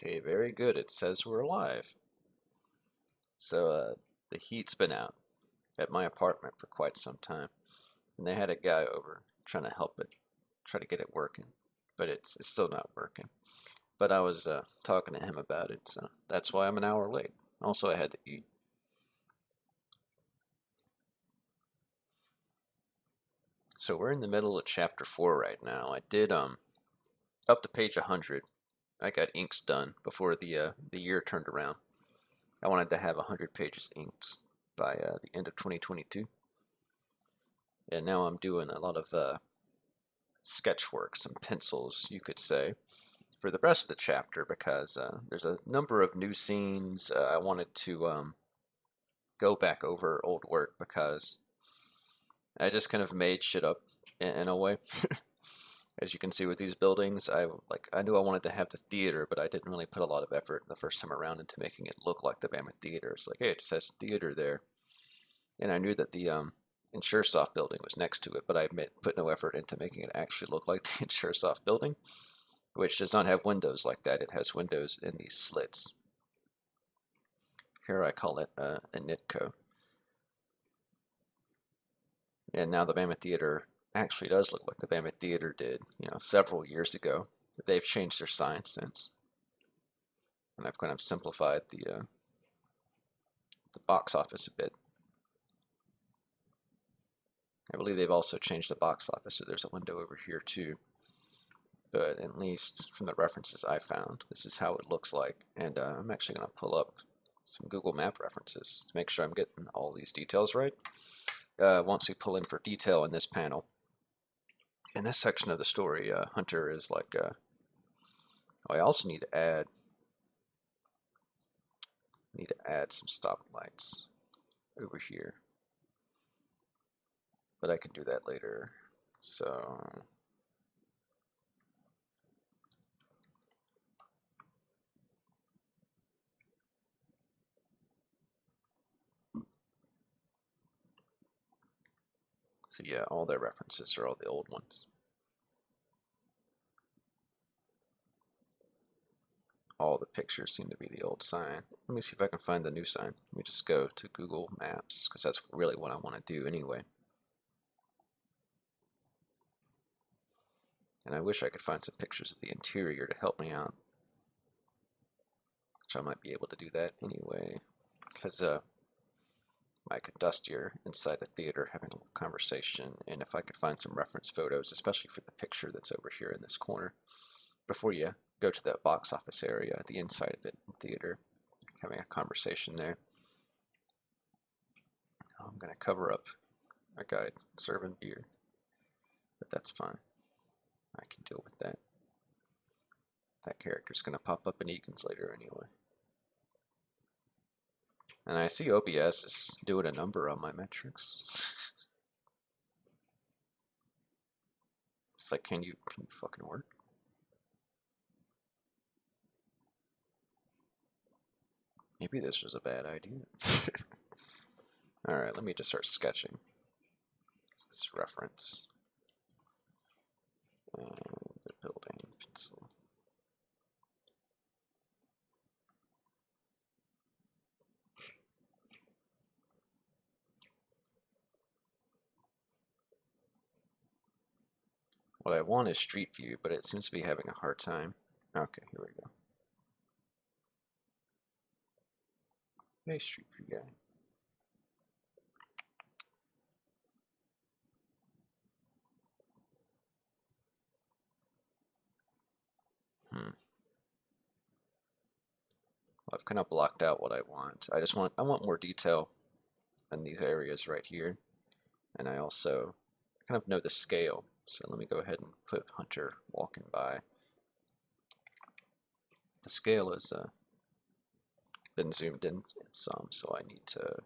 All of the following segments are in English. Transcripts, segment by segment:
Okay, very good. It says we're live. So, the heat's been out at my apartment for quite some time, and they had a guy over trying to help it, try to get it working, but it's still not working. But I was talking to him about it, so that's why I'm an hour late. Also, I had to eat. So we're in the middle of chapter 4 right now. I did up to page 100. I got inks done before the year turned around. I wanted to have 100 pages inked by the end of 2022. And now I'm doing a lot of sketchwork, some pencils, you could say, for the rest of the chapter because there's a number of new scenes. I wanted to go back over old work because I just kind of made shit up in a way. As you can see with these buildings, I knew I wanted to have the theater, but I didn't really put a lot of effort the first time around into making it look like the Mammoth Theater. It's like, hey, it just has theater there, and I knew that the InsureSoft building was next to it, but I put no effort into making it actually look like the InsureSoft building, which does not have windows like that. It has windows in these slits. Here I call it a Nitco. And now the Mammoth Theater actually does look like the Mammoth Theater did, several years ago. They've changed their sign since, and I've kind of simplified the box office a bit. I believe they've also changed the box office, so there's a window over here too. But at least from the references I found, this is how it looks like. And I'm actually going to pull up some Google Map references to make sure I'm getting all these details right. Once we pull in for detail in this panel, in this section of the story, Hunter is like, oh, I also need to add some stoplights over here, but I can do that later. So yeah, all their references are all the old ones. All the pictures seem to be the old sign. Let me see if I can find the new sign. Let me just go to Google Maps, because that's really what I want to do anyway. And I wish I could find some pictures of the interior to help me out. Which I might be able to do that anyway. Because I could dustier inside a theater having a little conversation, and if I could find some reference photos, especially for the picture that's over here in this corner, before you go to the box office area, the inside of it, theater, having a conversation there. I'm going to cover up a guy serving beer, but that's fine. I can deal with that. That character's going to pop up in Egan's later anyway. And I see OBS is doing a number on my metrics. It's like, can you fucking work? Maybe this was a bad idea. Alright, let me just start sketching. This is reference. And the building pencil. What I want is street view, but it seems to be having a hard time. Okay, here we go. Hey, street view guy. I've kind of blocked out what I want. I want more detail in these areas right here. And I also kind of know the scale. So let me go ahead and put Hunter walking by. The scale has been zoomed in some, so I need to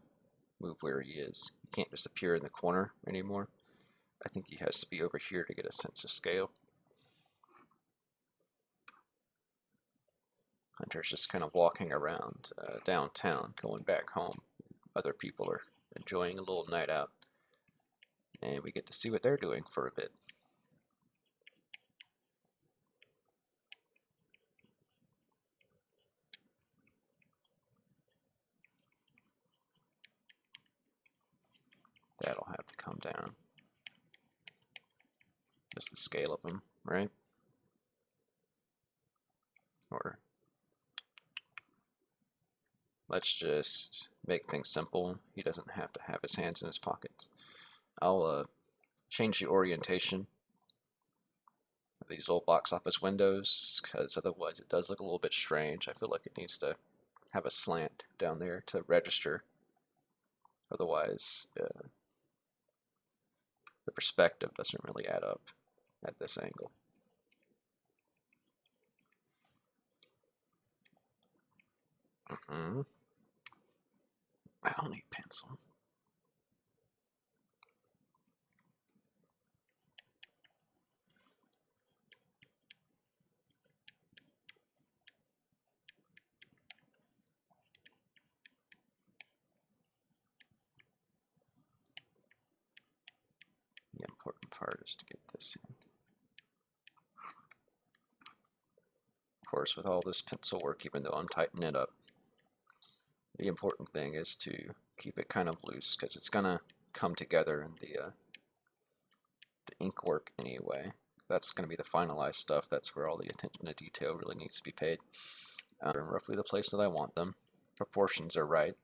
move where he is. He can't just appear in the corner anymore. I think he has to be over here to get a sense of scale. Hunter's just kind of walking around downtown, going back home. Other people are enjoying a little night out, and we get to see what they're doing for a bit. them down. Just the scale of them, right? Or let's just make things simple. He doesn't have to have his hands in his pockets. I'll change the orientation of these little box office windows, because otherwise it does look a little bit strange. I feel like it needs to have a slant down there to register. Otherwise, the perspective doesn't really add up at this angle. I don't need pencil. The important part is to get this in. Of course, with all this pencil work, even though I'm tightening it up, the important thing is to keep it kind of loose, because it's gonna come together in the ink work anyway. That's gonna be the finalized stuff. That's where all the attention to detail really needs to be paid. Roughly the place that I want them. Proportions are right.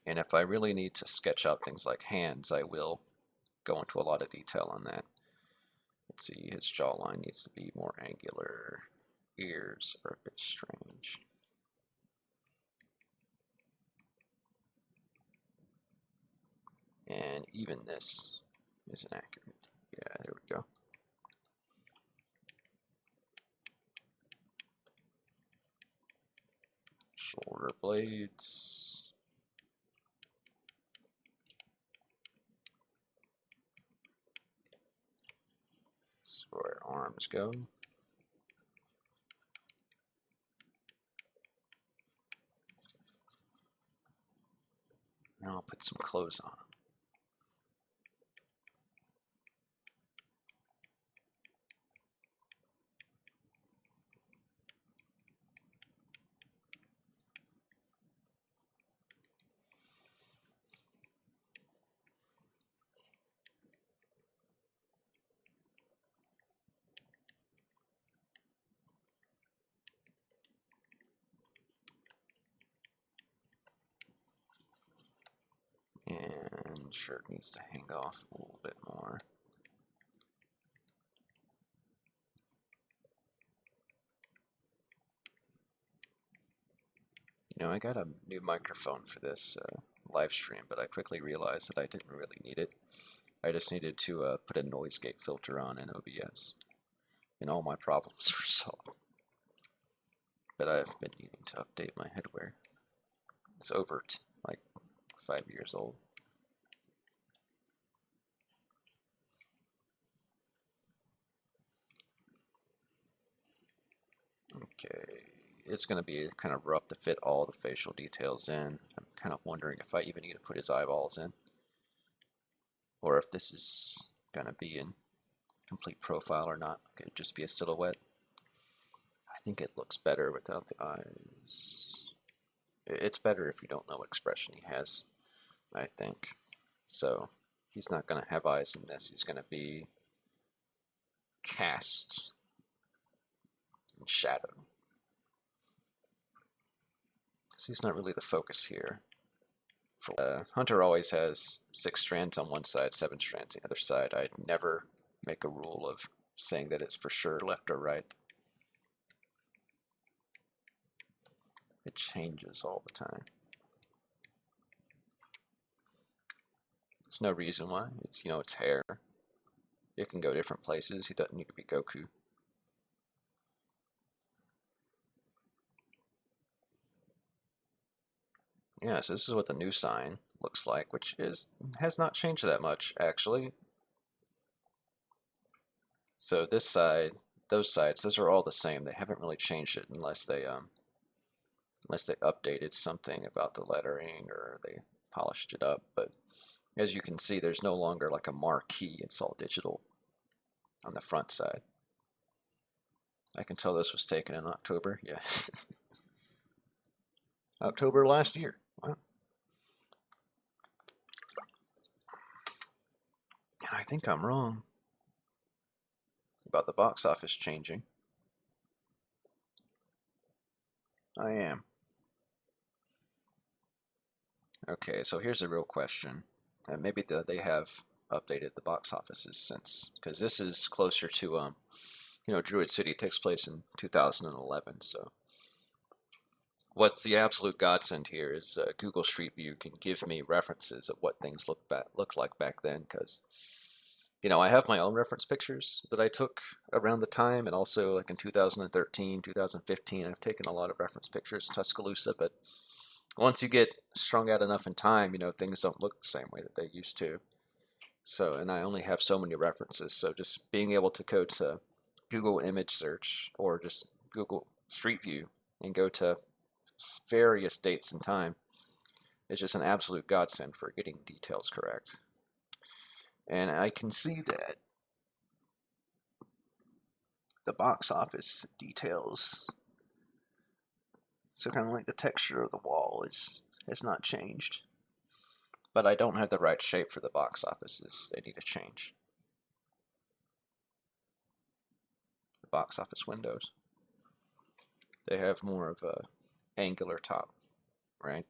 And if I really need to sketch out things like hands, I will go into a lot of detail on that. Let's see, his jawline needs to be more angular. Ears are a bit strange. And even this isn't accurate. Yeah, there we go. Shoulder blades. That's where arms go. Now I'll put some clothes on. And shirt needs to hang off a little bit more. You know, I got a new microphone for this live stream, but I quickly realized that I didn't really need it. I just needed to put a noise gate filter on in OBS, and all my problems were solved. But I've been needing to update my headwear. It's over like 5 years old. Okay, it's going to be kind of rough to fit all the facial details in. I'm kind of wondering if I even need to put his eyeballs in, or if this is going to be in complete profile or not. Could it just be a silhouette? I think it looks better without the eyes. It's better if you don't know what expression he has, I think. So he's not going to have eyes in this. He's going to be cast in shadow. So he's not really the focus here. Hunter always has 6 strands on one side, 7 strands on the other side. I'd never make a rule of saying that it's for sure left or right. It changes all the time. There's no reason why. It's, you know, it's hair. It can go different places. He doesn't need to be Goku. Yeah, so this is what the new sign looks like, which has not changed that much, actually. So this side, those sides, those are all the same. They haven't really changed it unless they updated something about the lettering or they polished it up. But as you can see, there's no longer like a marquee. It's all digital on the front side. I can tell this was taken in October. Yeah. October last year. Wow. think I'm wrong about the box office changing. I am. Okay, so here's a real question. And maybe they have updated the box offices since, because this is closer to, Druid City takes place in 2011. So what's the absolute godsend here is Google Street View can give me references of what things looked like back then, because I have my own reference pictures that I took around the time, and also like in 2013, 2015, I've taken a lot of reference pictures in Tuscaloosa, but once you get strung out enough in time, things don't look the same way that they used to. So, and I only have so many references, so just being able to go to Google image search or just Google Street View and go to various dates and time is just an absolute godsend for getting details correct. And I can see that the box office details, so kind of like the texture of the wall has not changed. But I don't have the right shape for the box offices. They need to change. The box office windows. They have more of a angular top, right?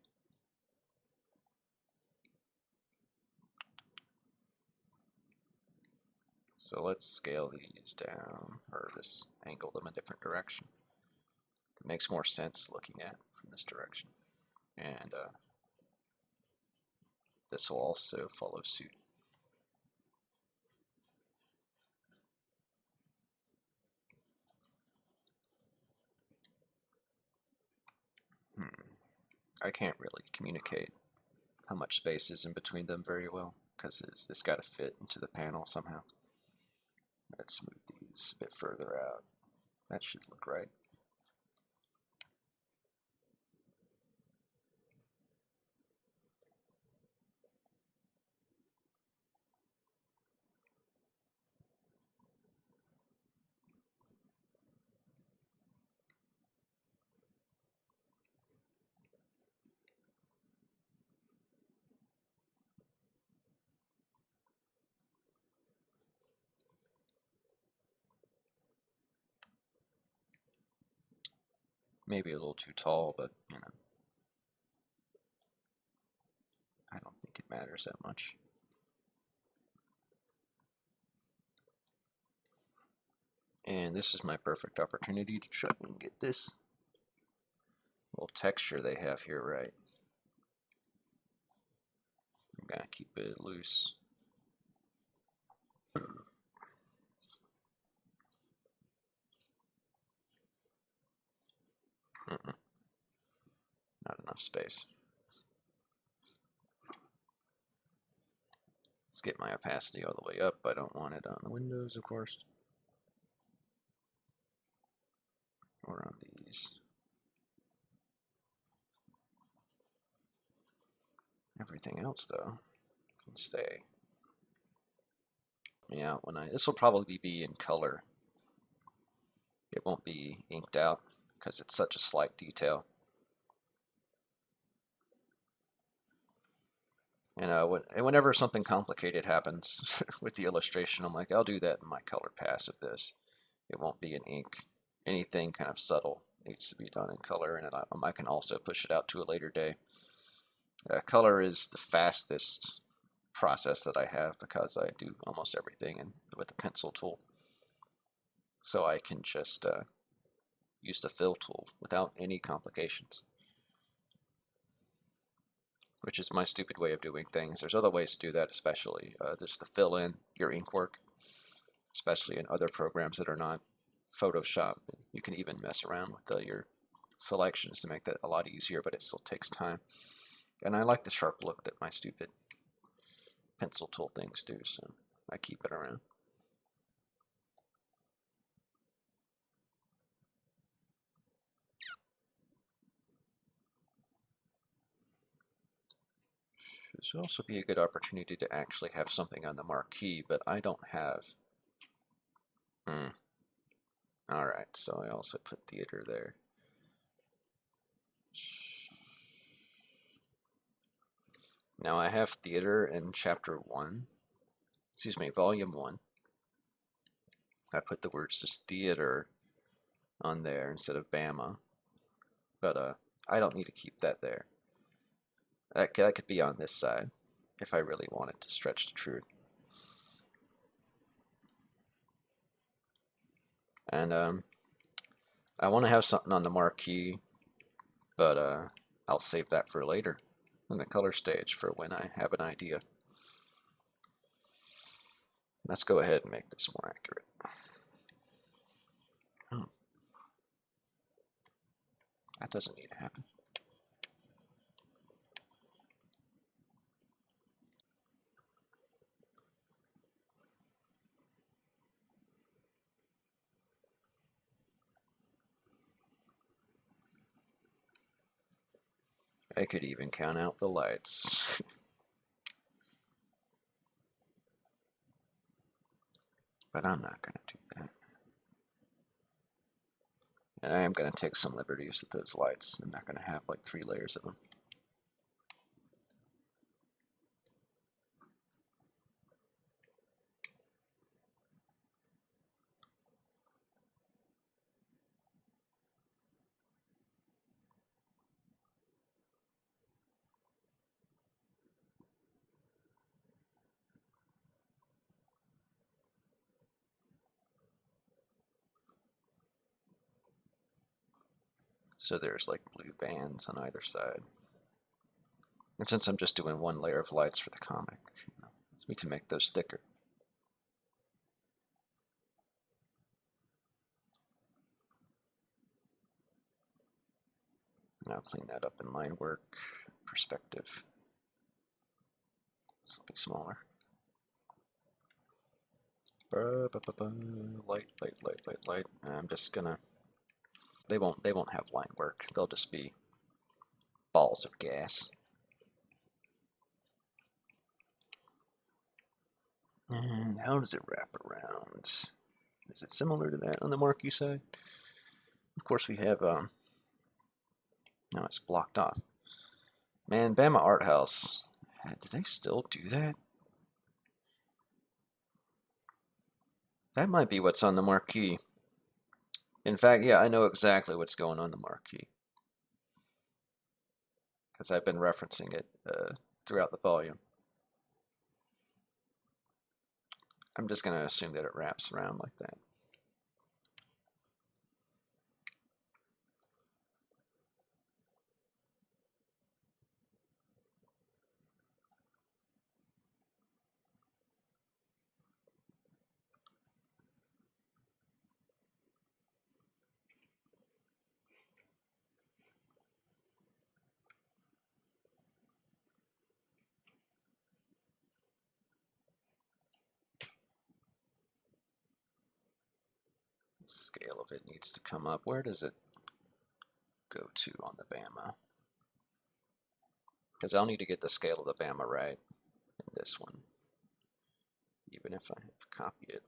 So let's scale these down, or just angle them a different direction. It makes more sense looking at from this direction. And this will also follow suit. I can't really communicate how much space is in between them very well, because it's got to fit into the panel somehow. Let's move these a bit further out. That should look right. Maybe a little too tall, but I don't think it matters that much. And this is my perfect opportunity to try and get this little texture they have here right. I'm gonna keep it loose. Not enough space. Let's get my opacity all the way up. I don't want it on the windows, of course. Or on these. Everything else, though, can stay. Yeah, this will probably be in color. It won't be inked out because it's such a slight detail. Whenever something complicated happens with the illustration, I'm like, I'll do that in my color pass of this. It won't be in ink. Anything kind of subtle needs to be done in color, and I can also push it out to a later day. Color is the fastest process that I have because I do almost everything with the pencil tool. So I can just use the fill tool without any complications, which is my stupid way of doing things. There's other ways to do that, especially just to fill in your ink work, especially in other programs that are not Photoshop. You can even mess around with your selections to make that a lot easier, but it still takes time. And I like the sharp look that my stupid pencil tool things do, so I keep it around. This would also be a good opportunity to actually have something on the marquee, but I don't have. Alright, so I also put theater there. Now I have theater in chapter 1, excuse me, volume 1. I put the words just theater on there instead of Bama, but I don't need to keep that there. That could be on this side if I really wanted to stretch the truth. And I want to have something on the marquee, but I'll save that for later in the color stage for when I have an idea. Let's go ahead and make this more accurate. Oh, that doesn't need to happen. I could even count out the lights. But I'm not going to do that. And I am going to take some liberties with those lights. I'm not going to have like 3 layers of them. So there's like blue bands on either side. And since I'm just doing 1 layer of lights for the comic, we can make those thicker. And I'll clean that up in line work, perspective. This will be smaller. Light, light, light, light, light. I'm just gonna. They won't have line work. They'll just be balls of gas. And how does it wrap around? Is it similar to that on the marquee side? Of course, we have. Now it's blocked off. Man, Bama Art House. Do they still do that? That might be what's on the marquee. In fact, yeah, I know exactly what's going on the marquee. Because I've been referencing it throughout the volume. I'm just going to assume that it wraps around like that. Scale of it needs to come up. Where does it go to on the Bama? Because I'll need to get the scale of the Bama right in this one. Even if I copy it.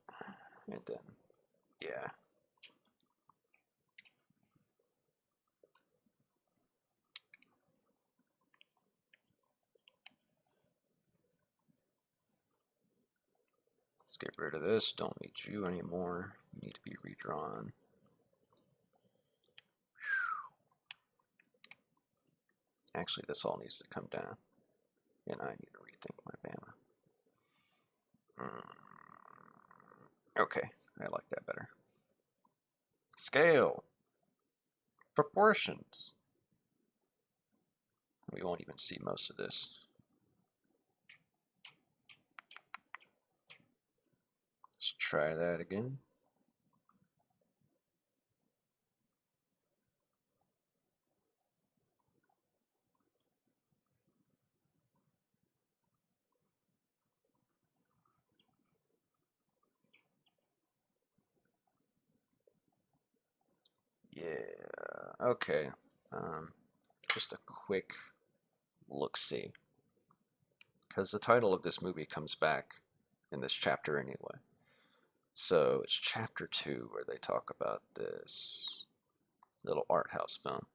And then, yeah. Let's get rid of this. Don't need you anymore. You need to be redrawn. Actually, this all needs to come down. And I need to rethink my Bama. Okay, I like that better. Scale. Proportions. We won't even see most of this. Let's try that again. Yeah, okay. Just a quick look-see. Because the title of this movie comes back in this chapter anyway. So it's chapter 2 where they talk about this little art house film.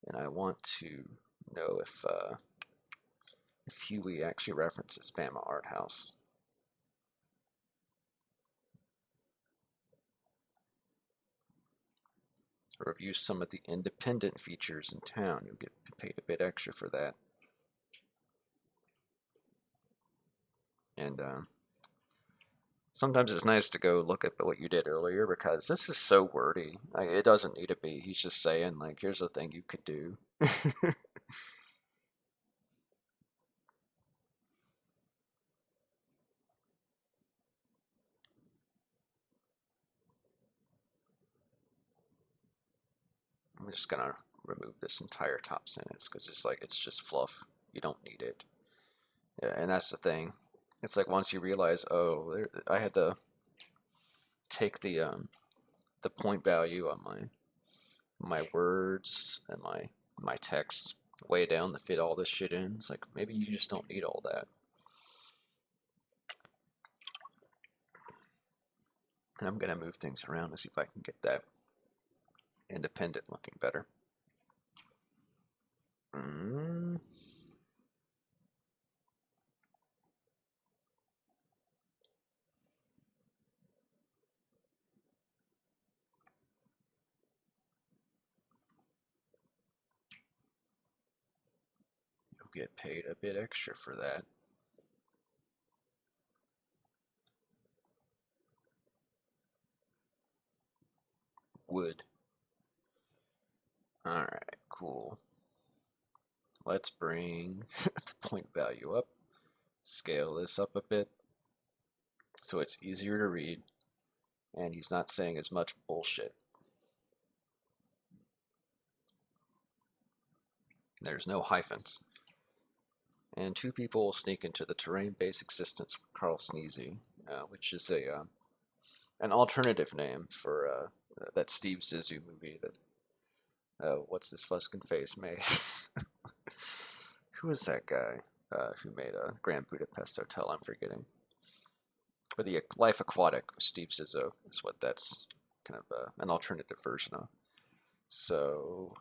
And I want to know if Huey actually references Bama Art House. Review some of the independent features in town. You'll get paid a bit extra for that. And sometimes it's nice to go look at what you did earlier because this is so wordy. Like, it doesn't need to be. He's just saying, like, here's a thing you could do. I'm just gonna remove this entire top sentence because it's just fluff. You don't need it. Yeah, and that's the thing. It's like once you realize, oh, I had to take the point value on my words and my text way down to fit all this shit in. It's like maybe you just don't need all that. And I'm gonna move things around to see if I can get that independent looking better. You'll get paid a bit extra for that. Wood. Alright, cool. Let's bring the point value up. Scale this up a bit so it's easier to read and he's not saying as much bullshit. There's no hyphens. And two people will sneak into the terrain-based existence with Carl Sneezy, which is an alternative name for that Steve Zissou movie that what's his fucking face made. Who is that guy who made a Grand Budapest Hotel? I'm forgetting. But the Life Aquatic with Steve Zissou is what that's kind of an alternative version of. So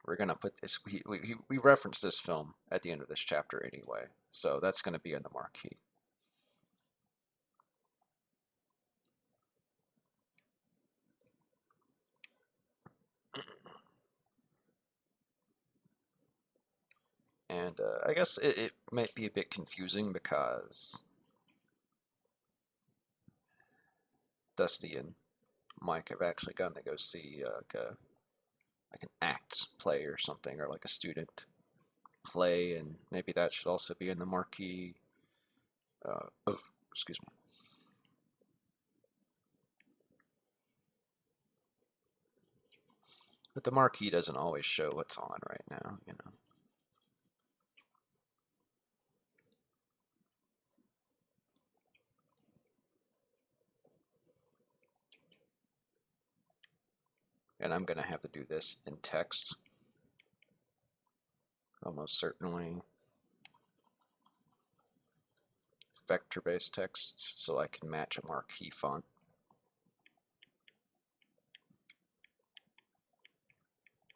we're gonna put this. We reference this film at the end of this chapter anyway, so that's gonna be in the marquee. And I guess it might be a bit confusing because Dusty and Mike have actually gone to go see like an act play or something, or like a student play, and maybe that should also be in the marquee. Oh, excuse me. But the marquee doesn't always show what's on right now, you know. And I'm going to have to do this in text, almost certainly. Vector-based text, so I can match a marquee font.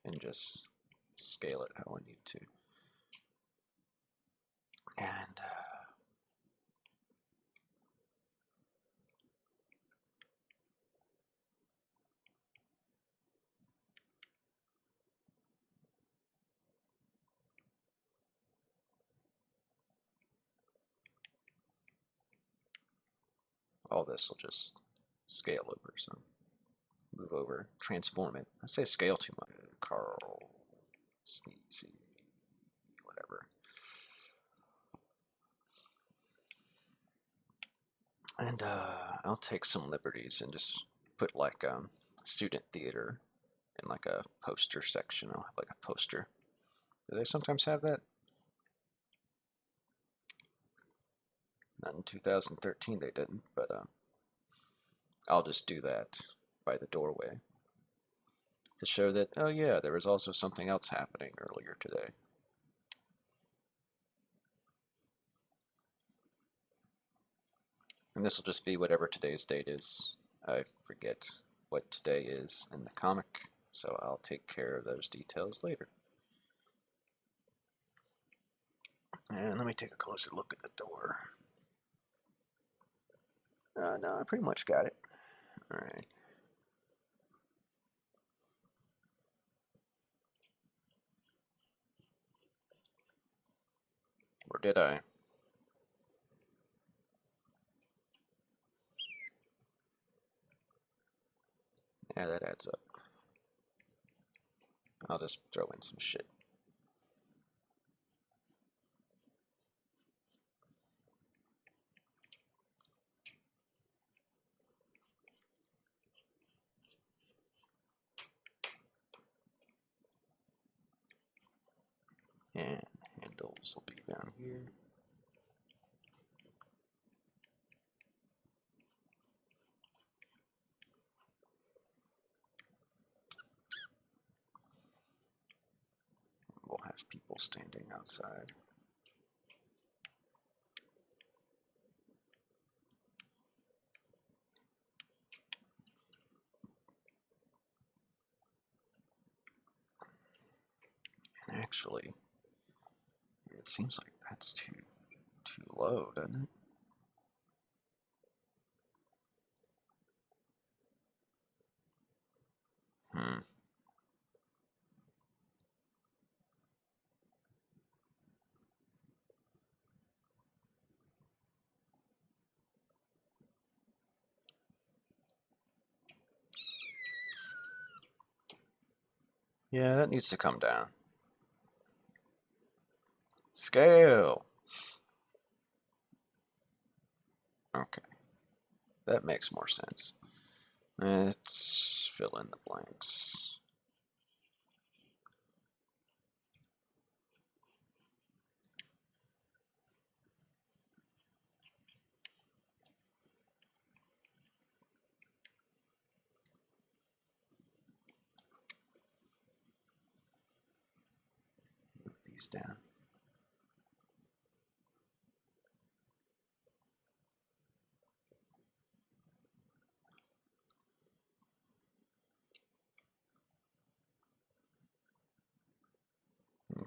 And just scale it how I need to. And all this will just scale over, so move over, transform it. I say scale too much. Carl Sneezy, whatever. And I'll take some liberties and just put like student theater in like a poster section. I'll have like a poster. Do they sometimes have that? Not in 2013 they didn't, but I'll just do that by the doorway to show that, oh yeah, there was also something else happening earlier today. And this will just be whatever today's date is. I forget what today is in the comic, so I'll take care of those details later. And let me take a closer look at the door. No, I pretty much got it. All right. Or did I? Yeah, that adds up. I'll just throw in some shit. And handles will be down here. We'll have people standing outside. And actually, it seems like that's too low, doesn't it? Hmm. Yeah, that needs to come down. Scale. Okay, that makes more sense. Let's fill in the blanks. Move these down.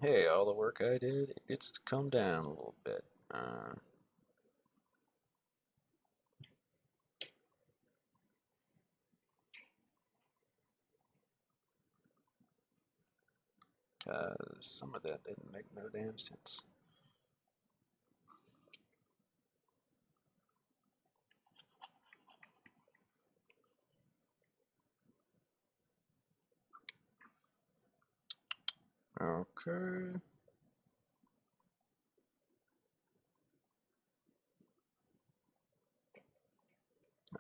Hey, all the work I did, it gets to come down a little bit. Because some of that didn't make no damn sense. Okay.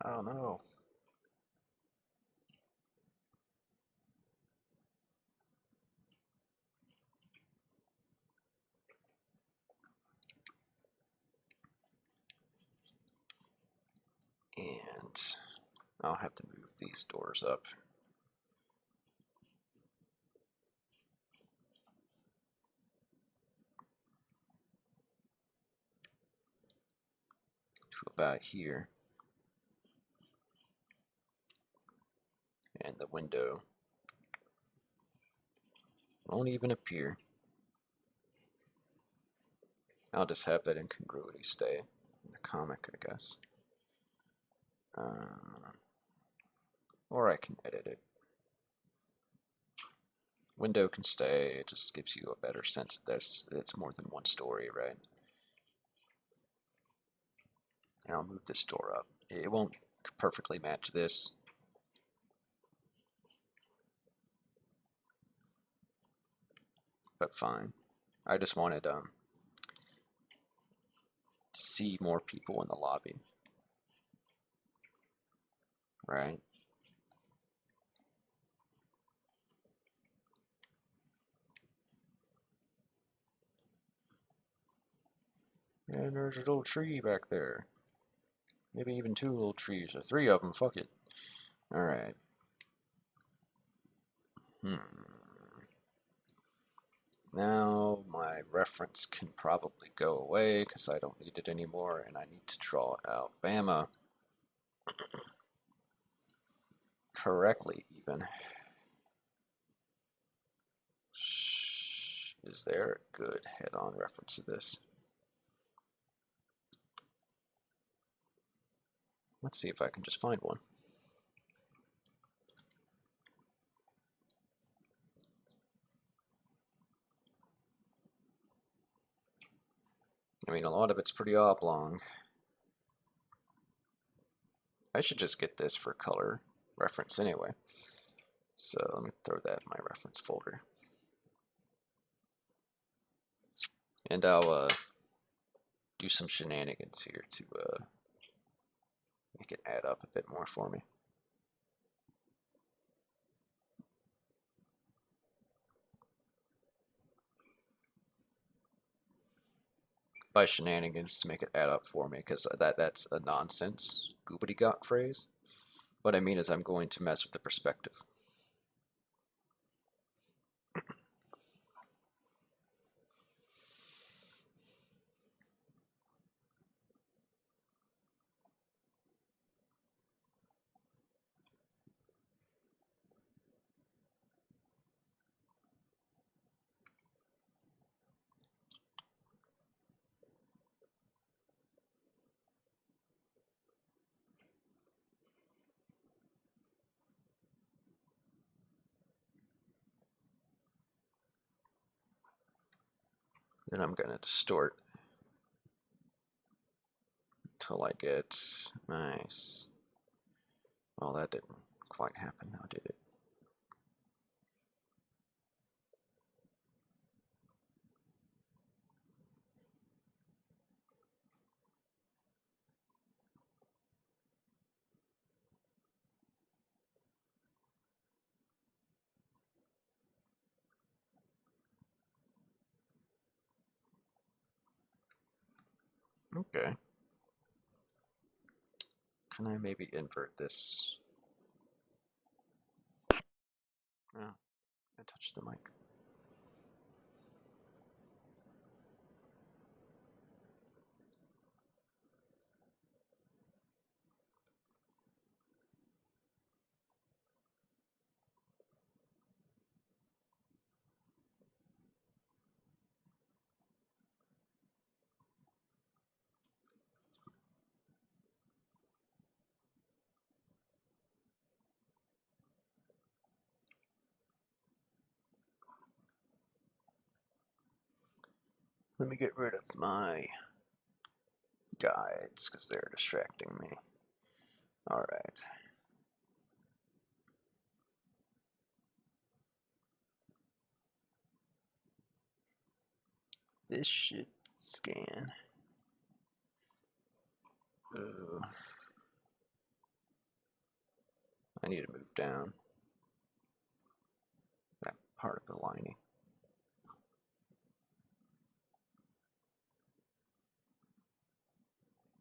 Oh no. And I'll have to move these doors up. To about here. And the window won't even appear. I'll just have that incongruity stay in the comic, I guess. Or I can edit it. Window can stay, it just gives you a better sense that it's more than one story, right? And I'll move this door up. It won't perfectly match this. But fine. I just wanted to see more people in the lobby. Right? And there's a little tree back there. Maybe even two little trees, or three of them, fuck it. Alright. Now my reference can probably go away because I don't need it anymore, and I need to draw Alabama correctly even. Is there a good head-on reference to this? Let's see if I can just find one. I mean, a lot of it's pretty oblong. I should just get this for color reference anyway. So let me throw that in my reference folder. And I'll do some shenanigans here to make it add up a bit more for me. By shenanigans, to make it add up for me, because that's a nonsense goobity-gop phrase. What I mean is I'm going to mess with the perspective. Then I'm going to distort until I get nice. Well, that didn't quite happen now, did it? Okay. Can I maybe invert this? Oh, I touched the mic. Let me get rid of my guides because they're distracting me. All right. This should scan. Ooh. I need to move down that part of the lining.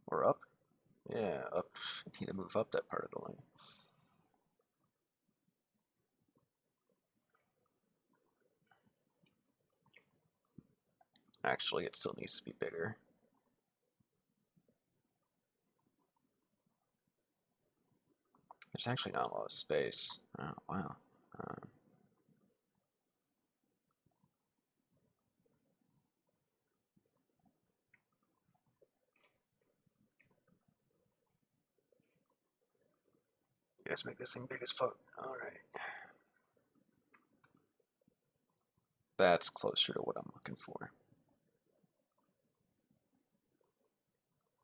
Or up? Yeah, up. I need to move up that part of the lining. Actually, it still needs to be bigger. There's actually not a lot of space. Oh, wow. Let's make this thing big as fuck. All right. That's closer to what I'm looking for.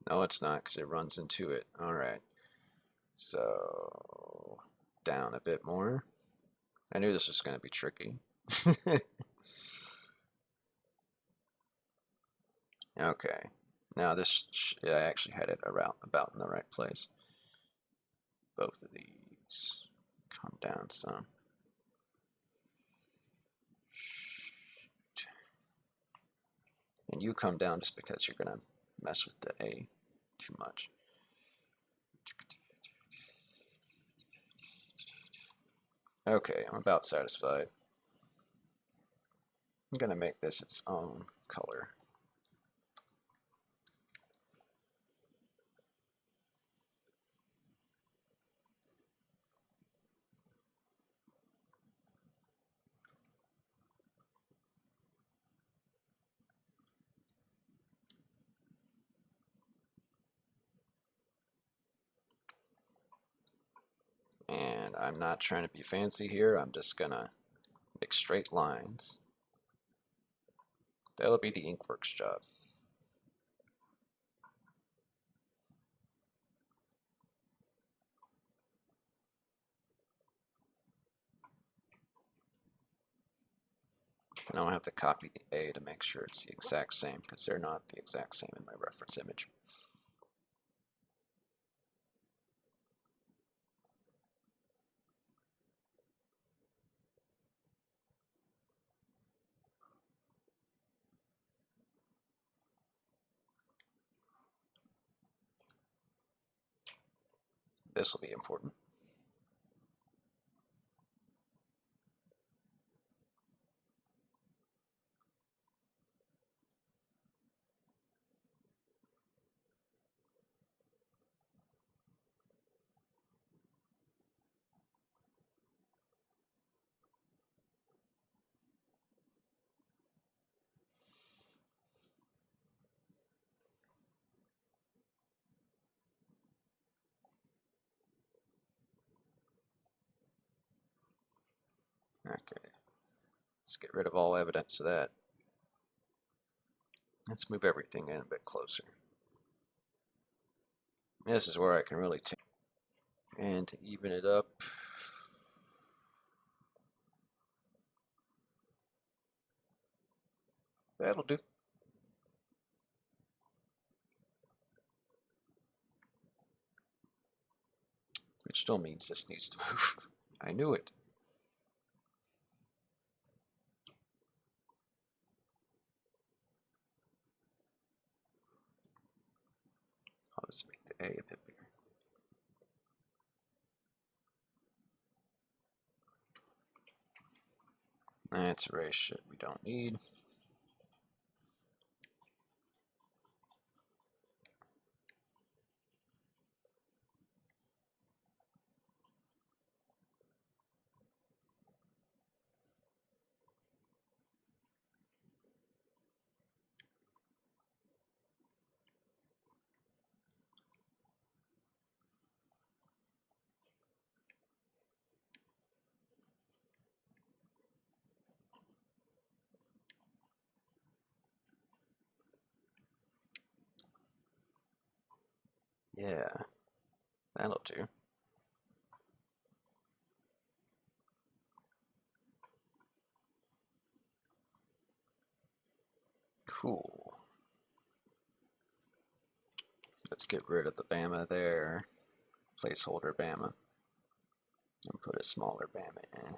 No, it's not because it runs into it. All right. So down a bit more. I knew this was going to be tricky. Okay. Now this, I actually had it around about in the right place. Both of these come down some. And you come down just because you're going to mess with the A too much. Okay, I'm about satisfied. I'm going to make this its own color. And I'm not trying to be fancy here, I'm just gonna make straight lines. That'll be the Inkworks job. Now I have to copy the A to make sure it's the exact same, because they're not the exact same in my reference image. This will be important. Okay, let's get rid of all evidence of that. Let's move everything in a bit closer. This is where I can really take, and to even it up, that'll do. Which still means this needs to move. I knew it. I'll just make the A a bit bigger. Let's erase shit we don't need. Yeah, that'll do. Cool. Let's get rid of the Bama there. Placeholder Bama. And put a smaller Bama in.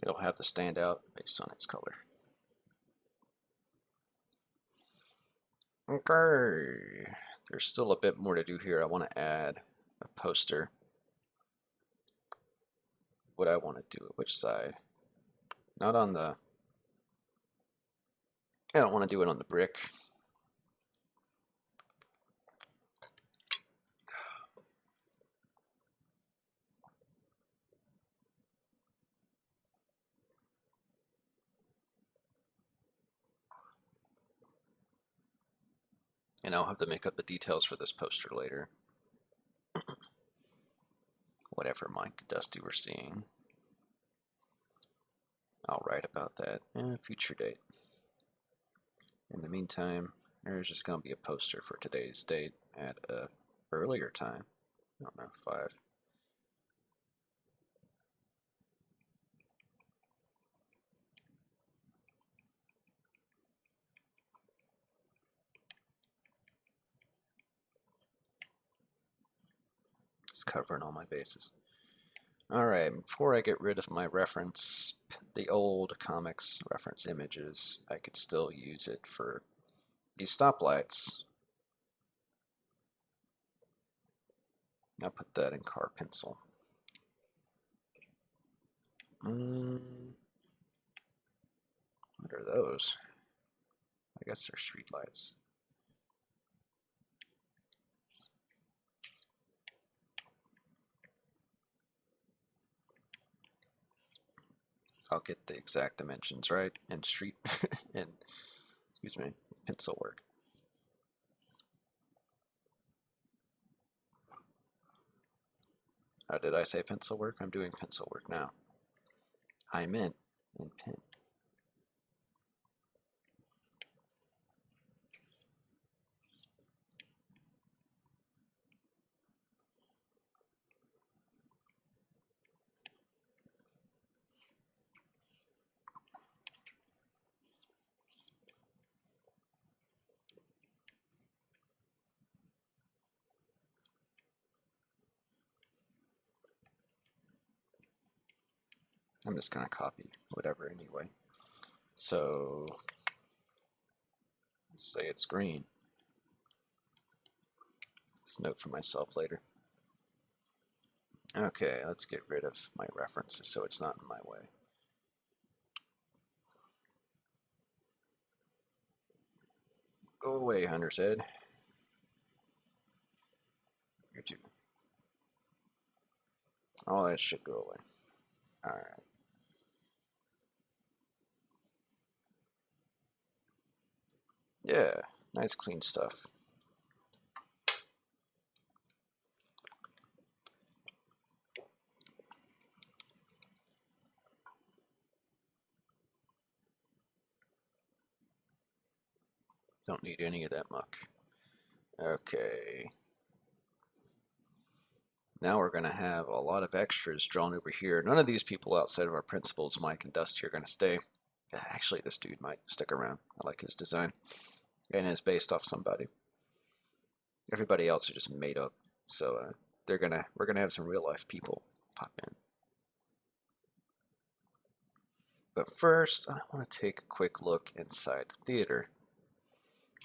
It'll have to stand out based on its color. Okay, there's still a bit more to do here. I want to add a poster. What I want to do, which side? Not on the, I don't want to do it on the brick. And I'll have to make up the details for this poster later. Whatever Mike and Dusty were seeing. I'll write about that in a future date. In the meantime, there's just going to be a poster for today's date at a earlier time. I don't know, 5. Just covering all my bases. Alright, before I get rid of my reference, the old comics reference images, I could still use it for these stoplights. I'll put that in car pencil. What are those? I guess they're street lights. I'll get the exact dimensions right, and street, and, excuse me, pencil work. Did I say pencil work? I'm doing pencil work now. I meant in pen. I'm just gonna copy whatever anyway. So say it's green. It's a note for myself later. Okay, let's get rid of my references so it's not in my way. Go away, Hunter's Head. You too. All that should go away. Alright. Yeah, nice clean stuff. Don't need any of that muck. Okay. Now we're going to have a lot of extras drawn over here. None of these people outside of our principals, Mike and Dusty, are going to stay. Actually, this dude might stick around. I like his design. And it's based off somebody. Everybody else are just made up. So we're gonna have some real life people pop in. But first, I want to take a quick look inside the theater.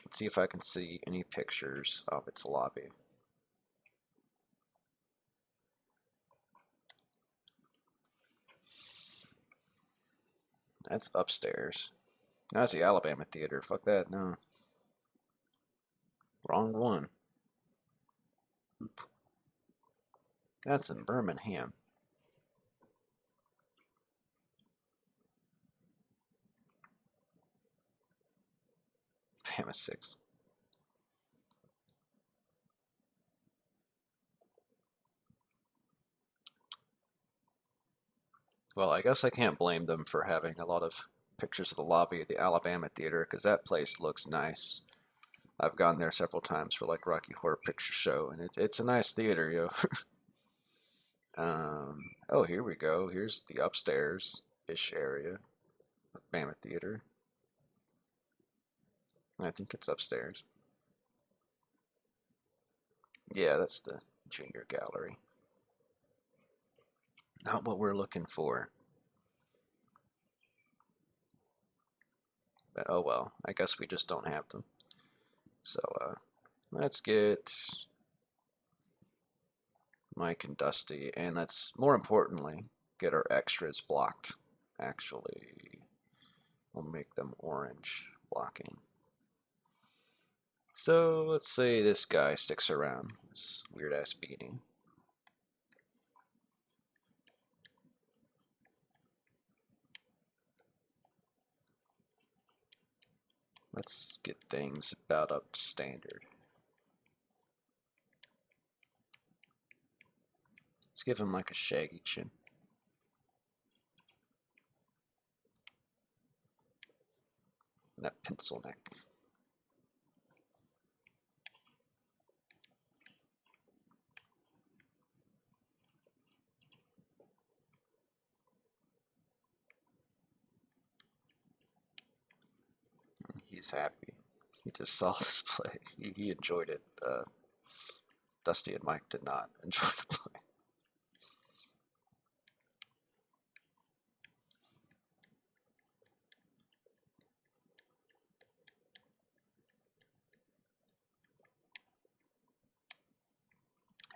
Let's see if I can see any pictures of its lobby. That's upstairs. That's the Alabama Theater. Fuck that, no. Wrong one. Oop. That's in Birmingham. Bama 6. Well, I guess I can't blame them for having a lot of pictures of the lobby of the Alabama Theater, because that place looks nice. I've gone there several times for like Rocky Horror Picture Show, and it's a nice theater, yo. Oh, here we go. Here's the upstairs-ish area of Bama Theater. I think it's upstairs. Yeah, that's the junior gallery. Not what we're looking for. But oh well, I guess we just don't have them. So let's get Mike and Dusty, and let's, more importantly, get our extras blocked. Actually, we'll make them orange blocking. So let's say this guy sticks around, this weird ass beanie. Let's get things about up to standard. Let's give him like a shaggy chin. And that pencil neck. He's happy. He just saw this play. He enjoyed it. Dusty and Mike did not enjoy the play.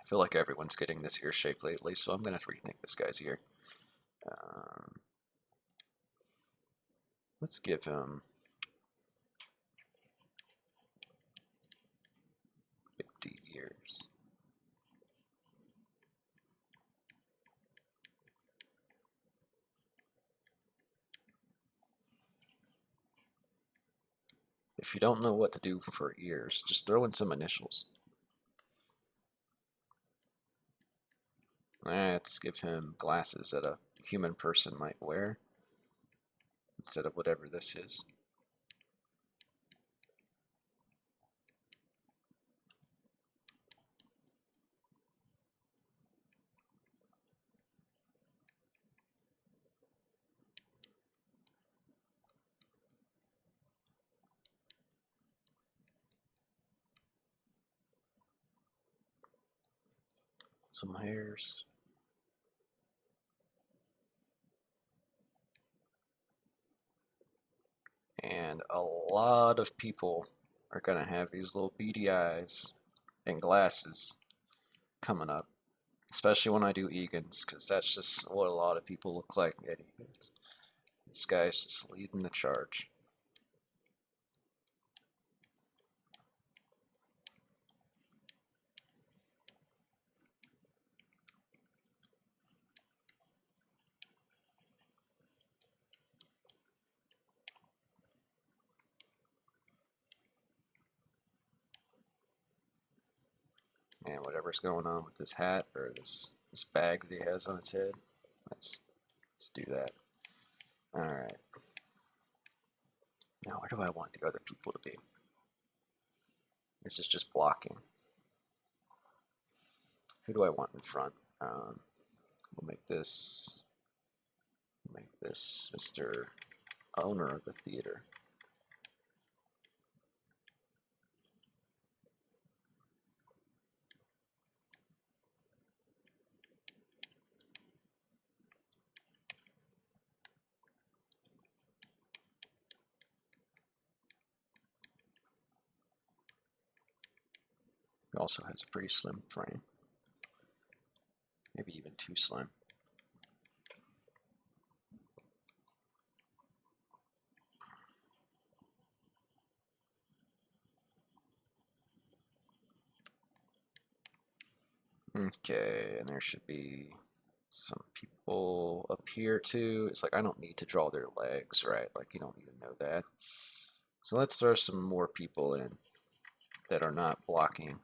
I feel like everyone's getting this ear shape lately, so I'm going to rethink this guy's ear. Let's give him 50 ears. If you don't know what to do for ears, just throw in some initials. Let's give him glasses that a human person might wear instead of whatever this is. Some hairs. And a lot of people are going to have these little beady eyes and glasses coming up, especially when I do Egan's, because that's just what a lot of people look like at Egan's. This guy's just leading the charge. And whatever's going on with this hat or this bag that he has on his head, let's do that. All right. Now, where do I want the other people to be? This is just blocking. Who do I want in front? We'll make this Mr. Owner of the theater. He also has a pretty slim frame. Maybe even too slim. Okay, and there should be some people up here too. It's like I don't need to draw their legs, right? Like you don't even know that. So let's throw some more people in that are not blocking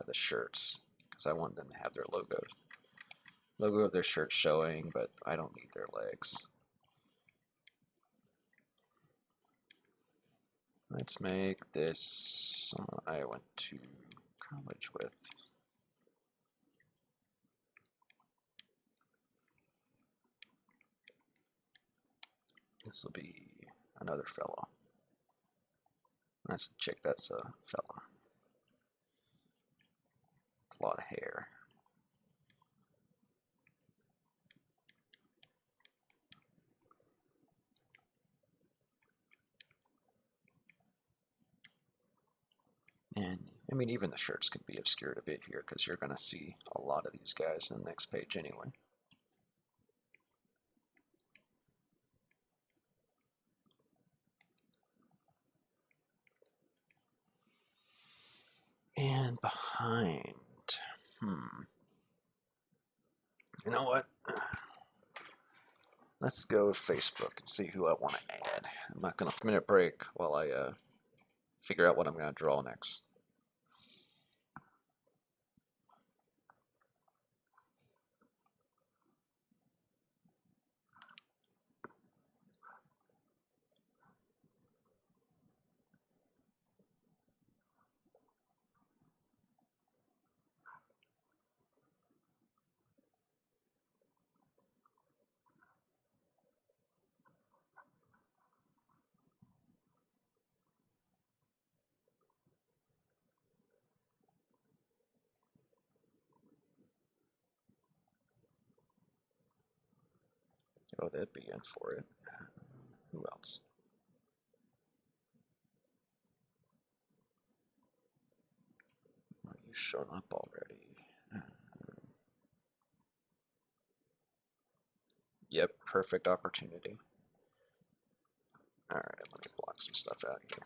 the shirts, because I want them to have their logo of their shirt showing, but I don't need their legs. Let's make this someone I went to college with. This will be another fellow. That's a chick, that's a fella. It's a lot of hair. And I mean, even the shirts can be obscured a bit here because you're going to see a lot of these guys in the next page anyway. And behind, you know what? Let's go with Facebook and see who I want to add. I'm not going to minute break while I figure out what I'm going to draw next. Oh, they'd be in for it. Who else? Well, you've shown up already. Yep, perfect opportunity. Alright, let me block some stuff out here.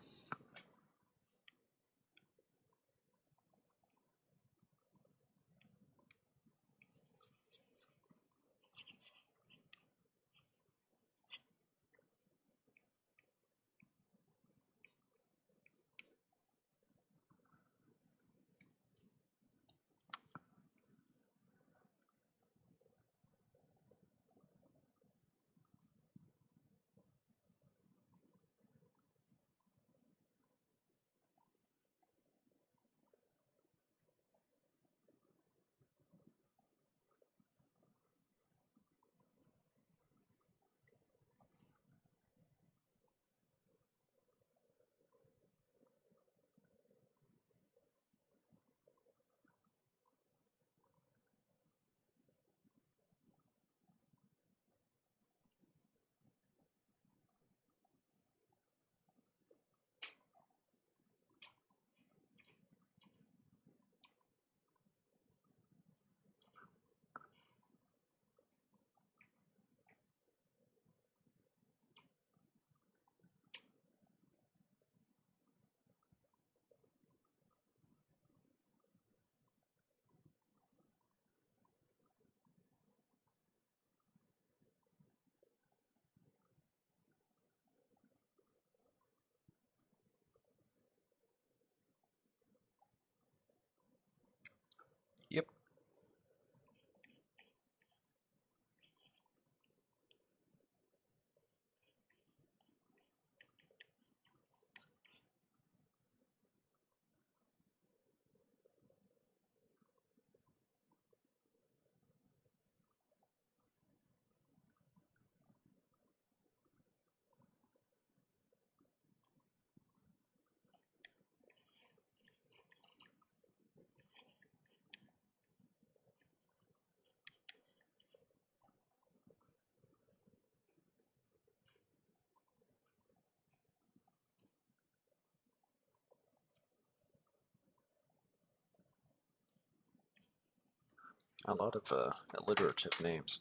A lot of alliterative names.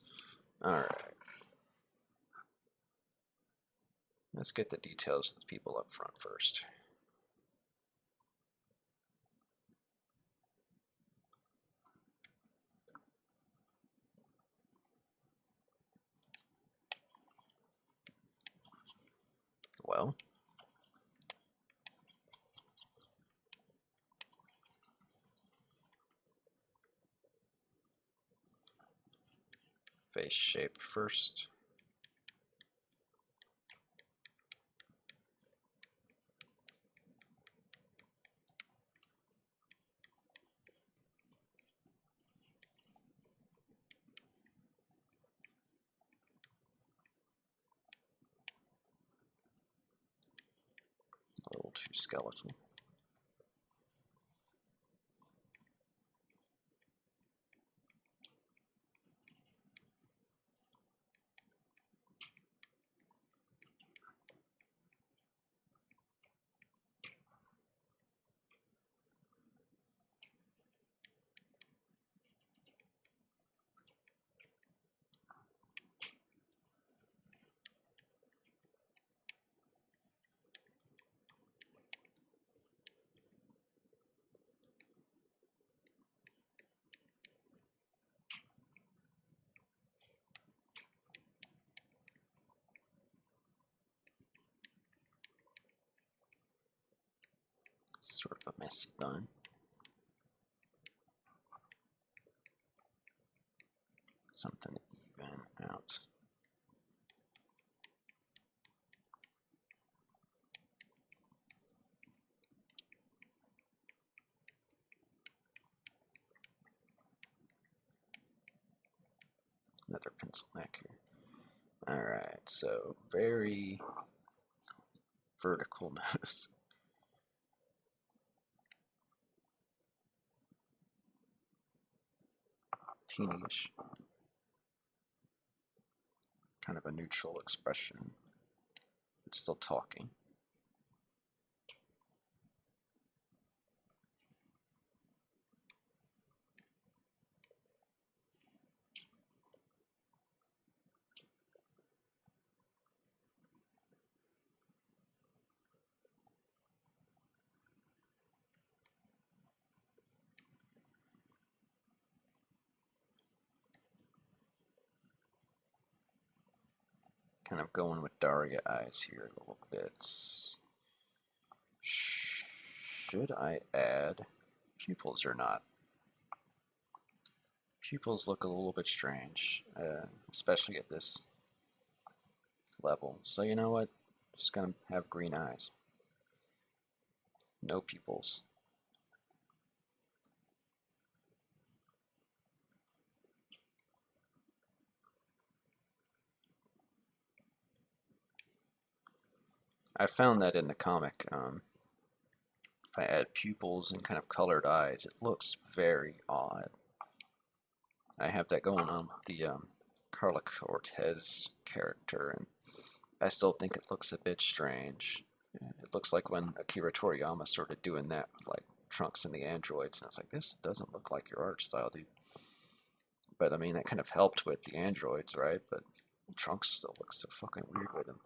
Alright. Let's get the details of the people up front first. Well, face shape first. A little too skeletal. Sort of a messy bun. Something to even out. Another pencil neck here. Alright, so very vertical nose. Teenish. Kind of a neutral expression. It's still talking. Kind of going with Daria eyes here a little bit. Should I add pupils or not? Pupils look a little bit strange, especially at this level. So you know what? Just gonna have green eyes. No pupils. I found that in the comic, if I add pupils and kind of colored eyes, it looks very odd. I have that going on with the Carla Cortez character, and I still think it looks a bit strange. It looks like when Akira Toriyama started doing that with like Trunks and the androids, and I was like, this doesn't look like your art style, dude. But I mean, that kind of helped with the androids, right? But Trunks still looks so fucking weird with him.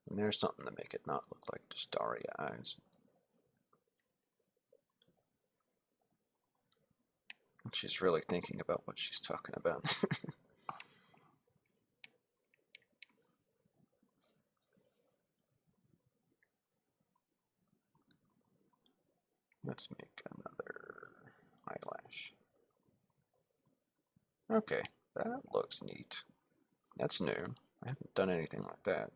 And there's something to make it not look like just Daria eyes. She's really thinking about what she's talking about. Let's make another eyelash. Okay, that looks neat. That's new. I haven't done anything like that.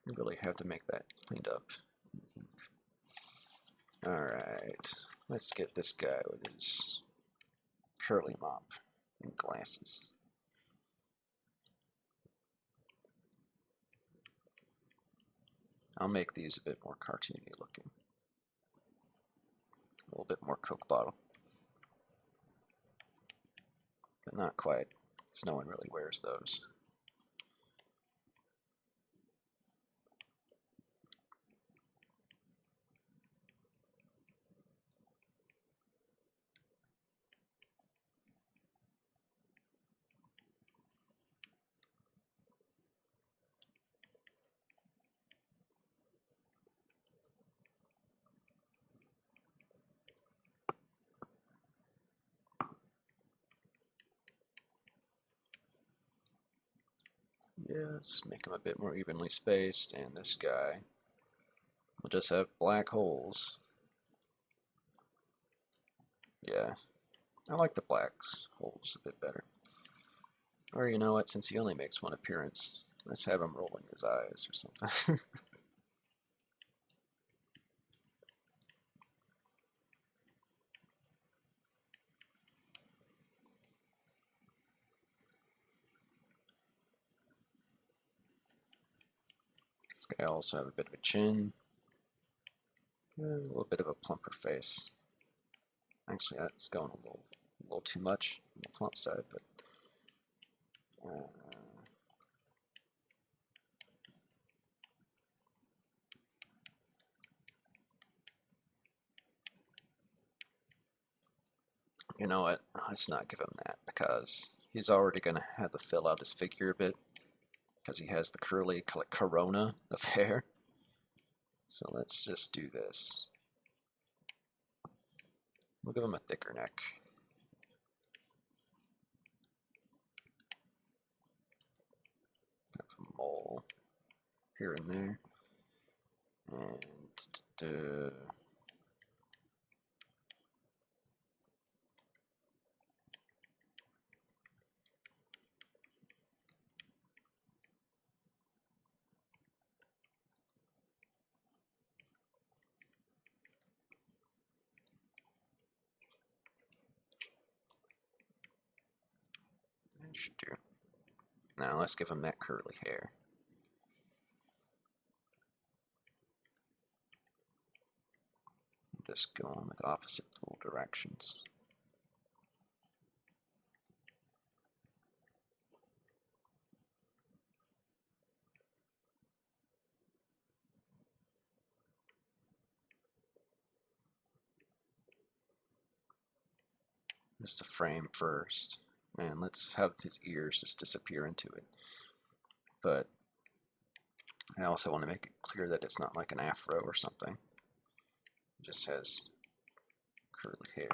I really have to make that cleaned up. Alright, let's get this guy with his curly mop and glasses. I'll make these a bit more cartoony looking. A little bit more Coke bottle. But not quite, because no one really wears those. Yeah, let's make them a bit more evenly spaced, and this guy will just have black holes. Yeah, I like the black holes a bit better. Or you know what, since he only makes one appearance, let's have him rolling his eyes or something. This guy also have a bit of a chin, and a little bit of a plumper face. Actually, that's going a little too much on the plump side, but you know what? Let's not give him that because he's already going to have to fill out his figure a bit because he has the curly corona of hair. So let's just do this. We'll give him a thicker neck. Have a mole here and there. And that should do. Now let's give him that curly hair. Just going with opposite tool directions. Just a frame first. And let's have his ears just disappear into it. But I also want to make it clear that it's not like an afro or something. It just has curly hair.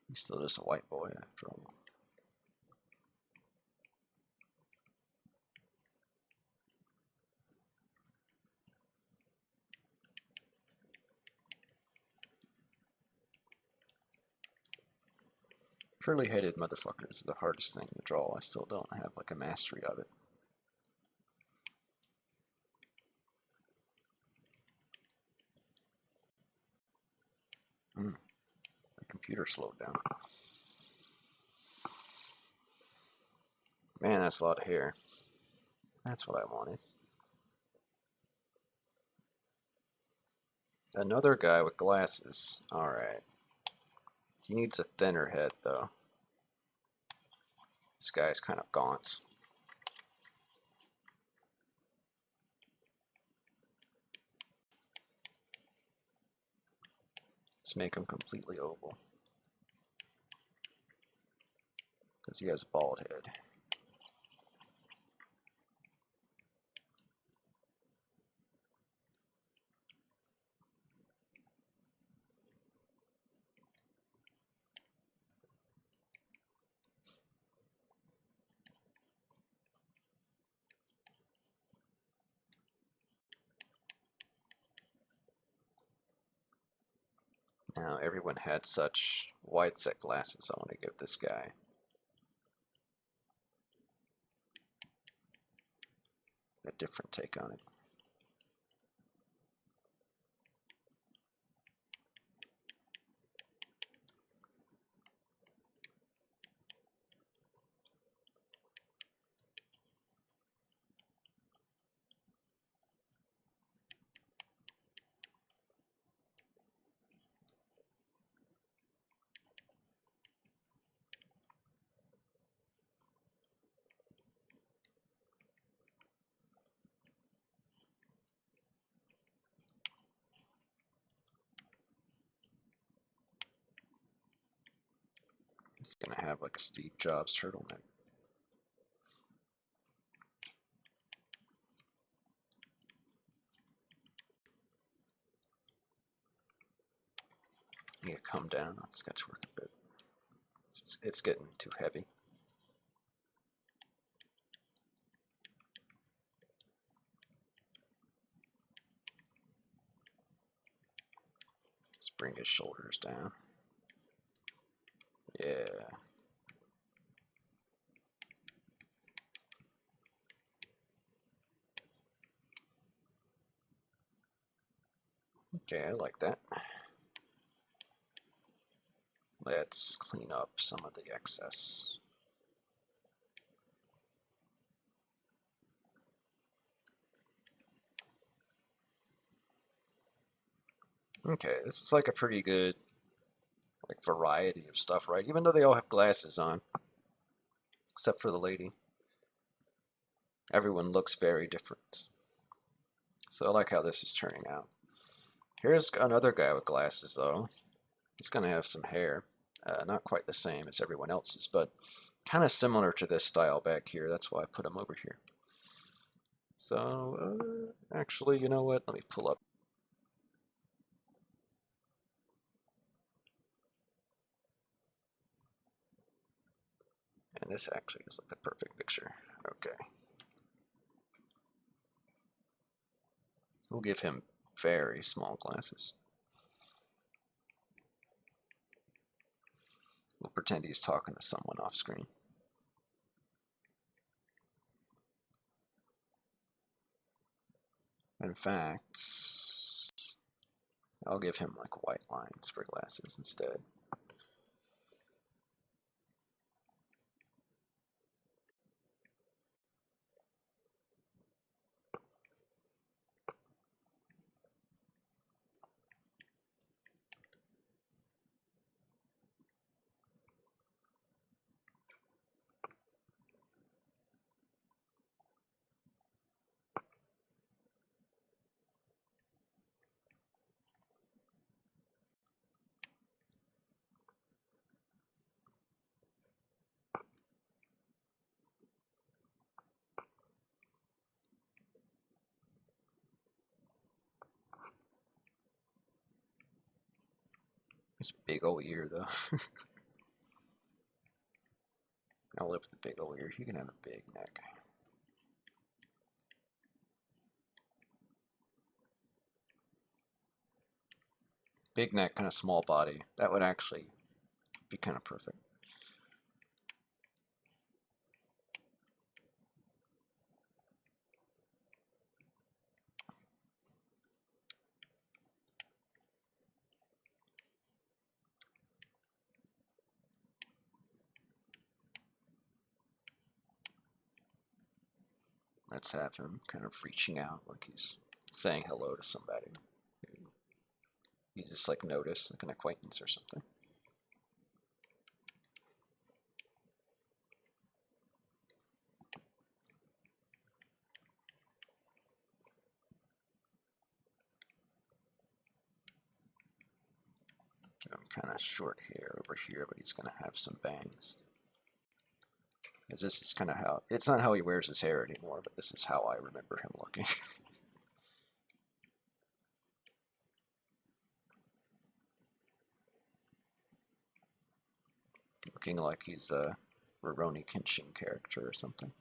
He's still just a white boy after all. Curly-headed motherfuckers is the hardest thing to draw. I still don't have like a mastery of it. The computer slowed down. Man, that's a lot of hair. That's what I wanted. Another guy with glasses. Alright. He needs a thinner head, though. This guy's kind of gaunt. Let's make him completely oval. Because he has a bald head. Now, everyone had such wide set glasses. I want to give this guy a different take on it. He's gonna have like a Steve Jobs turtleneck. Need to come down on Sketchwork a bit. It's getting too heavy. Let's bring his shoulders down. Yeah. Okay, I like that. Let's clean up some of the excess. Okay, this is like a pretty good variety of stuff, right? Even though they all have glasses on, except for the lady. Everyone looks very different. So I like how this is turning out. Here's another guy with glasses, though. He's going to have some hair. Not quite the same as everyone else's, but kind of similar to this style back here. That's why I put him over here. So, actually, you know what? Let me pull up. And this actually is like the perfect picture. Okay. We'll give him very small glasses. We'll pretend he's talking to someone off screen. In fact, I'll give him like white lines for glasses instead. This big old ear, though. I'll live with the big old ear. He can have a big neck. Big neck, kind of small body. That would actually be kind of perfect. Let's have him kind of reaching out like he's saying hello to somebody. He just like noticed, like an acquaintance or something. Kind of short hair over here, but he's gonna have some bangs. Because this is kind of how, it's not how he wears his hair anymore, but this is how I remember him looking. Looking like he's a Rurouni Kenshin character or something.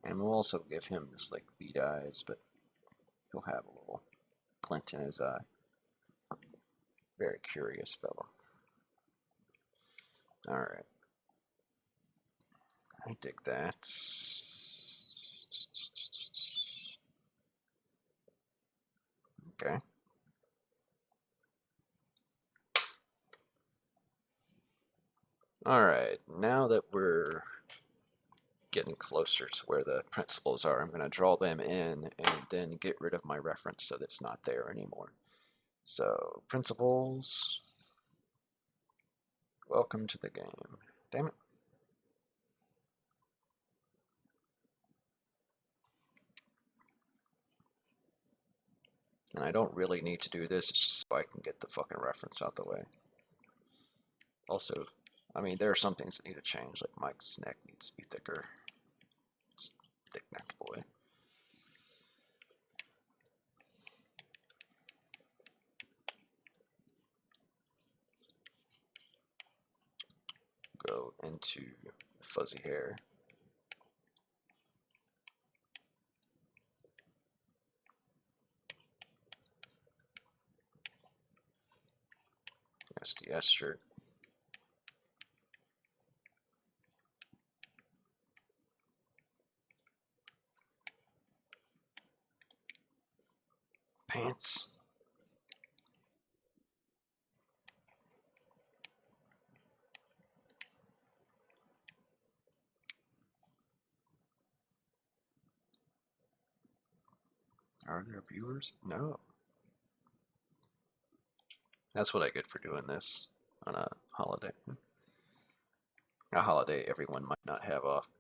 And we'll also give him this like bead eyes, but he'll have a little glint in his eye. Very curious fellow. Alright. I dig that. Okay. Alright, now that we're getting closer to where the principles are, I'm going to draw them in and then get rid of my reference so that's not there anymore. So, principles. Welcome to the game. Damn it. And I don't really need to do this, it's just so I can get the fucking reference out the way. Also, I mean, there are some things that need to change, like Mike's neck needs to be thicker. It's thick-necked boy. Go into fuzzy hair. SDS shirt. Pants. Are there viewers? No. That's what I get for doing this on a holiday. A holiday everyone might not have off.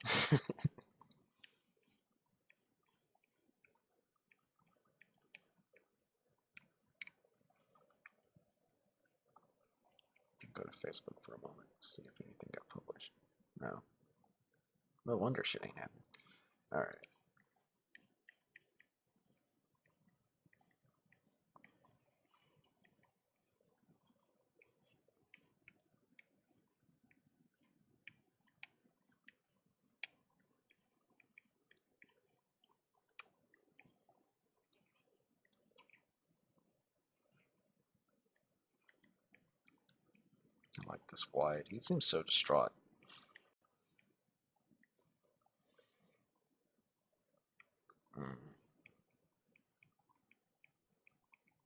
Go to Facebook for a moment, see if anything got published. No. No wonder shit ain't happening. Alright. I like this wide. He seems so distraught.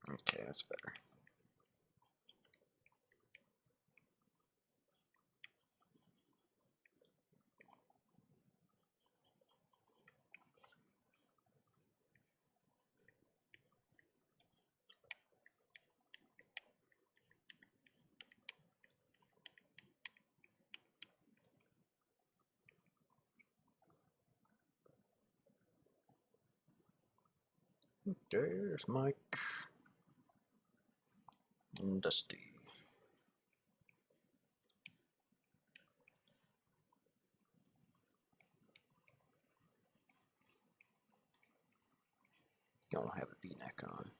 Okay, that's better. There's Mike. And Dusty. Don't have a V-neck on.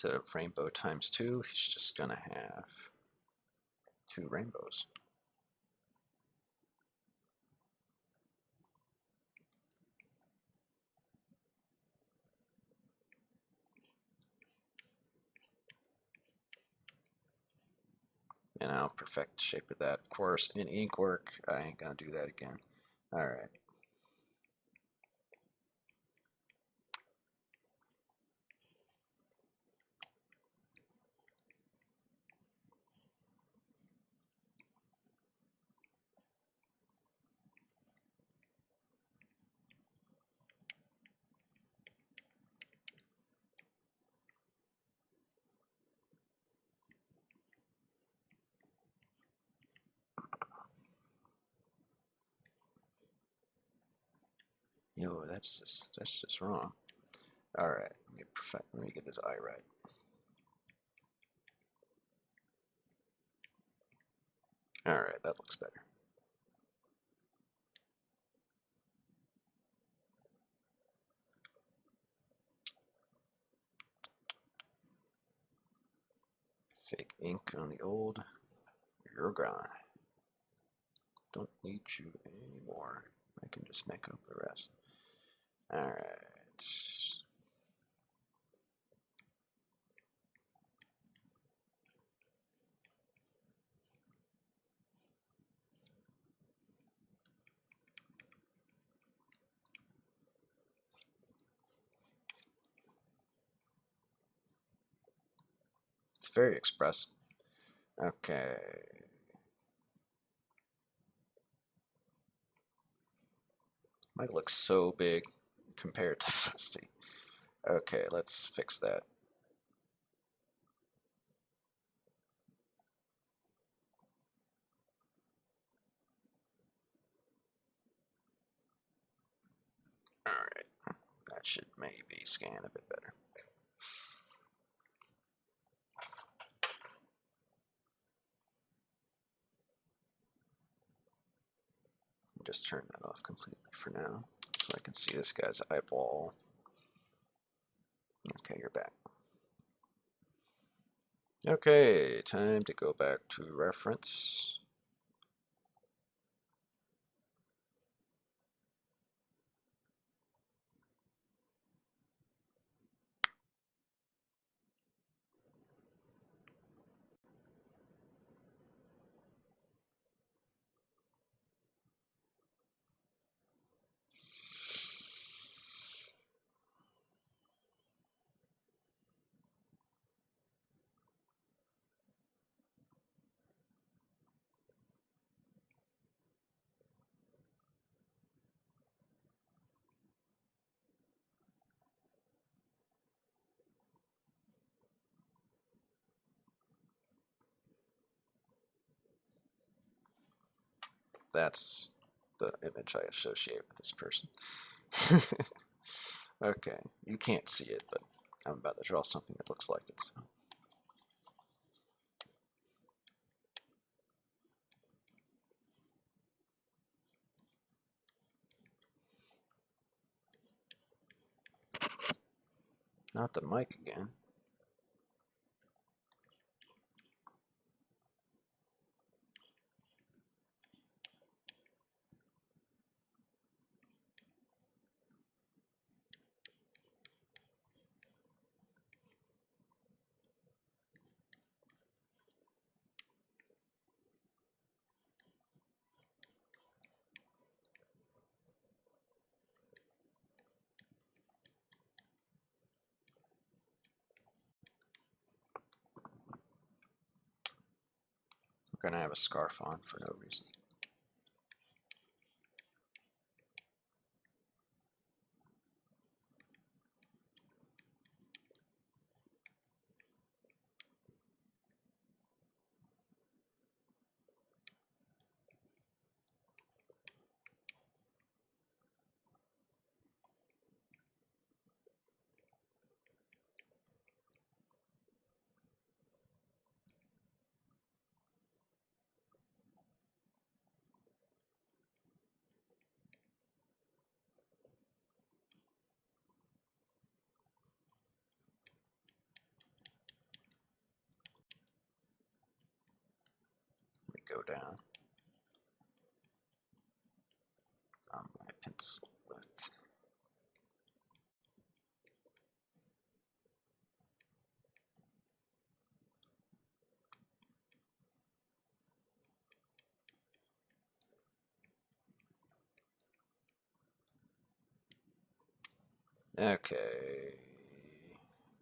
Instead of rainbow times 2, he's just gonna have 2 rainbows. And I'll perfect the shape of that. Of course, in ink work, I ain't gonna do that again. Alright. Yo, that's just wrong. Alright, let me get his eye right. Alright, that looks better. Fake ink on the old. You're gone. don't need you anymore. I can just make up the rest. Alright. It's very expressive. Okay. Might look so big compared to Fusty. Okay, let's fix that. Alright, that should maybe scan a bit better. Just turn that off completely for now so I can see this guy's eyeball. Okay, you're back. Okay, time to go back to reference. That's the image I associate with this person. Okay, you can't see it, but I'm about to draw something that looks like it. So. Not the mic again. We're gonna have a scarf on for no reason. Let me go down on my pencil width. Okay,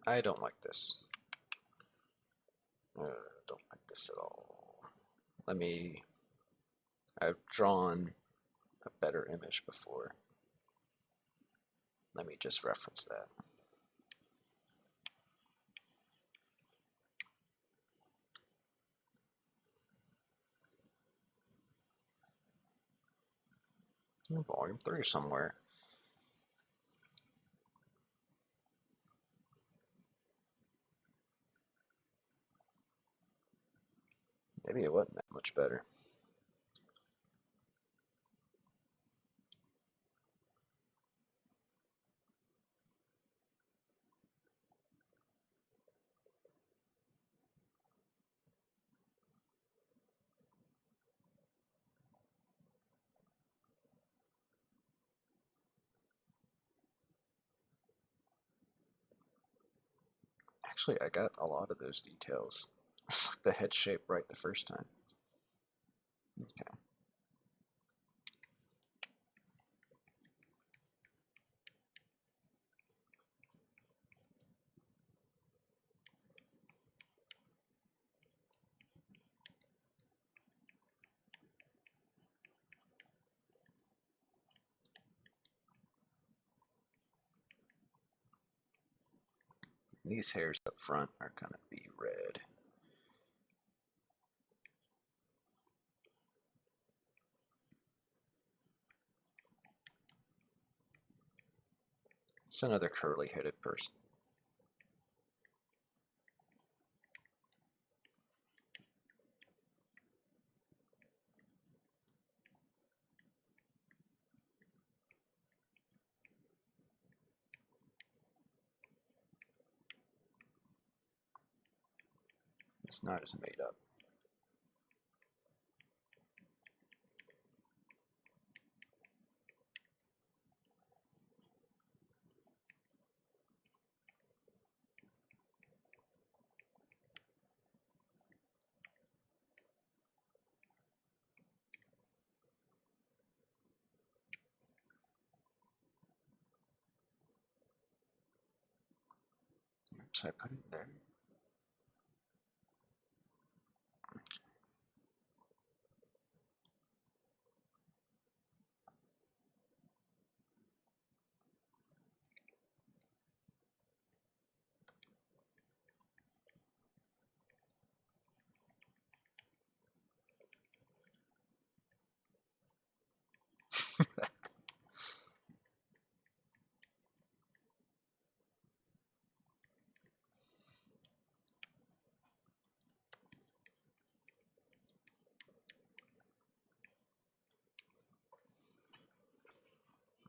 I don't like this. Don't like this at all. I've drawn a better image before. Let me just reference that. Volume 3 somewhere. Maybe it wasn't that much better. Actually, I got a lot of those details. The head shape right the first time. Okay. These hairs up front are going to be red. It's another curly-headed person. It's not as made up. Oops, I put it there.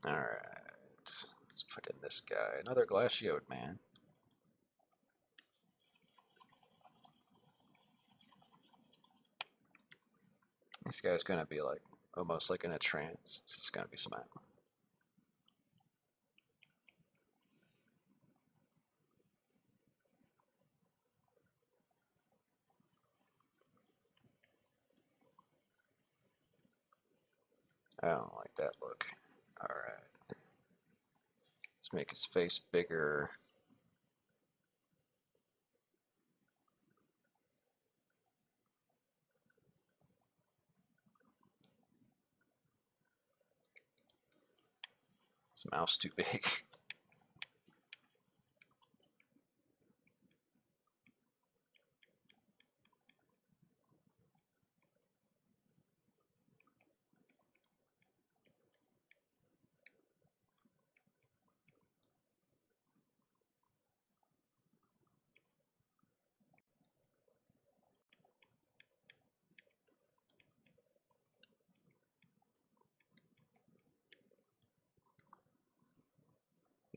Alright, let's put in this guy. Another glashioed man. This guy's gonna be like almost like in a trance. This is gonna be smiling. I don't like that look. Alright. Let's make his face bigger. His mouth's too big.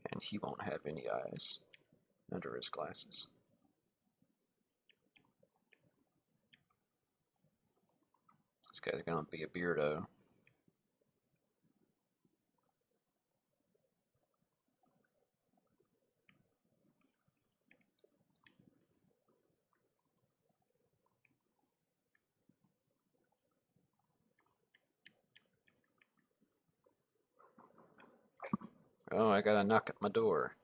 And he won't have any eyes under his glasses. This guy's gonna be a beardo. Oh, I got a knock at my door.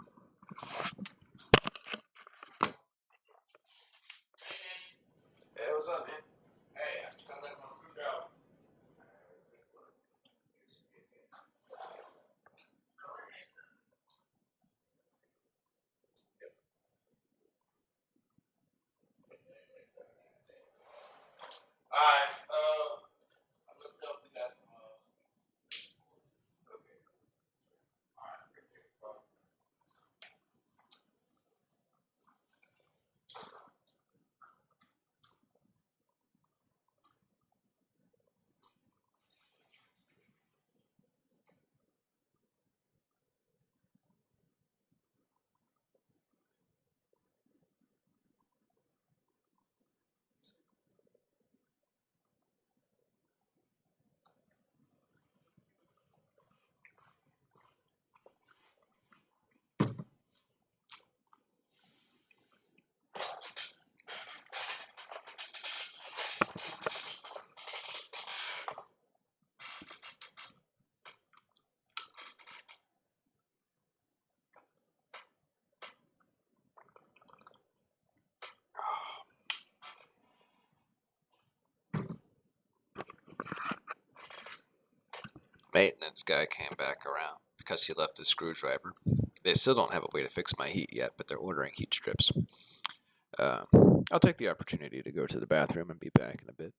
Hey, what's up, man? Hey, I'm just gonna let my food go. Alright, I looked up the guy from okay. Alright, appreciate it, bro. maintenance guy came back around because he left his screwdriver. They still don't have a way to fix my heat yet, but they're ordering heat strips. I'll take the opportunity to go to the bathroom and be back in a bit.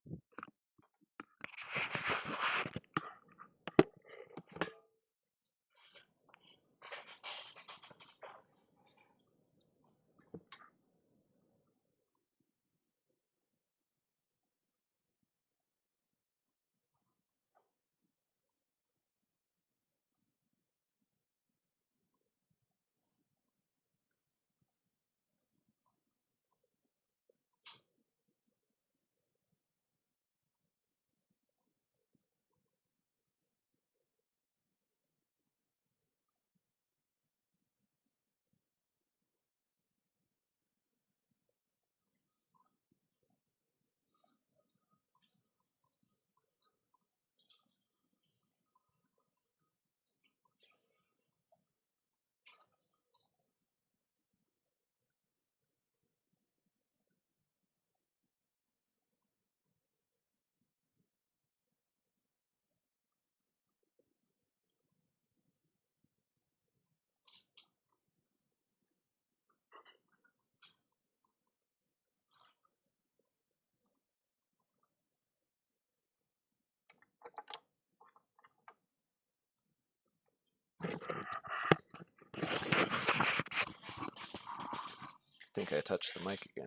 I think I touched the mic again.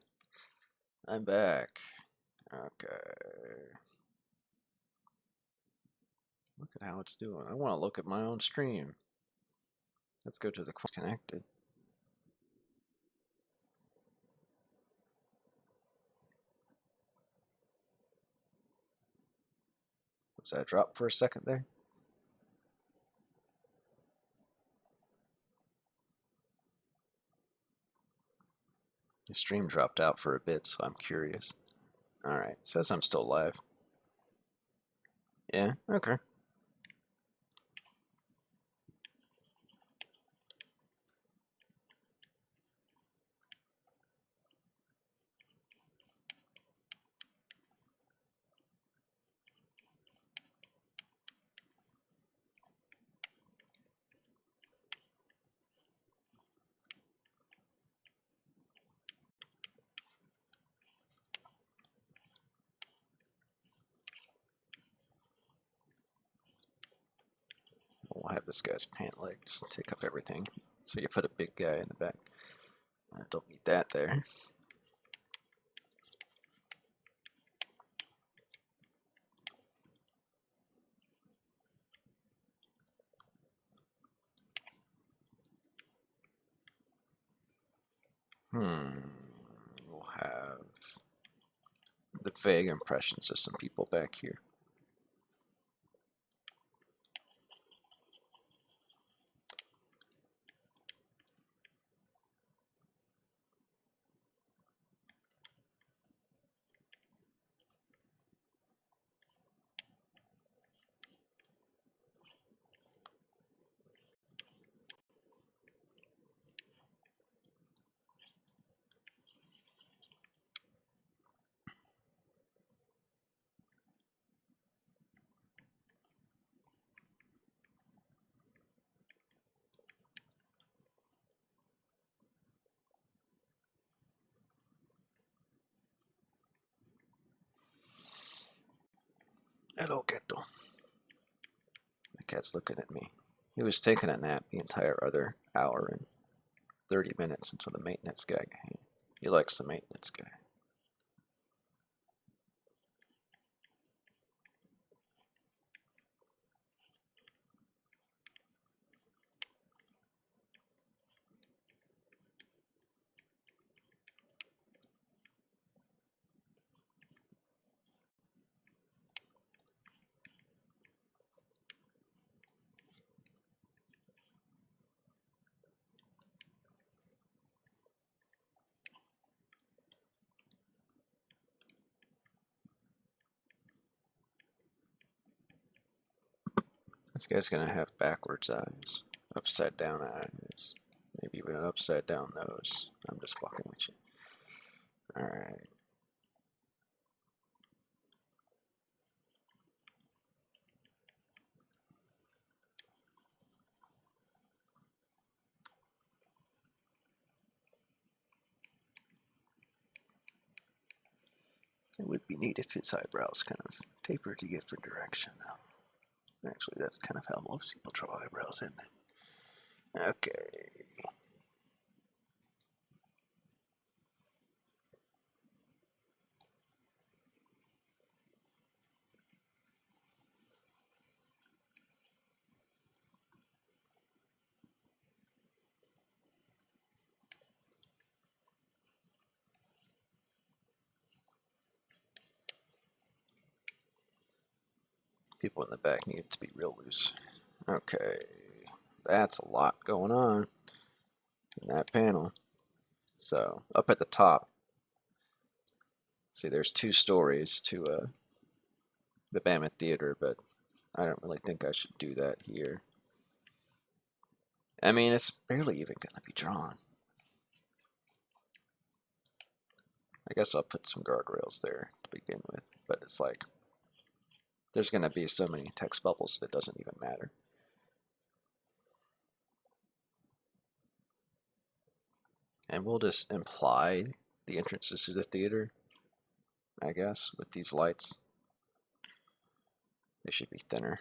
I'm back. Okay. Look at how it's doing. I want to look at my own stream. Let's go to the connected. Was that drop for a second there? The stream dropped out for a bit, so I'm curious. Alright, says I'm still live. Yeah, okay. We'll have this guy's pant leg just take up everything. So you put a big guy in the back. I don't need that there. We'll have the vague impressions of some people back here. Hello, Gato. My cat's looking at me. He was taking a nap the entire other hour and 30 minutes until the maintenance guy came. He likes the maintenance guy. This guy's gonna have backwards eyes, upside down eyes, maybe even an upside down nose. I'm just fucking with you. Alright. It would be neat if his eyebrows kind of tapered to different direction, though. Actually, that's kind of how most people draw eyebrows, isn't it? Okay. People in the back need to be real loose. Okay. That's a lot going on in that panel. So, up at the top, see there's 2 stories to the Mammoth Theater, but I don't really think I should do that here. I mean, it's barely even going to be drawn. I guess I'll put some guardrails there to begin with, but it's like, there's going to be so many text bubbles that it doesn't even matter. And we'll just imply the entrances to the theater, I guess, with these lights. They should be thinner.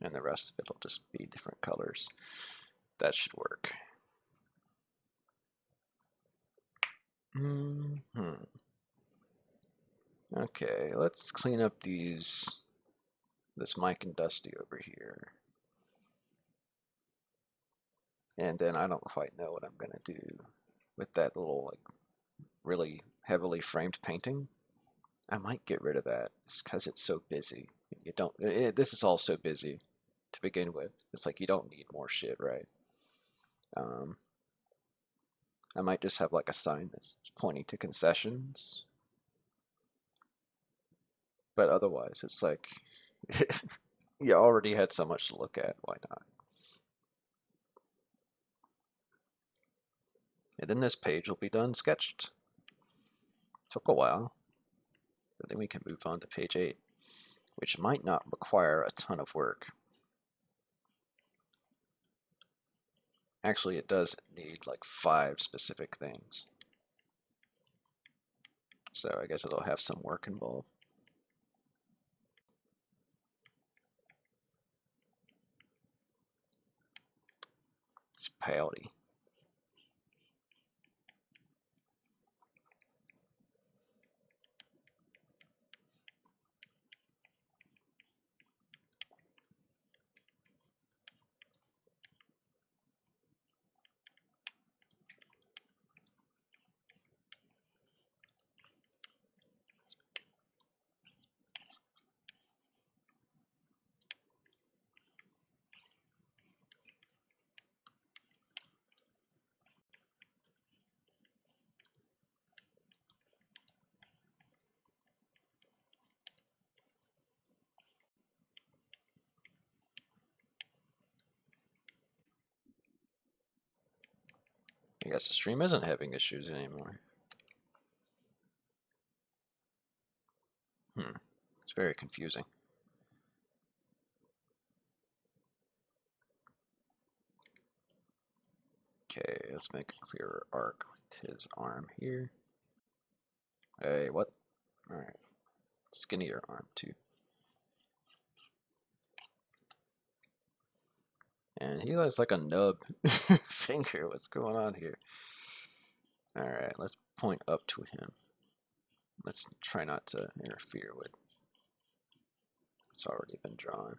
And the rest of it will just be different colors. That should work. Okay, let's clean up this Mike and Dusty over here. And then I don't quite know what I'm gonna do with that little, like, really heavily framed painting. I might get rid of that just because it's so busy. You don't. This is all so busy to begin with. It's like you don't need more shit, right? I might just have like a sign that's pointing to concessions. But otherwise, it's like you already had so much to look at. Why not? And then this page will be done sketched. Took a while, but then we can move on to page 8, which might not require a ton of work. Actually, it does need like 5 specific things. So I guess it'll have some work involved. It's pouty. I guess the stream isn't having issues anymore. It's very confusing. Okay, let's make a clearer arc with his arm here. Hey, what? Alright. Skinnier arm, too. And he has like a nub finger. What's going on here? Alright, let's point up to him. Let's try not to interfere with what's already been drawn.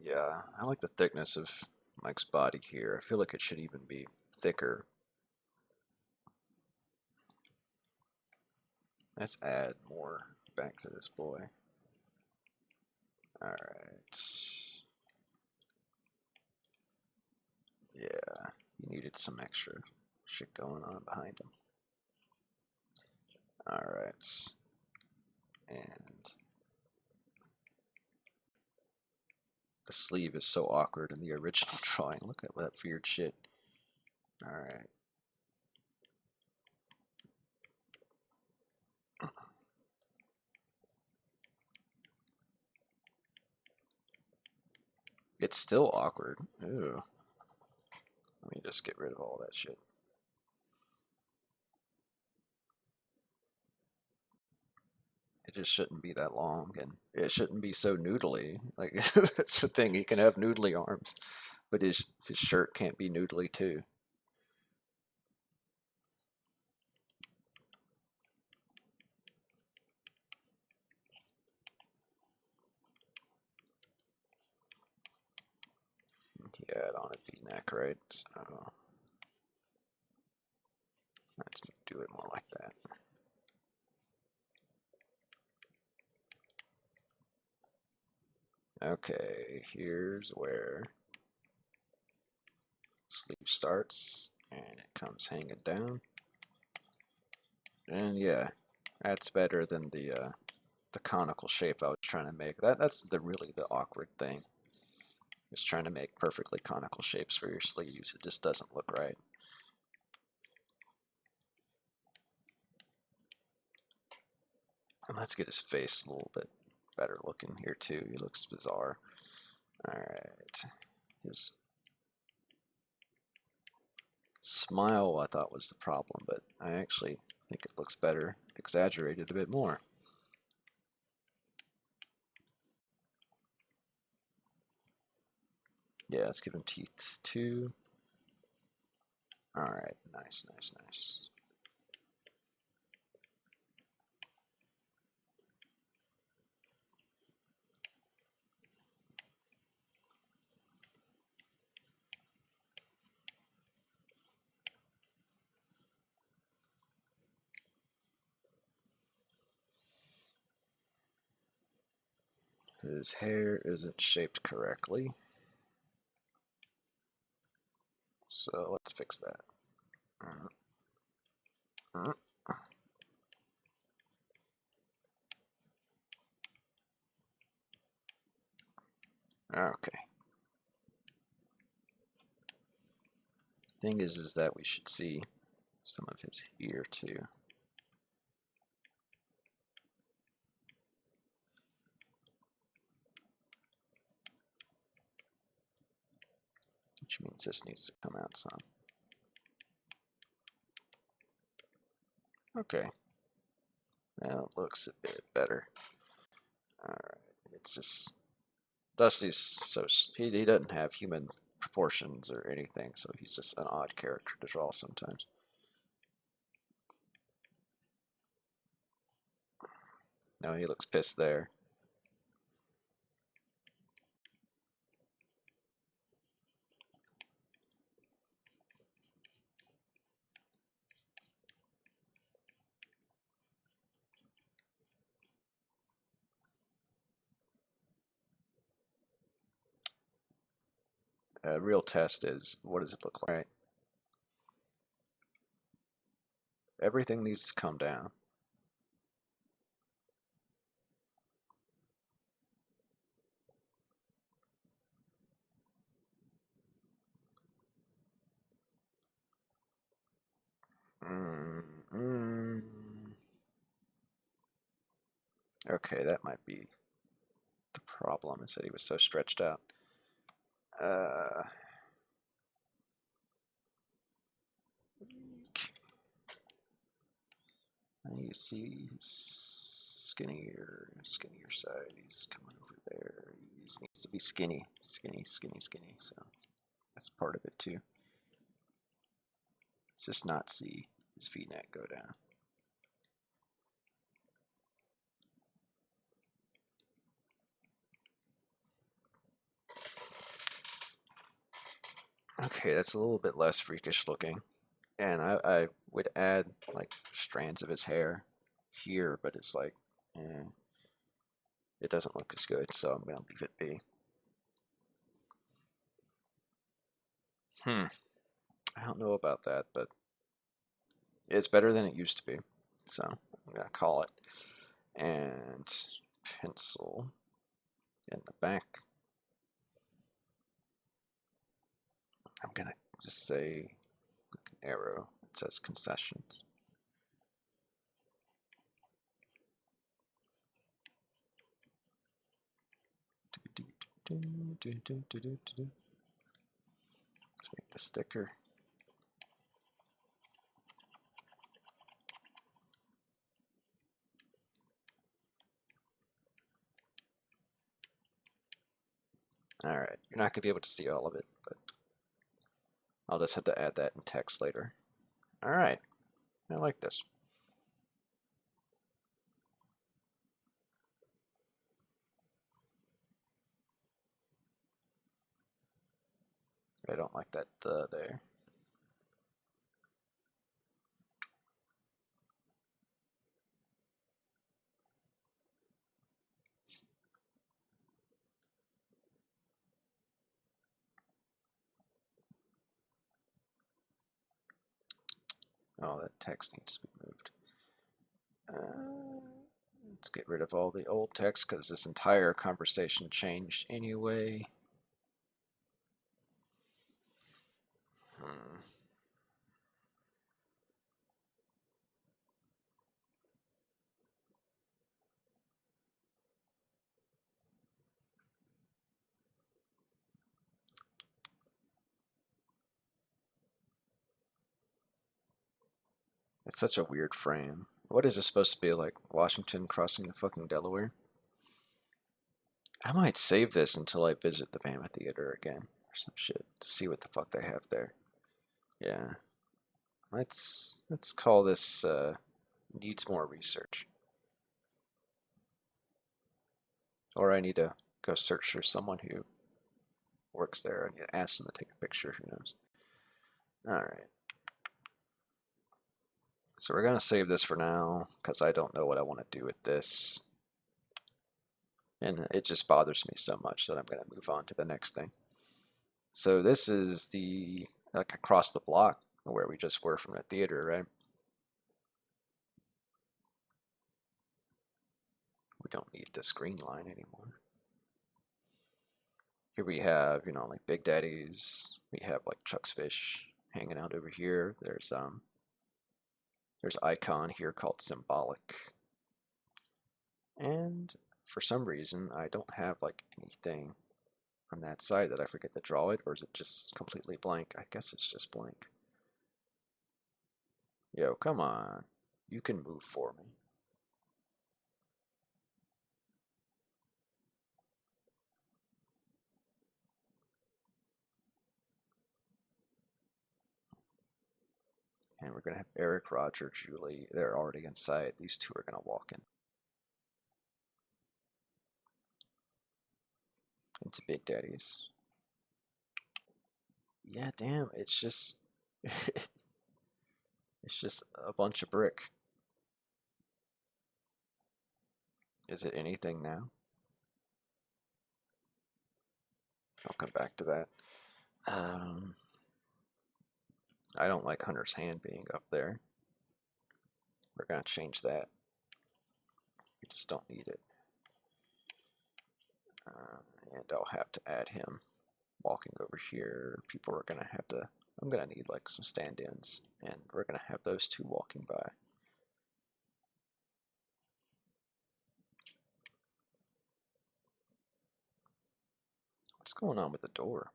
Yeah, I like the thickness of Mike's body here. I feel like it should even be thicker. Let's add more back to this boy. Alright. Yeah, he needed some extra shit going on behind him. Alright. And the sleeve is so awkward in the original drawing. Look at that weird shit. Alright. It's still awkward. Ew. Let me just get rid of all that shit. It just shouldn't be that long, and it shouldn't be so noodly. Like, that's the thing. He can have noodly arms, but his shirt can't be noodly too. He had on a V-neck, right? So let's do it more like that. Okay, here's where sleeve starts, and it comes hanging down. And yeah, that's better than the conical shape I was trying to make. That's really the awkward thing. Just trying to make perfectly conical shapes for your sleeves. It just doesn't look right. And let's get his face a little bit better looking here too. He looks bizarre. Alright. His smile I thought was the problem, but I actually think it looks better, exaggerated a bit more. Yeah, let's give him teeth too. Alright, nice, nice, nice. His hair isn't shaped correctly, so let's fix that. Okay. Thing is that we should see some of his ear too. Which means this needs to come out some. Okay. Now it looks a bit better. Alright. It's just Dusty's so he doesn't have human proportions or anything, so he's just an odd character to draw sometimes. No, he looks pissed there. A real test is, what does it look like? Right. Everything needs to come down. Okay, that might be the problem, is that he was so stretched out. You see his skinnier side. He's coming over there. He just needs to be skinny. So that's part of it too. Let's just not see his V-neck go down. Okay, that's a little bit less freakish looking. And I would add like strands of his hair here, but it's like, it doesn't look as good, so I'm gonna leave it be. I don't know about that, but it's better than it used to be. So I'm gonna call it. And pencil in the back. I'm gonna just say arrow. It says concessions. Let's make the sticker. Alright, you're not gonna be able to see all of it, but I'll just have to add that in text later. Alright, I like this. I don't like that there. Oh, that text needs to be moved. Let's get rid of all the old text because this entire conversation changed anyway. It's such a weird frame. What is this supposed to be, like Washington crossing the fucking Delaware? I might save this until I visit the Mammoth Theater again or some shit to see what the fuck they have there. Yeah. Let's call this needs more research. Or I need to go search for someone who works there and ask them to take a picture, who knows. Alright. So we're gonna save this for now, because I don't know what I want to do with this. And it just bothers me so much that I'm gonna move on to the next thing. So this is the, like, across the block where we just were from the theater, right? We don't need this green line anymore. Here we have, you know, like Big Daddy's. We have like Chuck's Fish hanging out over here. There's icon here called Symbolic. And for some reason, I don't have like anything on that side that I forget to draw it, or is it just completely blank? I guess it's just blank. Yo, come on. You can move for me. And we're going to have Eric, Roger, Julie. They're already inside. These two are going to walk in into Big Daddy's. Yeah, damn. It's just it's just a bunch of brick. Is it anything now? I'll come back to that. I don't like Hunter's hand being up there. We're going to change that. We just don't need it. And I'll have to add him walking over here. People are going to have to, I'm going to need like some stand-ins, and we're going to have those two walking by. What's going on with the door?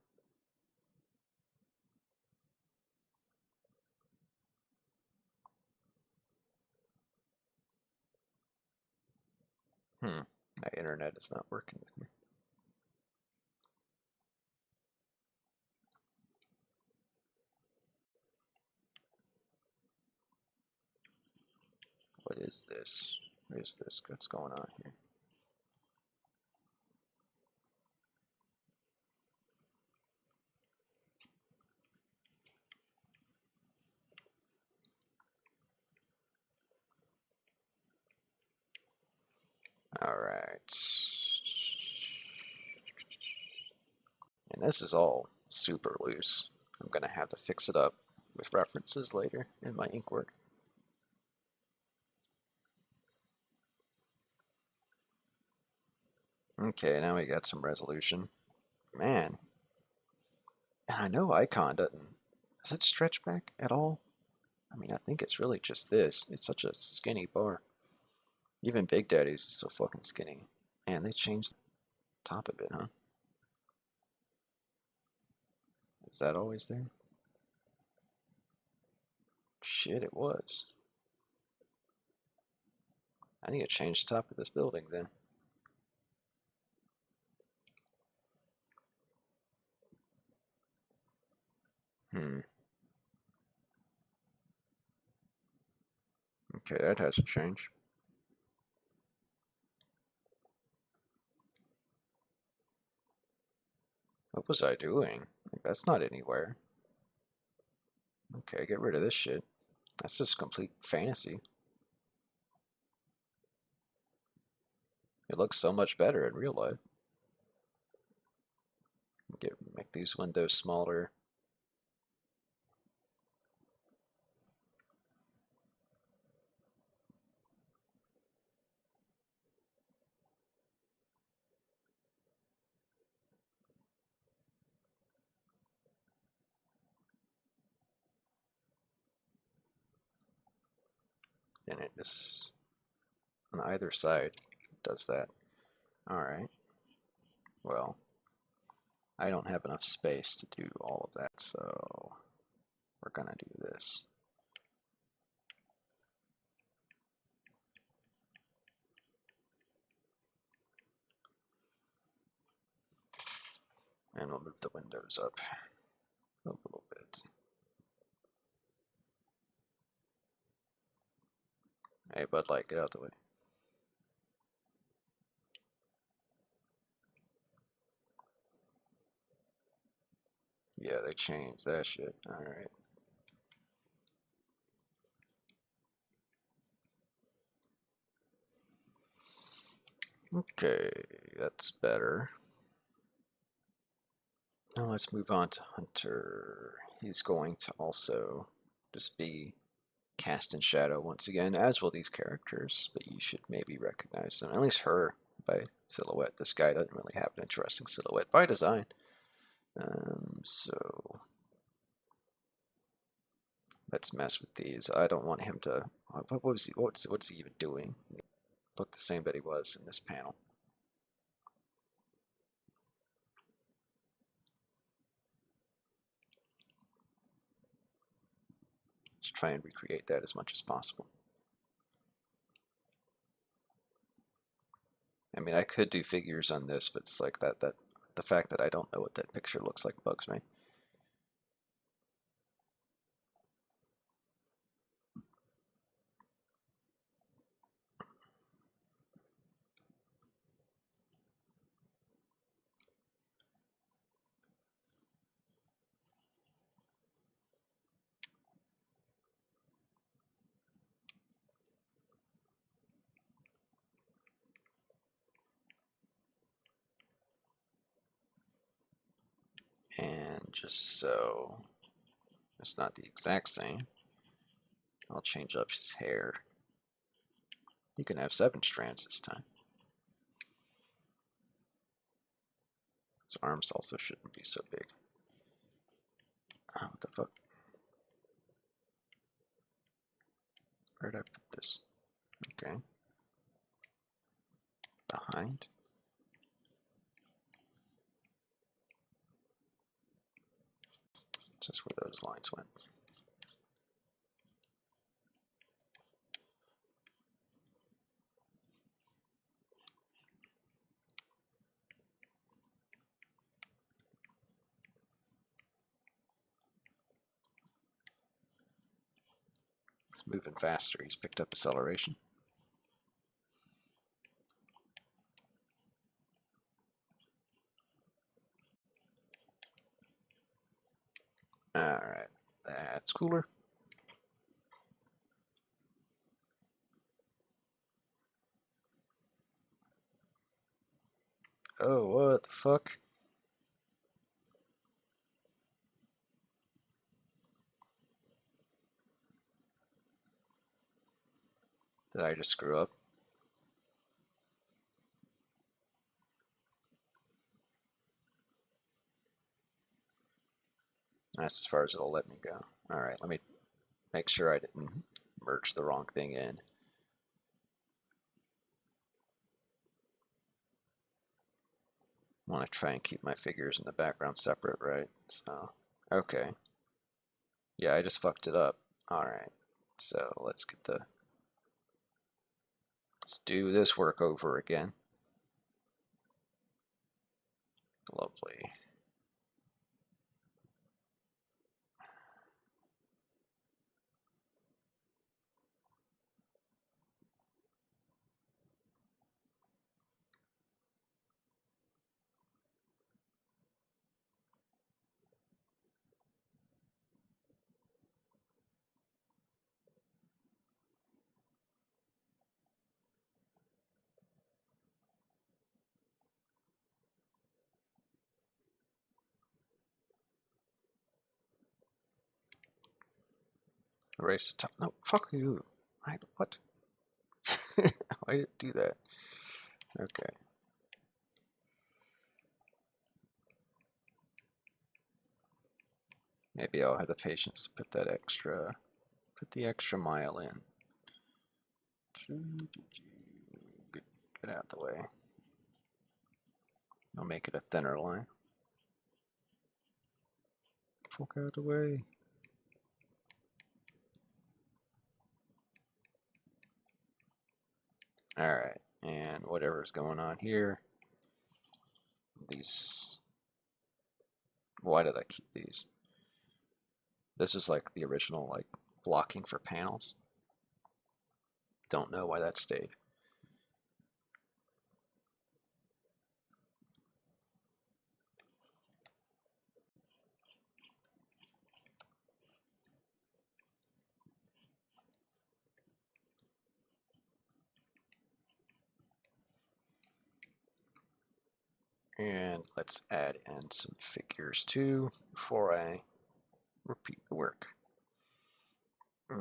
My internet is not working with me. What is this? What is this? What's going on here? Alright. And this is all super loose. I'm going to have to fix it up with references later in my ink work. Okay, now we got some resolution. Man, and I know Icon doesn't. Does it stretch back at all? I mean, I think it's really just this. It's such a skinny bar. Even Big Daddy's is so fucking skinny. Man, they changed the top of it, huh? Is that always there? Shit, it was. I need to change the top of this building then. Hmm. Okay, that has to change. What was I doing? Like, that's not anywhere. Okay, get rid of this shit. That's just complete fantasy. It looks so much better in real life. Make these windows smaller. And it just, on either side, does that. Alright. Well, I don't have enough space to do all of that, so we're gonna do this. And we'll move the windows up a little bit. Hey, Bud Light, get out of the way. Yeah, they changed that shit. Alright. Okay, that's better. Now let's move on to Hunter. He's going to also just be cast in shadow once again, as will these characters, but you should maybe recognize them. At least her by silhouette. This guy doesn't really have an interesting silhouette by design. So let's mess with these. I don't want him to. What's he even doing? Look the same that he was in this panel. Let's try and recreate that as much as possible. I mean, I could do figures on this, but it's like that the fact that I don't know what that picture looks like bugs me. And just so it's not the exact same, I'll change up his hair. You can have 7 strands this time. His arms also shouldn't be so big. Oh, what the fuck? Where did I put this? Okay. Behind. Just where those lines went. It's moving faster. He's picked up acceleration. Alright, that's cooler. Oh, what the fuck? Did I just screw up? That's as far as it'll let me go. Alright, let me make sure I didn't merge the wrong thing in. I want to try and keep my figures in the background separate, right? So, okay. Yeah, I just fucked it up. Alright, so let's do this work over again. Lovely. Erase the top. No, fuck you. What? Why did it do that? Okay. Maybe I'll have the patience to put the extra mile in. Get out of the way. I'll make it a thinner line. Fuck out of the way. Alright, and whatever's going on here, these, why did I keep these? This is like the original like blocking for panels. Don't know why that stayed. And let's add in some figures too before I repeat the work. I'll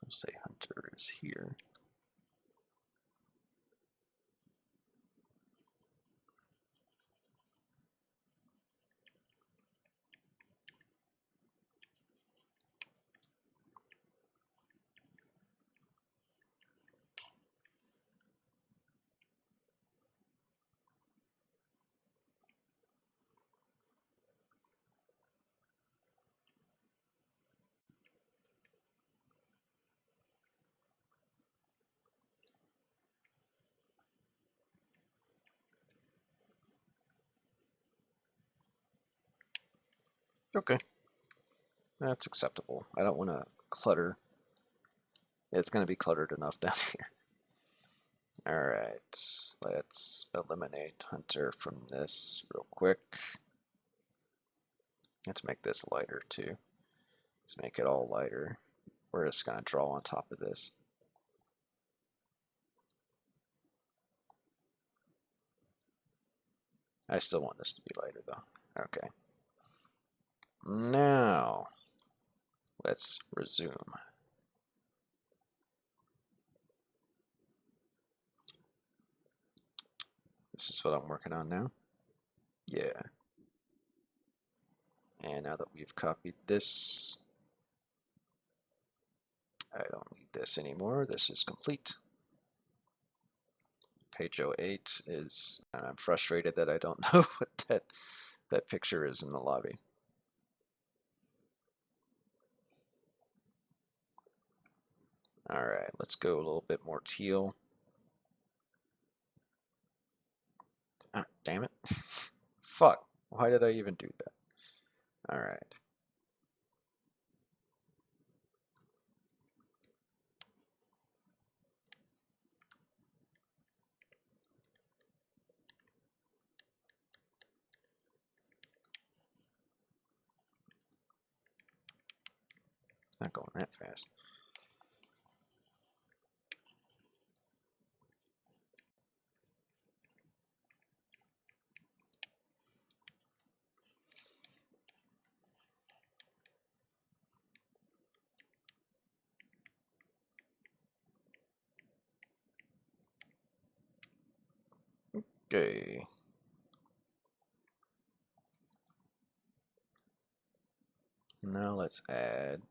say Hunter is here. Okay, that's acceptable. I don't want to clutter. It's going to be cluttered enough down here. Alright, let's eliminate Hunter from this real quick. Let's make this lighter too. Let's make it all lighter. We're just going to draw on top of this. I still want this to be lighter though. Okay. Now, let's resume. This is what I'm working on now. Yeah. And now that we've copied this, I don't need this anymore. This is complete. Page 08 is, I'm frustrated that I don't know what that picture is in the lobby. All right, let's go a little bit more teal. Ah, damn it. Fuck, why did I even do that? All right. Not going that fast. Okay. Now let's add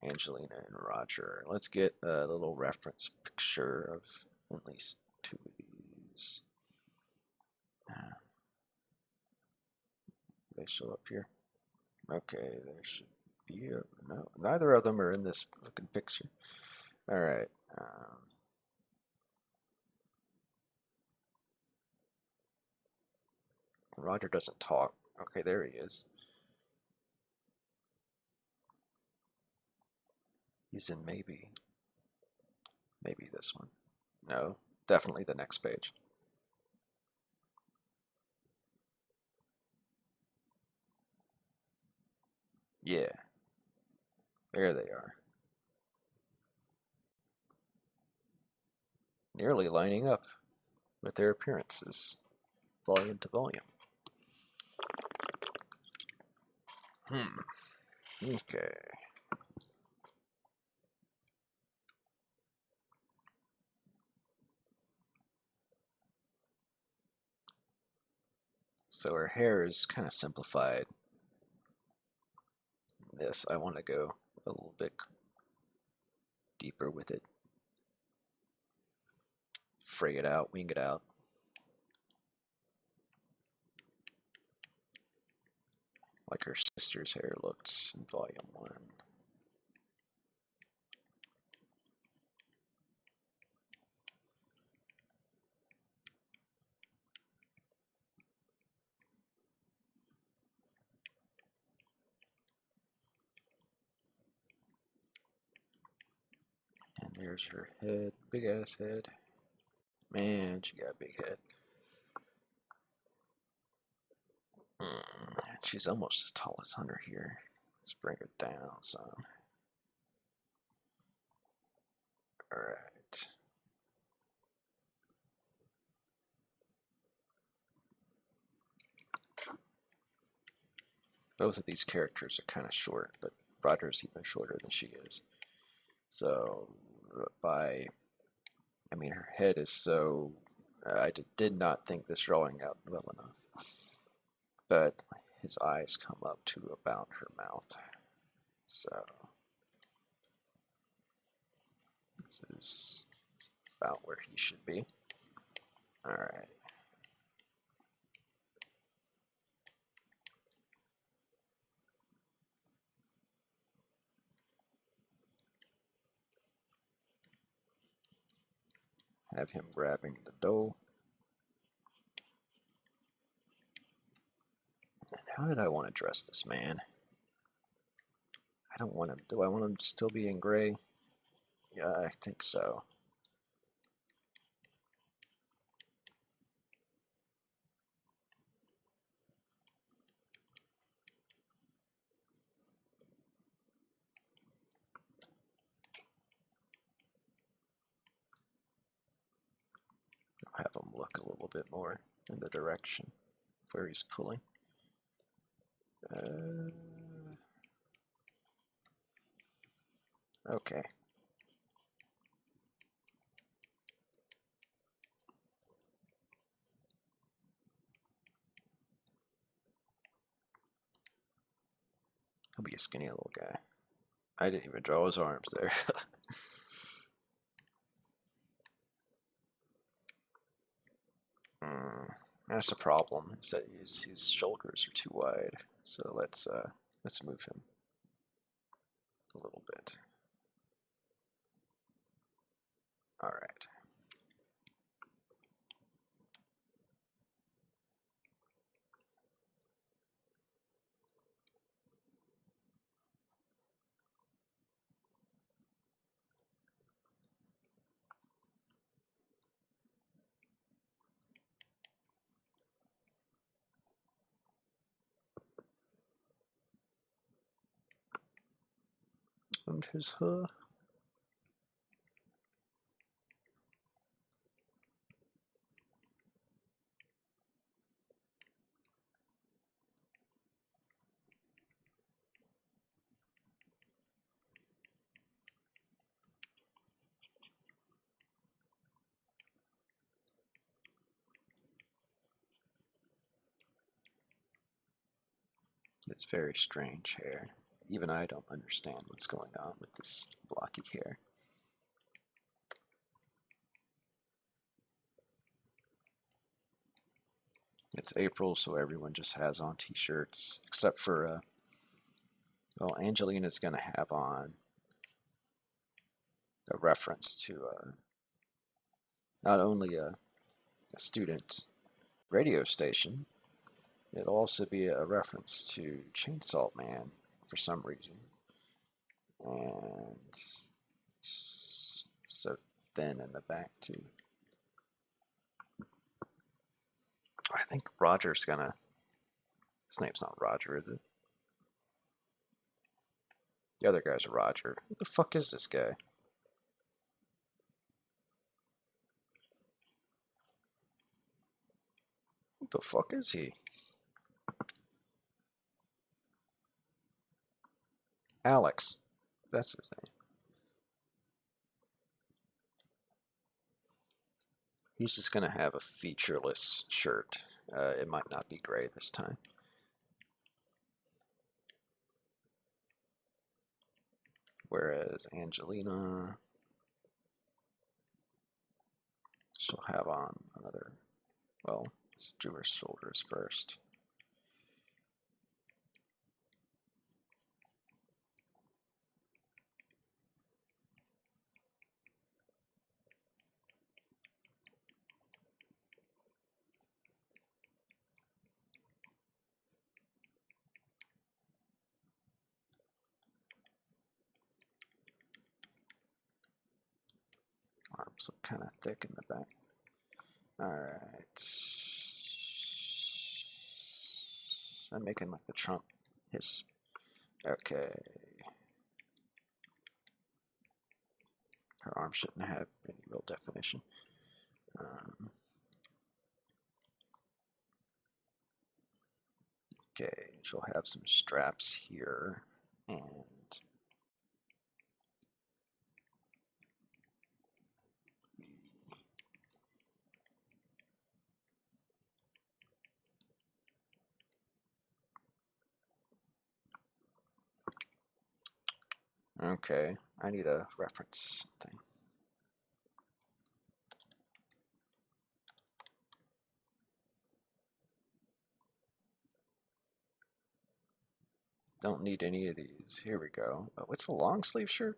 Angelina and Roger. Let's get a little reference picture of at least two of these. They show up here. Okay, there should be a, no. Neither of them are in this looking picture. All right. Roger doesn't talk. Okay, there he is. He's in maybe this one. No, definitely the next page. Yeah, there they are. Nearly lining up with their appearances, volume to volume. Okay. So her hair is kind of simplified. This, I want to go a little bit deeper with it. Fray it out, wing it out. Like her sister's hair looked in volume 1. And there's her head, big ass head. Man, she got a big head. She's almost as tall as Hunter here. Let's bring her down some. Alright. Both of these characters are kind of short, but Roger's even shorter than she is. So, I mean, her head is so, I did not think this drawing out well enough. But his eyes come up to about her mouth. So, this is about where he should be. Alright. Have him grabbing the dough. And how did I want to dress this man? I don't want him. Do I want him to still be in gray? Yeah, I think so. I'll have him look a little bit more in the direction where he's pulling. Okay. He'll be a skinny little guy. I didn't even draw his arms there. That's the problem, is that his shoulders are too wide. So let's move him a little bit. All right. And his hair. It's very strange hair. Even I don't understand what's going on with this blocky hair. It's April, so everyone just has on t-shirts, except for, well, Angelina's going to have on a reference to not only a student radio station, it'll also be a reference to Chainsaw Man for some reason. And so thin in the back, too. I think Roger's gonna... His name's not Roger, is it? The other guy's Roger. Who the fuck is this guy? Who the fuck is he? Alex. That's his name. He's just gonna have a featureless shirt. It might not be gray this time. Whereas Angelina, she'll have on another, well, let's do her shoulders first. Arms look kind of thick in the back. Alright. I'm making like the Trump hiss. Okay. Her arm shouldn't have any real definition. Okay, she'll have some straps here, and okay, I need a reference something. Don't need any of these. Here we go. Oh, what's a long sleeve shirt?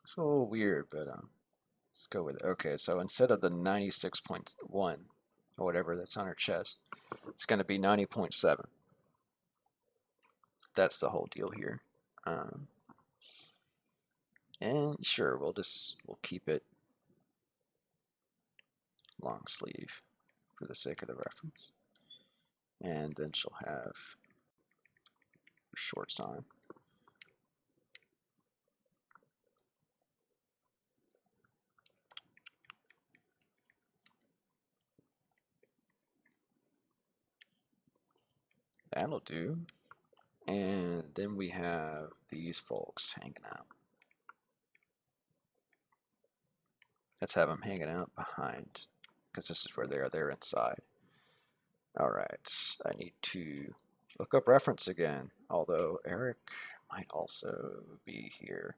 It's a little weird, but let's go with it. Okay, so instead of the 96.1 or whatever that's on her chest, it's going to be 90.7. That's the whole deal here. And sure, we'll keep it long sleeve for the sake of the reference. And then she'll have shorts on. That'll do. And then we have these folks hanging out. Let's have them hanging out behind, because this is where they are. They're inside. Alright, I need to look up reference again, although Eric might also be here.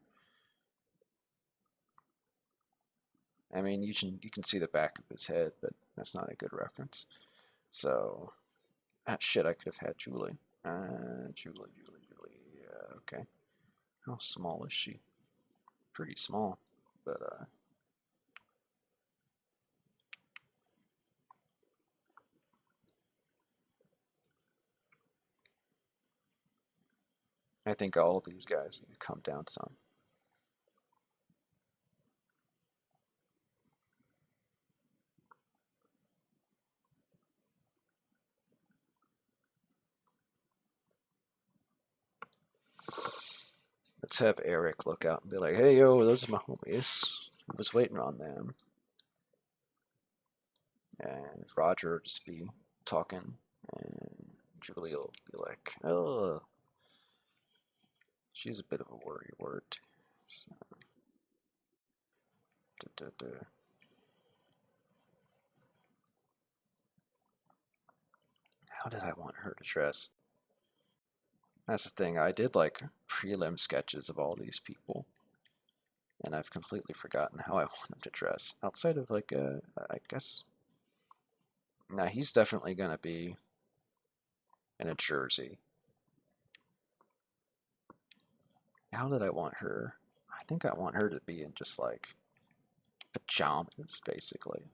I mean, you can see the back of his head, but that's not a good reference. So, shit, I could have had Julie. Julie. Okay. How small is she? Pretty small, but I think all of these guys need to come down some. Let's have Eric look out and be like, hey, yo, those are my homies. I was waiting on them. And Roger will just be talking, and Julie will be like, oh, she's a bit of a worry word. So, how did I want her to dress. That's the thing, I did like prelim sketches of all these people, and I've completely forgotten how I want them to dress. Outside of like, I guess, now he's definitely gonna be in a jersey. How did I want her? I think I want her to be in just like pajamas, basically.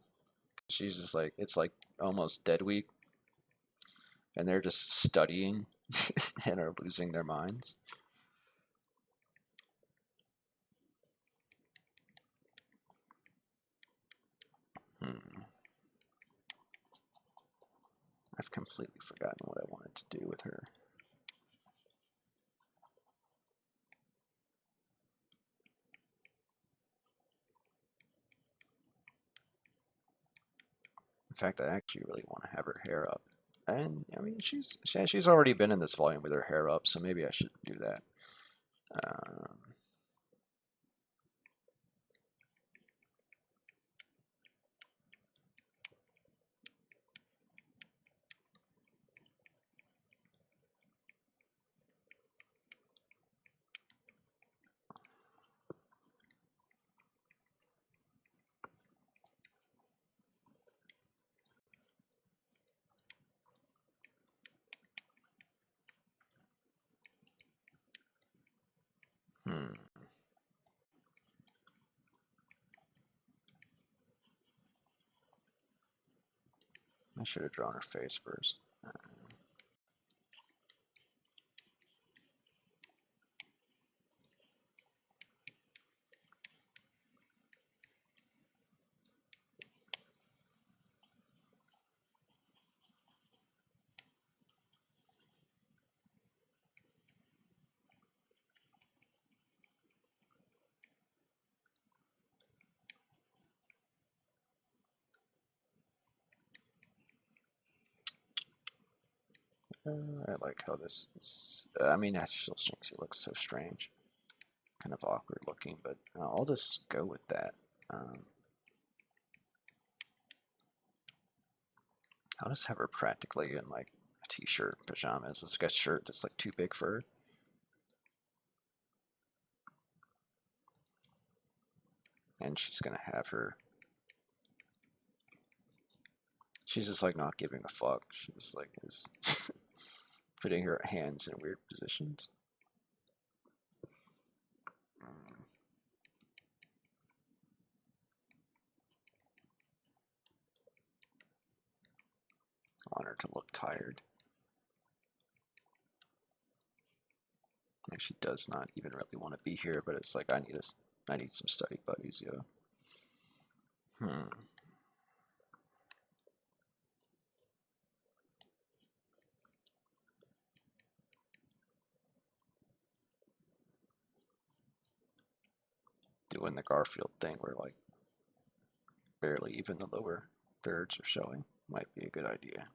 She's just like, it's like almost dead week, and they're just studying and are losing their minds. Hmm. I've completely forgotten what I wanted to do with her. In fact, I actually really want to have her hair up. And I mean, she's already been in this volume with her hair up, so maybe I should do that. Um, hmm. I should have drawn her face first. I like how this is. I mean, I still think she looks so strange, kind of awkward looking, but I'll just go with that. Um, I'll just have her practically in like a t-shirt, pajamas. This guy's shirt that's like too big for her. And she's gonna have her. She's just like not giving a fuck. She just like is putting her hands in weird positions. Mm. I want her to look tired. Like she does not even really want to be here, but it's like I need some study buddies, yo. Hmm. Doing the Garfield thing where like barely even the lower thirds are showing might be a good idea.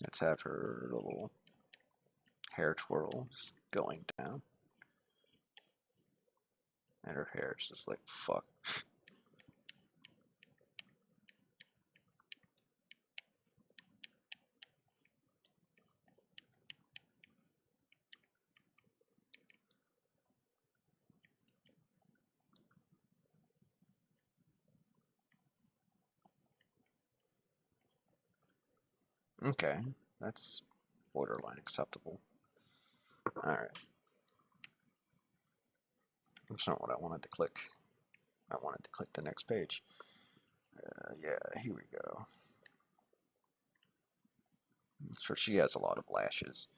Let's have her little hair twirls going down. And her hair is just like, fuck. Okay, that's borderline acceptable. Alright. That's not what I wanted to click. I wanted to click the next page. Yeah, here we go. So she has a lot of lashes.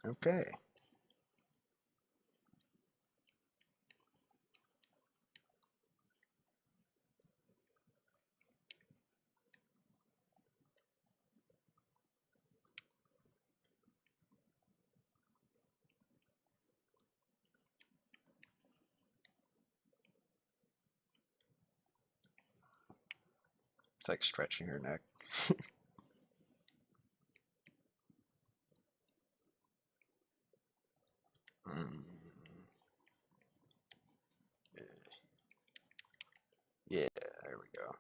Okay. It's like stretching her neck. Mm. Yeah, there we go.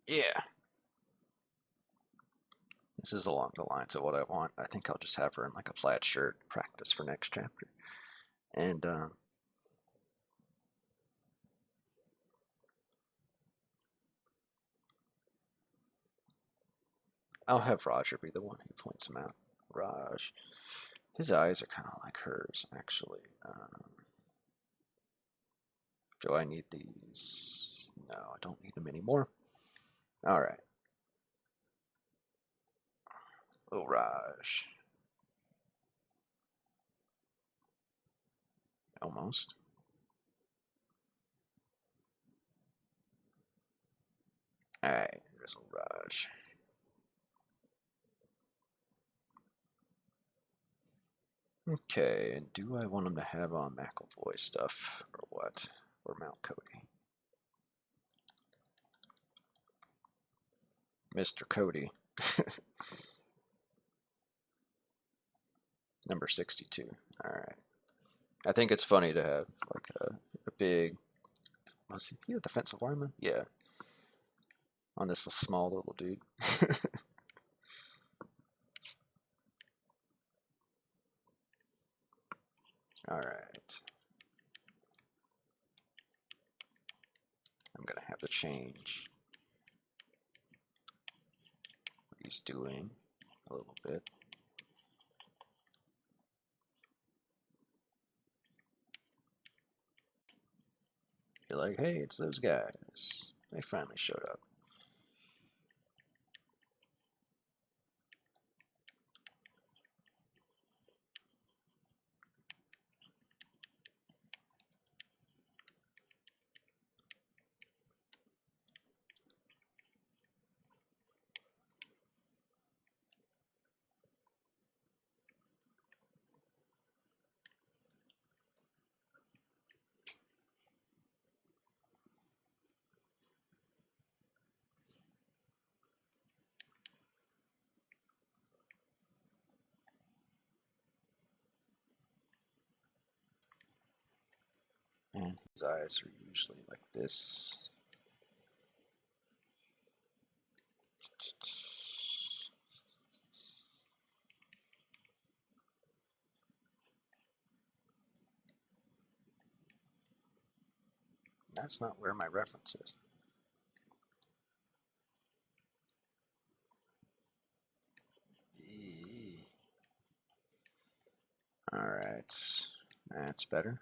Yeah. This is along the lines of what I want. I think I'll just have her in like a plaid shirt, practice for next chapter. And I'll have Roger be the one who points them out. Raj. His eyes are kind of like hers, actually. Do I need these? No, I don't need them anymore. All right. Little Raj. Almost. All right, there's little Raj. Okay, and do I want him to have on McAvoy stuff or what? Or Mount Cody? Mr. Cody. Number 62. All right. I think it's funny to have like a big, was he a defensive lineman? Yeah. On this small little dude. All right. I'm going to have to change what he's doing a little bit. You're like, hey, it's those guys. They finally showed up. And his eyes are usually like this. That's not where my reference is. All right, that's better.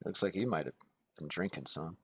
Looks like he might have been drinking some.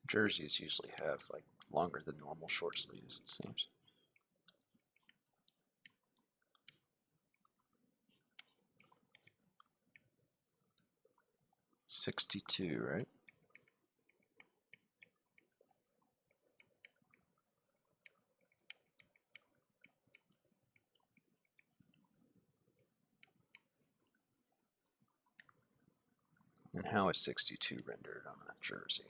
Jerseys usually have like longer than normal short sleeves, it seems. $62, right? 62 rendered on a jersey.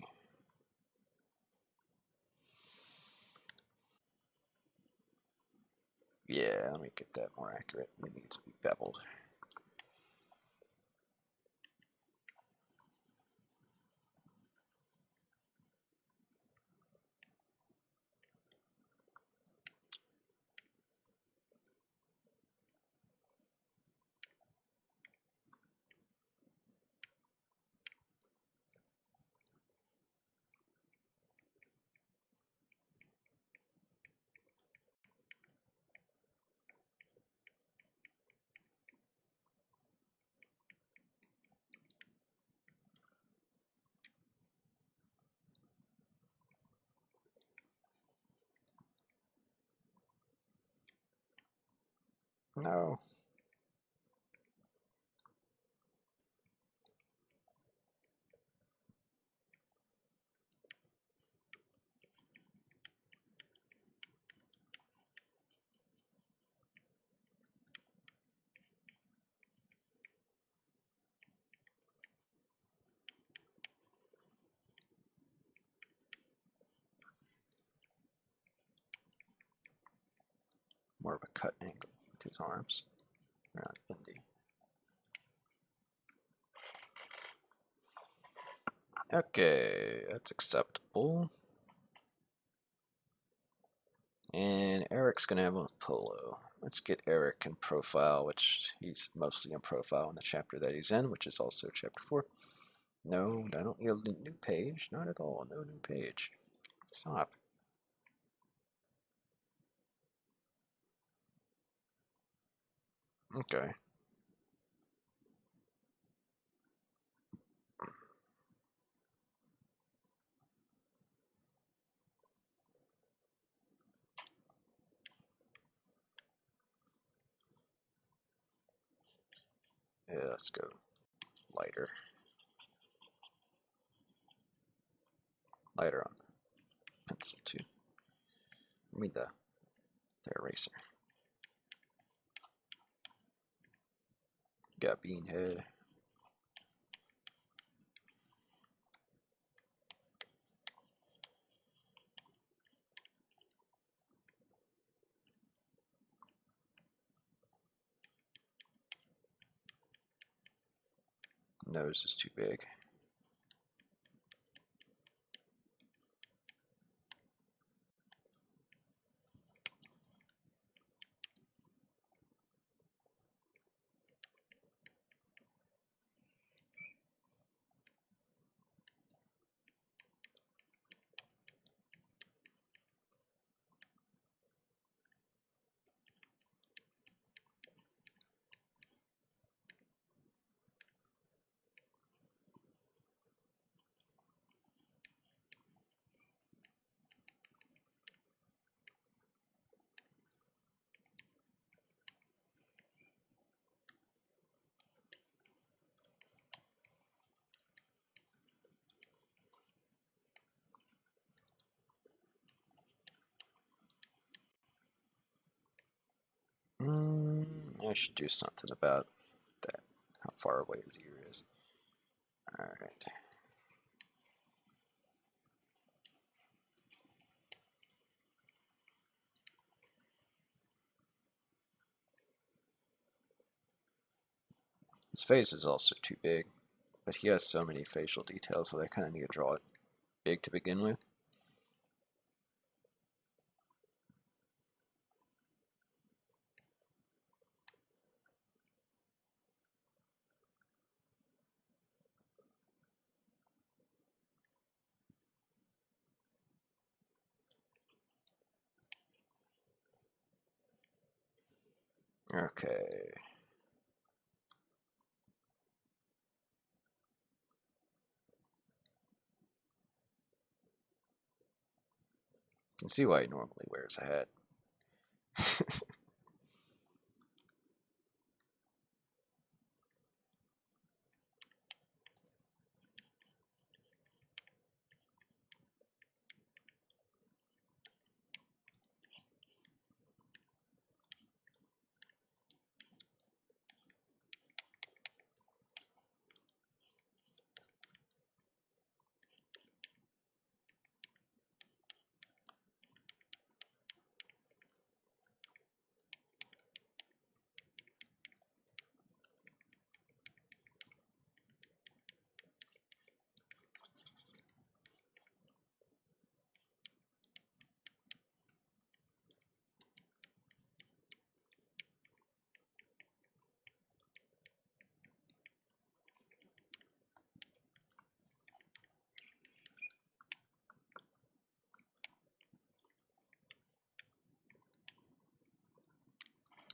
Yeah, let me get that more accurate. It needs to be beveled. No. More of a cut angle with his arms around Indy. Okay, that's acceptable. And Eric's gonna have a polo. Let's get Eric in profile, which he's mostly in profile in the chapter that he's in, which is also chapter 4. No, I don't need a new page. Not at all. No new page. Stop. Okay. Yeah, let's go lighter. Lighter on the pencil too. I mean the eraser. Got bean head. Nose is too big. I should do something about that. How far away his ear is. Alright. His face is also too big, but he has so many facial details that I kind of need to draw it big to begin with. Okay. You can see why he normally wears a hat.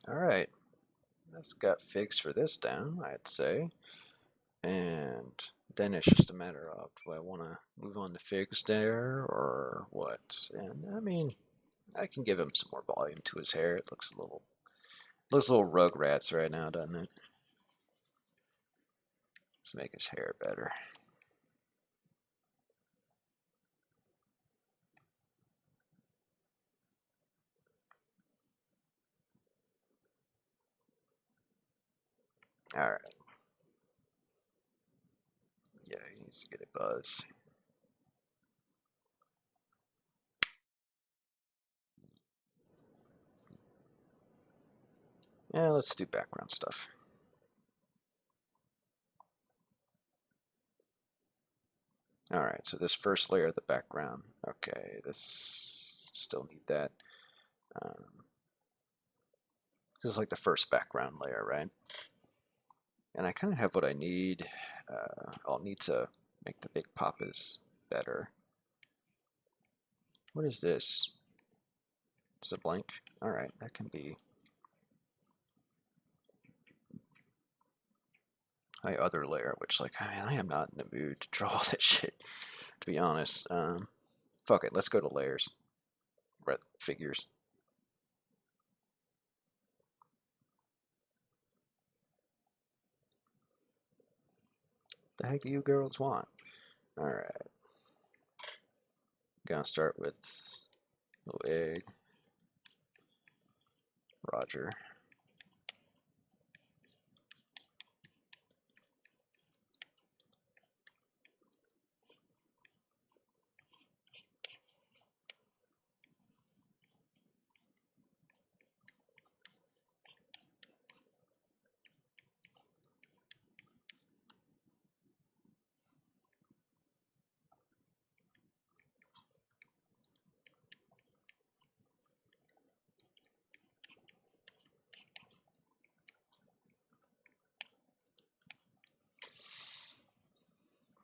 Alright, that's got figs for this down, I'd say. And then it's just a matter of, do I want to move on to figs there or what? And I mean, I can give him some more volume to his hair. It looks a little Rugrats right now, doesn't it? Let's make his hair better. All right. Yeah, he needs to get it buzzed. Yeah, let's do background stuff. All right, so this first layer of the background. Okay, this still need that. This is like the first background layer, right? And I kind of have what I need. I'll need to make the big papas better. What is this? Is it blank? All right, that can be my other layer, which, like, I mean, I am not in the mood to draw all that shit, to be honest. Fuck it, let's go to layers. Figures. The heck do you girls want? All right. Gonna start with little egg, Roger.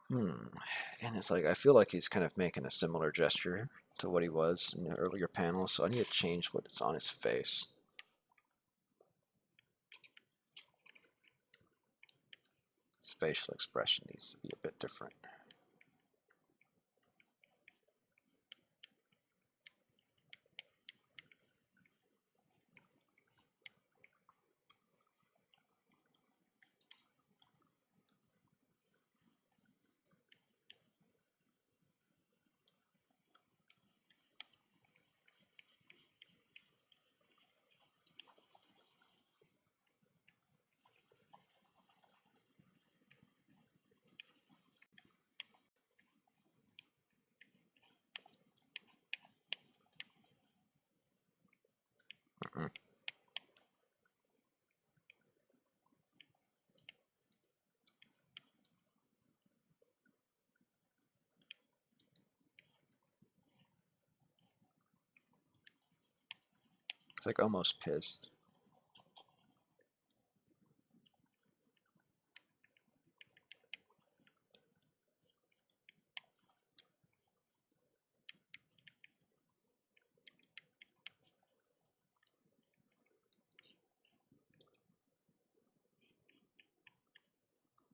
And it's like, I feel like he's kind of making a similar gesture to what he was in the earlier panel, so I need to change what's on his face. His facial expression needs to be a bit different. Mm-mm. It's like almost pissed.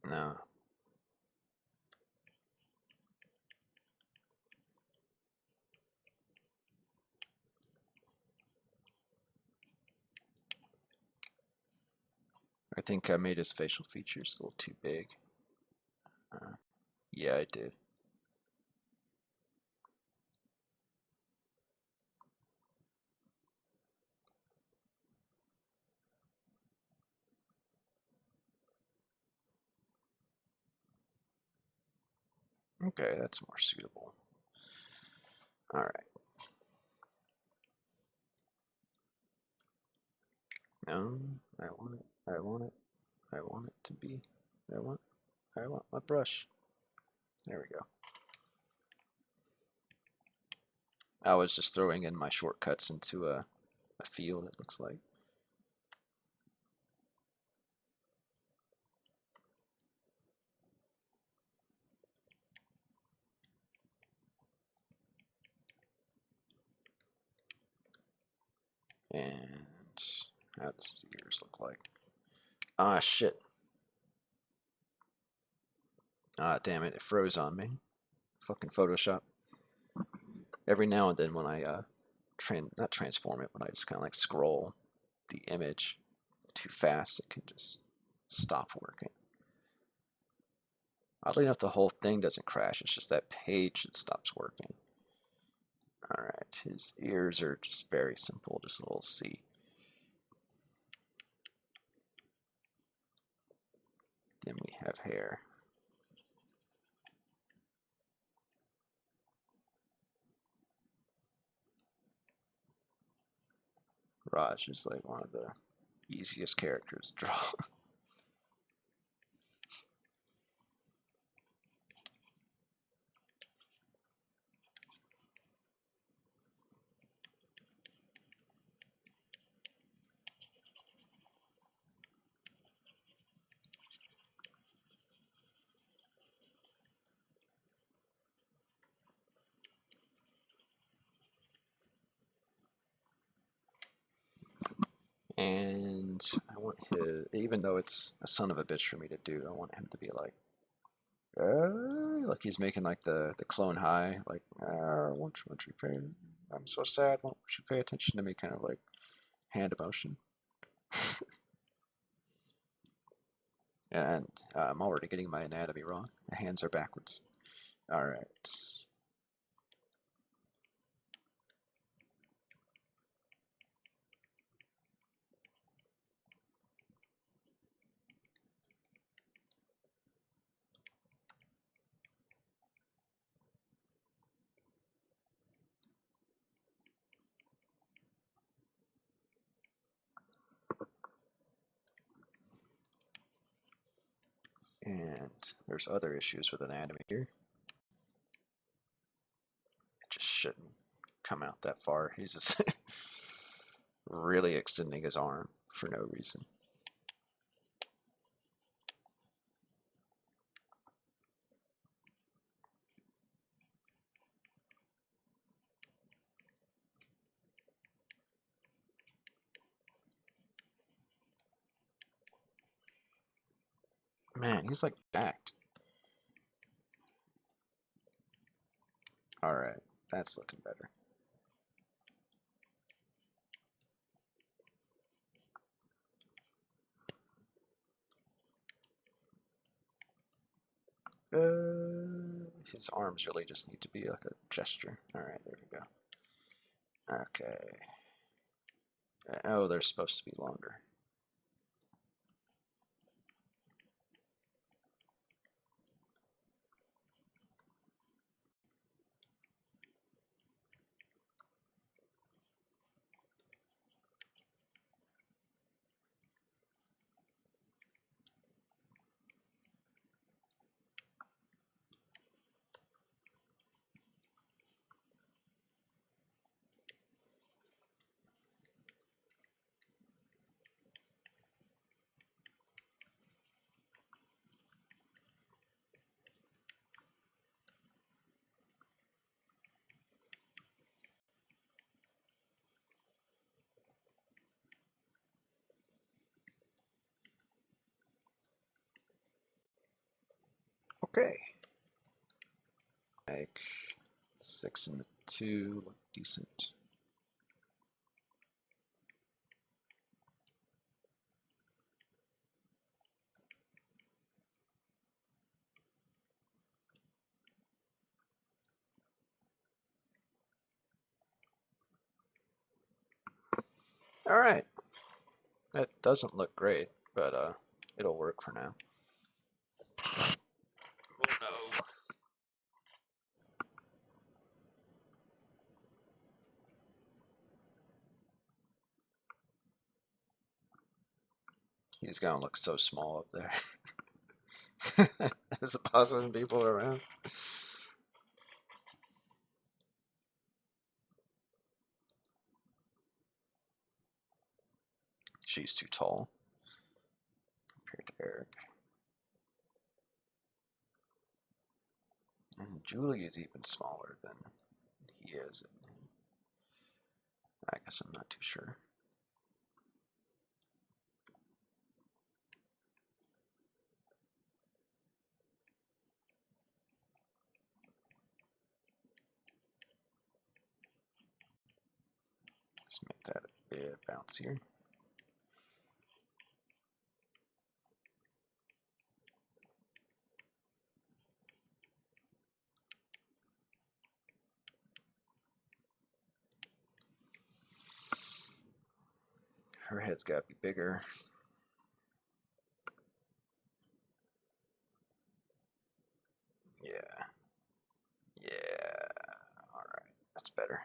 No. I think I made his facial features a little too big. Yeah, I did. Okay, that's more suitable. All right. No, I want it. I want it. I want it to be. I want. I want my brush. There we go. I was just throwing in my shortcuts into a field, it looks like. And How does his ears look like? Ah, shit. Ah, damn it, it froze on me. Fucking Photoshop. Every now and then when I, not transform it, when I just kind of like scroll the image too fast, it can just stop working. Oddly enough, the whole thing doesn't crash, it's just that page that stops working. Alright, his ears are just very simple, just a little C. Then we have hair. Raj is like one of the easiest characters to draw. And I want him, even though it's a son of a bitch for me to do, I want him to be like he's making like the clone high, like, won't you pay, I'm so sad, won't you pay attention to me, kind of like hand emotion. And I'm already getting my anatomy wrong. My hands are backwards. Alright. And there's other issues with anatomy here. It just shouldn't come out that far. He's just really extending his arm for no reason. Man, he's like jacked. Alright, that's looking better. His arms really just need to be like a gesture. Alright, there we go. Okay. Oh, they're supposed to be longer. Okay. Like 6 and the 2 look decent. Alright. That doesn't look great, but it'll work for now. Oh no. He's gonna look so small up there. There's a thousand people around. She's too tall compared to Eric. And Julie is even smaller than he is. I guess I'm not too sure. bit bouncier. Her head's got to be bigger. Yeah. Yeah. All right. That's better.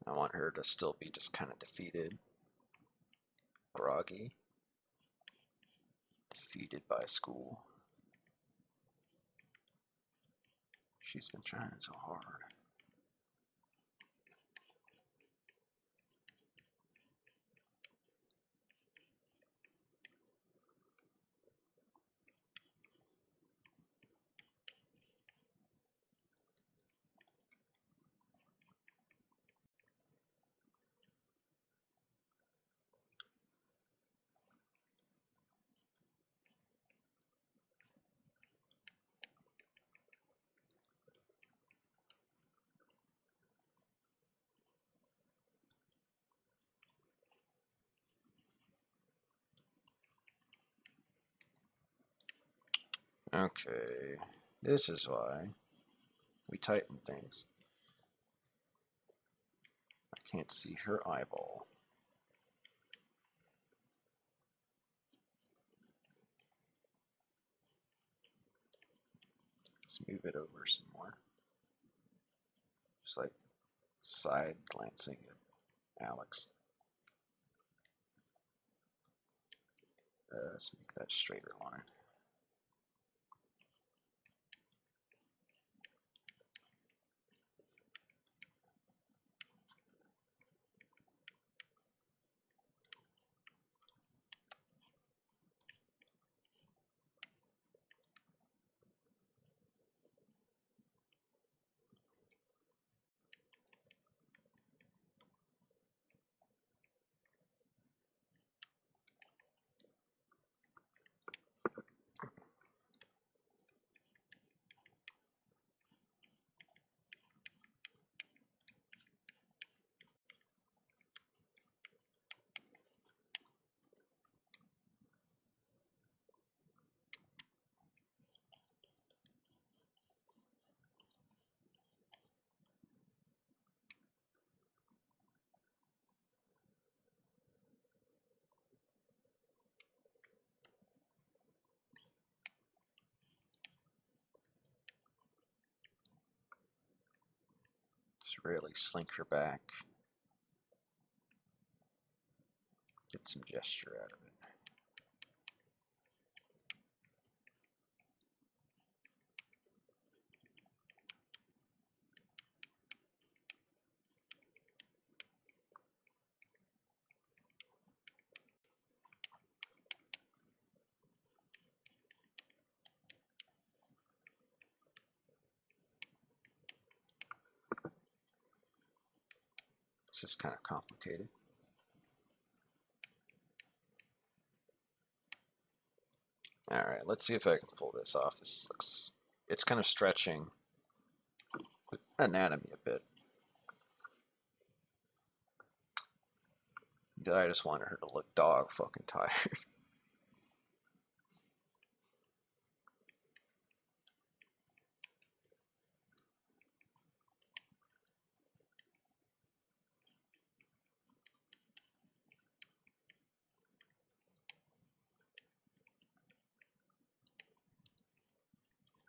I want her to still be just kind of defeated. Groggy. Defeated by school. She's been trying so hard. Okay, this is why we tighten things. I can't see her eyeball. Let's move it over some more. Just like side glancing at Alex. Let's make that straighter line. Let's really slink her back. Get some gesture out of it. This is kind of complicated. Alright, let's see if I can pull this off. This looks, it's kind of stretching the anatomy a bit. I just wanted her to look dog fucking tired.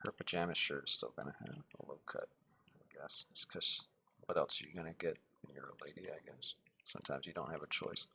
Her pajama shirt is still gonna have a low cut, I guess. It's because what else are you gonna get when you're a lady, I guess. Sometimes you don't have a choice.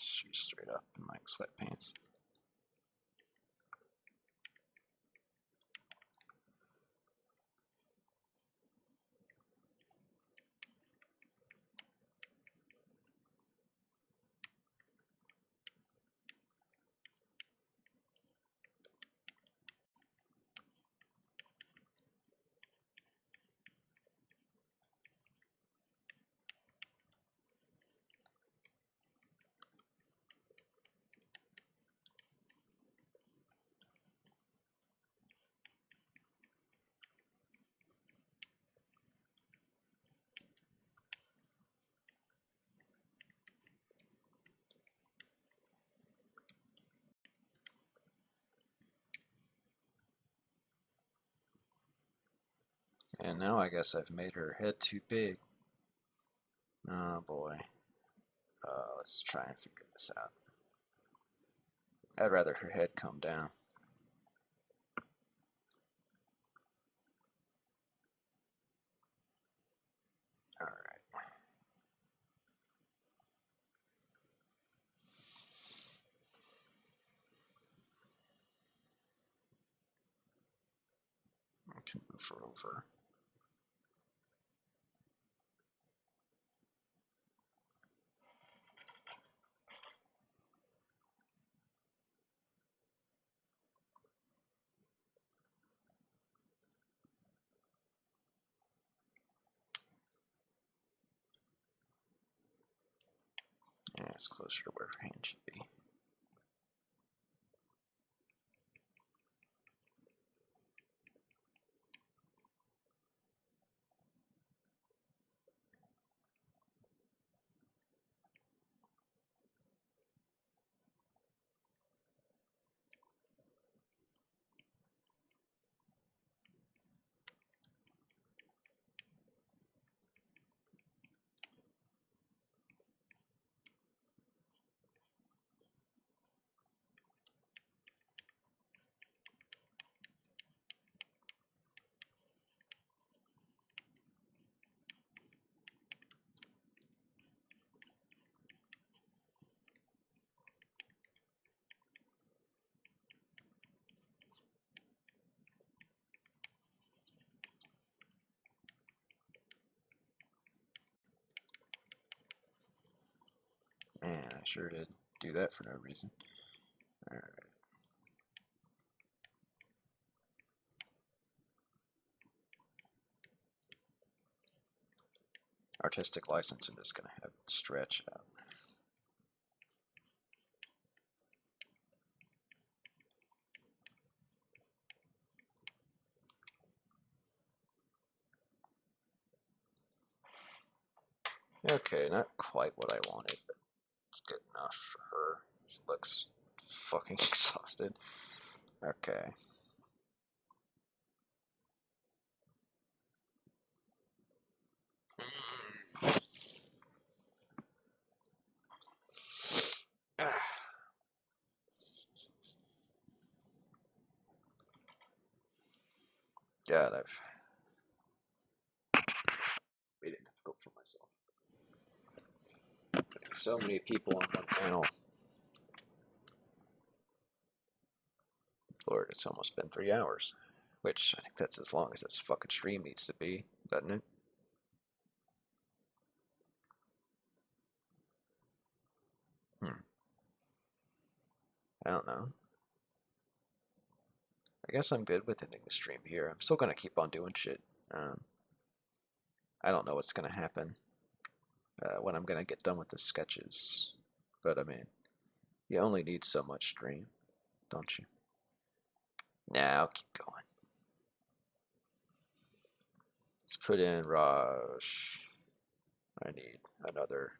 shoes straight up in my sweatpants. And now I guess I've made her head too big. Oh boy. Let's try and figure this out. I'd rather her head come down. Alright. I can move her over. Yeah, it's closer to where her hand should be. Man, I sure did do that for no reason. Alright. Artistic license, I'm just gonna have it stretch out. Okay, not quite what I wanted, but it's good enough for her. She looks fucking exhausted. Okay. God, I've made it difficult for myself. Putting so many people on one panel. Lord, it's almost been 3 hours. Which, I think that's as long as this fucking stream needs to be, doesn't it? I don't know. I guess I'm good with ending the stream here. I'm still gonna keep on doing shit. I don't know what's gonna happen when I'm gonna get done with the sketches. But I mean, you only need so much stream, don't you? Nah, I'll keep going. Let's put in Raj. I need another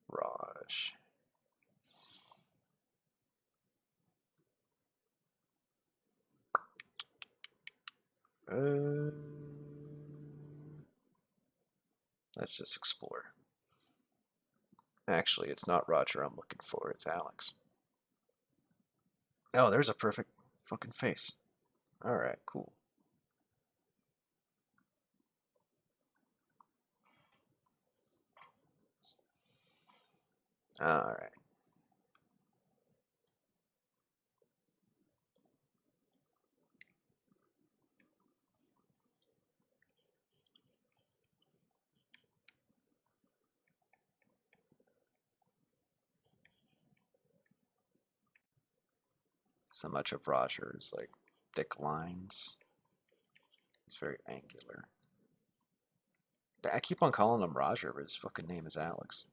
Raj. Let's just explore. Actually, it's not Roger I'm looking for, it's Alex. Oh, there's a perfect fucking face. Alright, cool. All right. So much of Roger is like thick lines. He's very angular. I keep on calling him Roger, but his fucking name is Alex.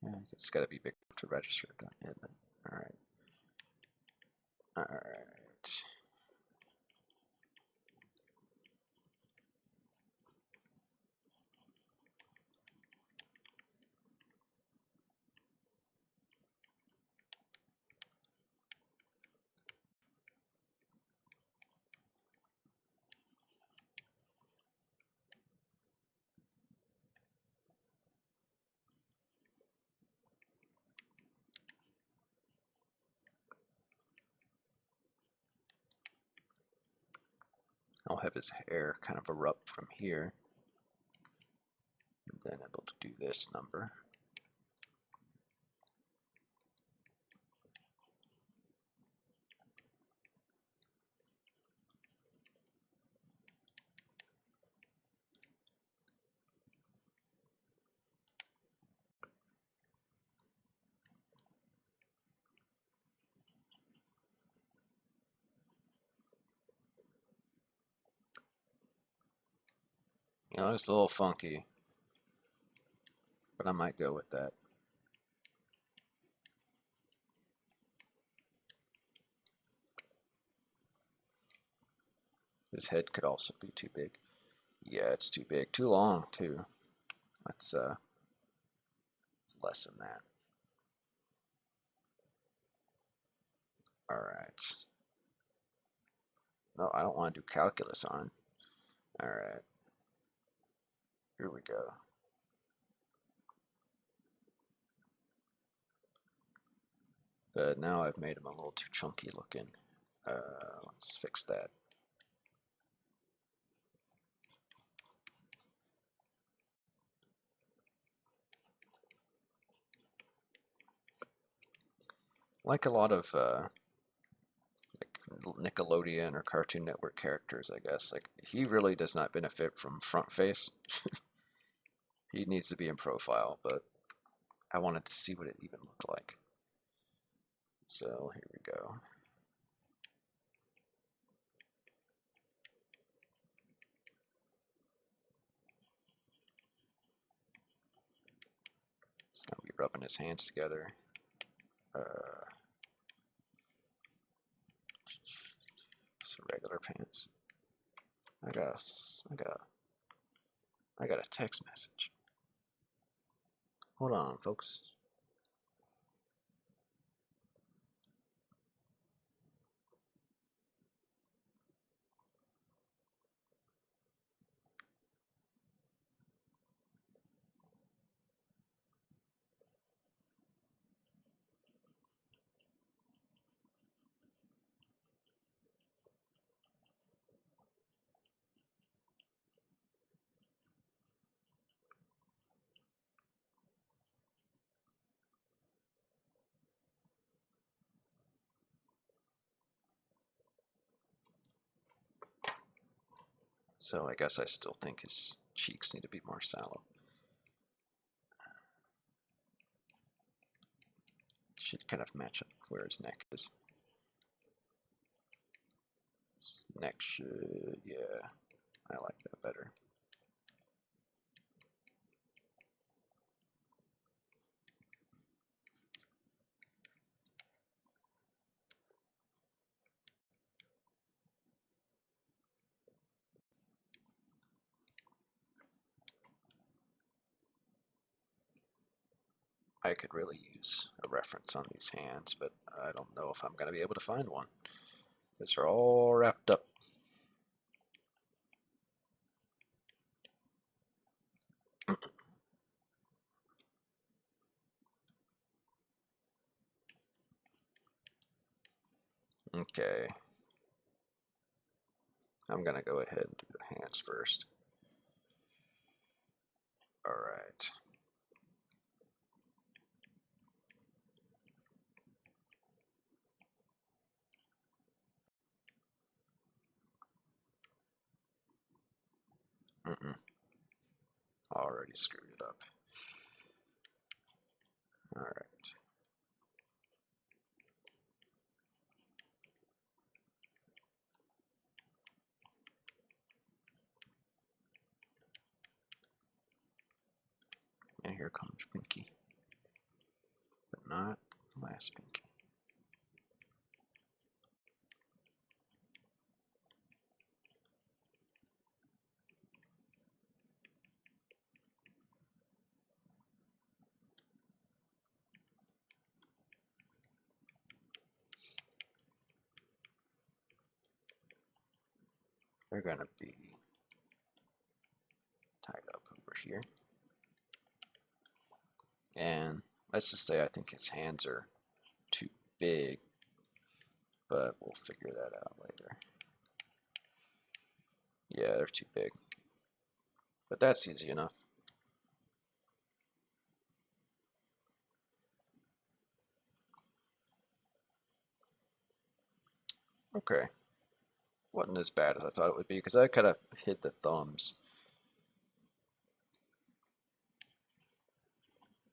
Yeah, it's got to be big enough to register, don't it? All right. All right. I'll have his hair kind of erupt from here. And then it'll do this number. You know, it's a little funky, but I might go with that. His head could also be too big. Yeah, it's too big. Too long, too. Let's lessen that. All right. No, I don't want to do calculus on. All right. Here we go. But now I've made him a little too chunky looking. Let's fix that. Like a lot of like Nickelodeon or Cartoon Network characters, I guess. Like he really does not benefit from front face. He needs to be in profile, but I wanted to see what it even looked like. So here we go. He's gonna be rubbing his hands together. Just regular pants. I got a text message. Hold on, folks. So I guess I still think his cheeks need to be more sallow. Should kind of match up where his neck is. Neck should, yeah, I like that better. I could really use a reference on these hands, but I don't know if I'm going to be able to find one. Because they're all wrapped up. Okay. I'm gonna go ahead and do the hands first. All right. Already screwed it up. All right. And here comes Pinky, but not last Pinky. They're gonna be tied up over here. And let's just say I think his hands are too big, but we'll figure that out later. Yeah, they're too big, but that's easy enough. Okay, wasn't as bad as I thought it would be because I could have hid the thumbs,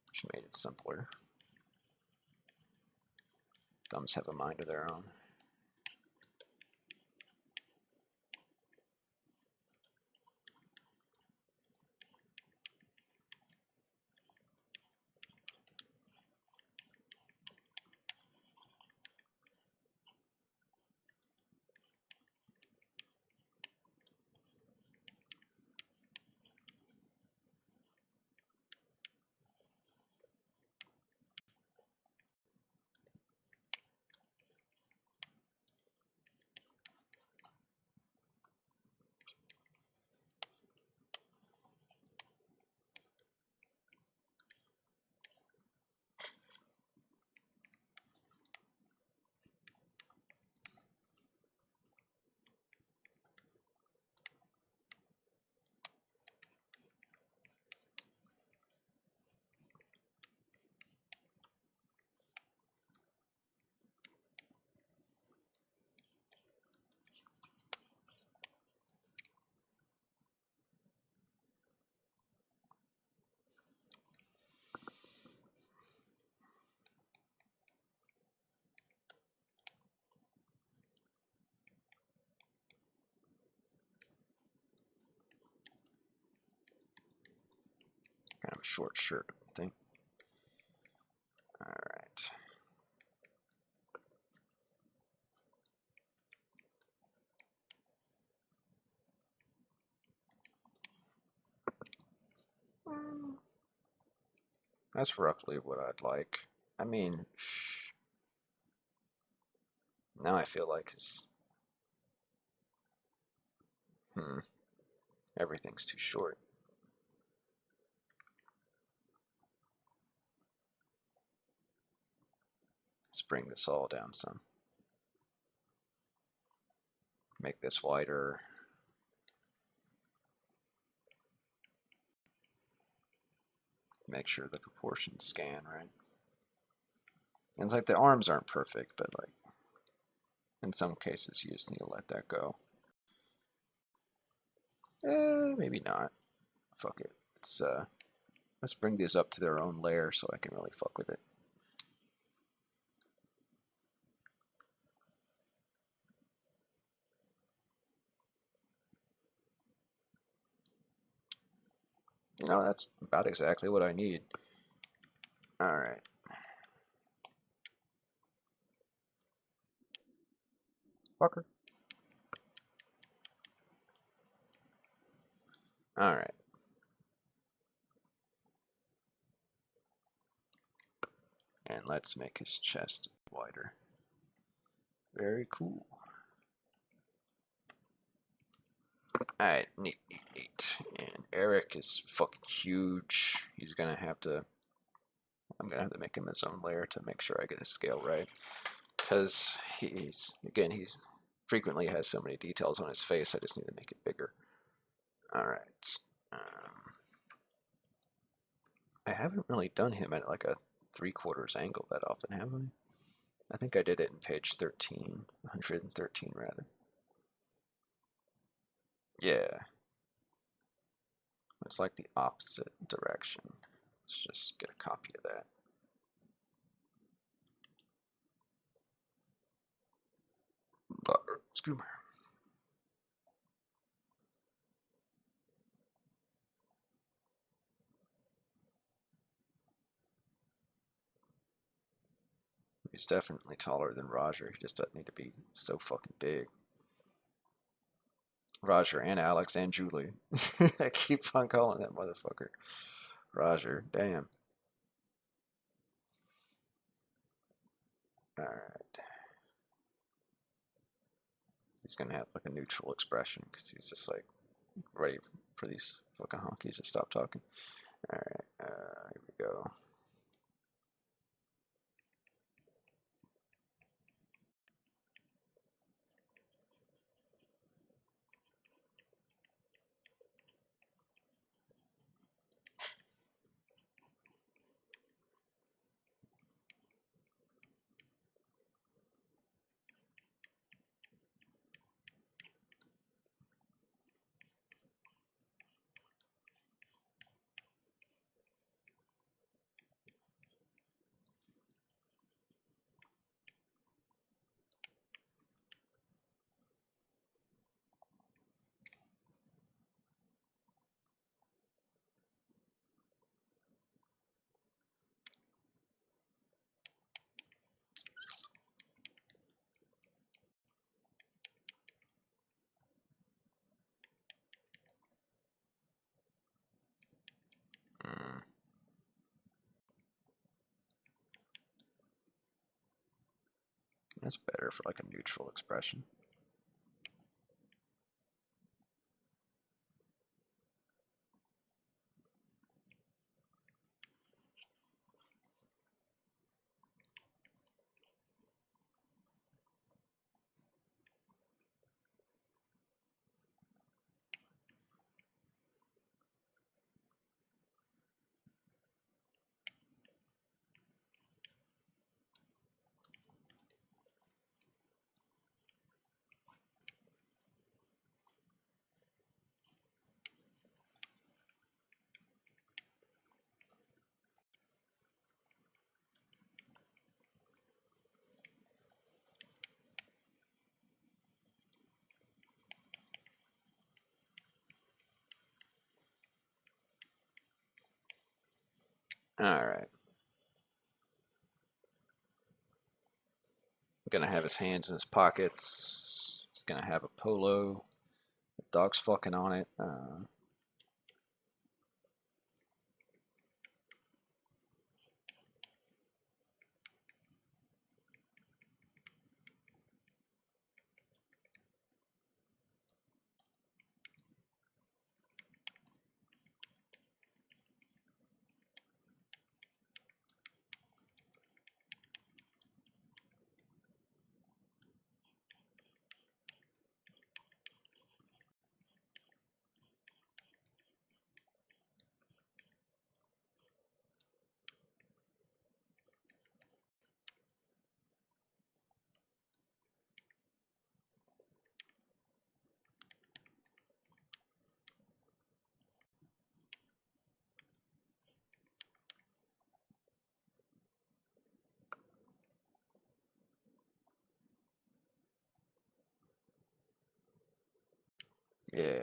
which made it simpler. Thumbs have a mind of their own. Kind of a short shirt, I think. All right. That's roughly what I'd like. I mean, now I feel like everything's too short. Let's bring this all down some. Make this wider. Make sure the proportions scan right. And it's like the arms aren't perfect, but like in some cases you just need to let that go. Maybe not. Fuck it. Let's bring these up to their own layer so I can really fuck with it. You know, that's about exactly what I need. All right. Fucker. All right. And let's make his chest wider. Very cool. Alright, neat. And Eric is fucking huge. He's gonna have to... I'm gonna have to make him his own layer to make sure I get the scale right. Because he's frequently has so many details on his face, I just need to make it bigger. Alright. I haven't really done him at like a 3/4 angle that often, have I? I think I did it in page 13, 113 rather. Yeah. It's like the opposite direction. Let's just get a copy of that. Excuse me. He's definitely taller than Roger. He just doesn't need to be so fucking big. Roger and Alex and Julie. I keep on calling that motherfucker Roger. Damn. Alright. He's gonna have like a neutral expression because he's just like ready for these fucking honkies to stop talking. Alright, here we go. Mm, that's better for like a neutral expression. Alright. Gonna have his hands in his pockets. He's gonna have a polo. The dog's fucking on it. Yeah.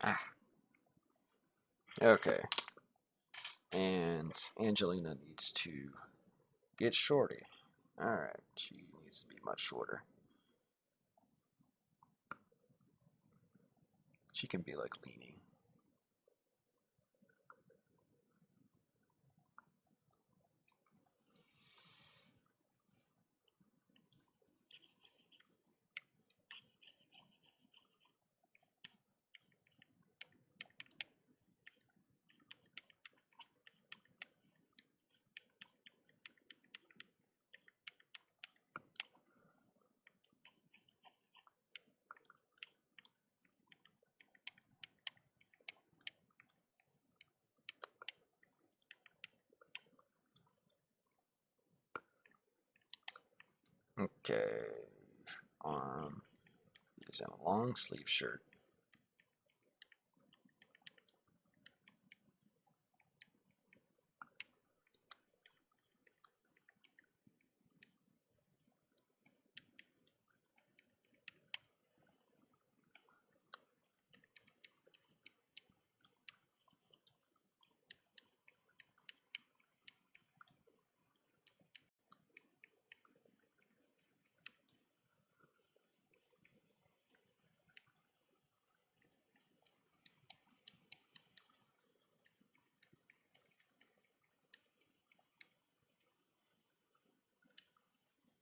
Ah. Okay. And Angelina needs to get shorty. Alright, she needs to be much shorter. She can be like leaning. Okay, arm is in a long sleeve shirt.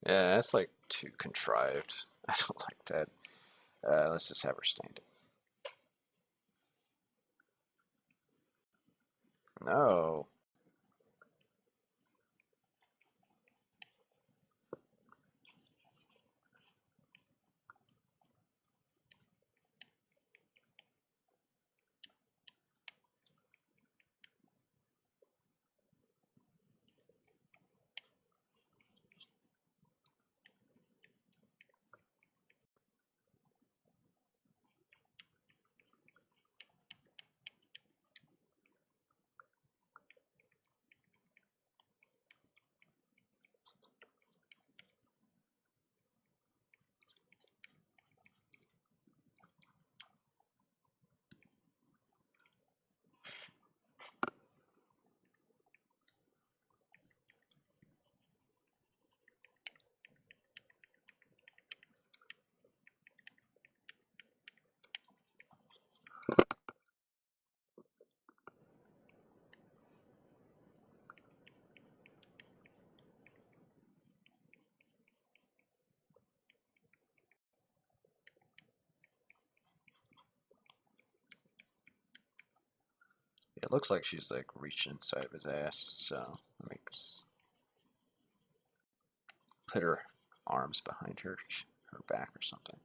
Yeah, that's like too contrived. I don't like that. Let's just have her stand it. No. It looks like she's like reaching inside of his ass, so let me put her arms behind her back or something.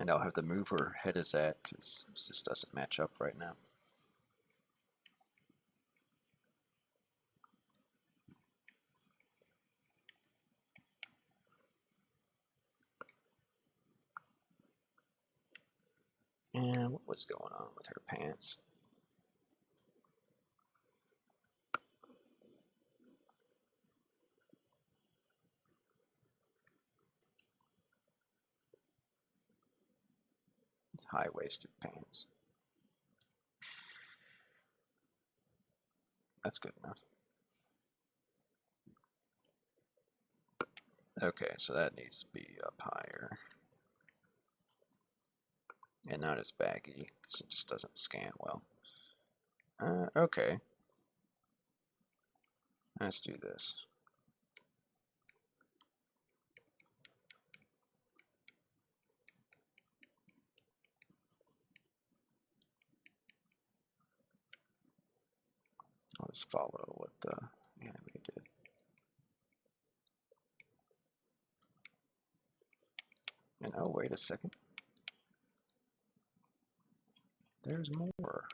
And I'll have to move her head is at because this just doesn't match up right now. And what was going on with her pants? It's high-waisted pants. That's good enough. Okay, so that needs to be up higher. And not as baggy, because it just doesn't scan well. Okay. Let's do this. I'll just follow what the anime did. And oh, wait a second. there's more.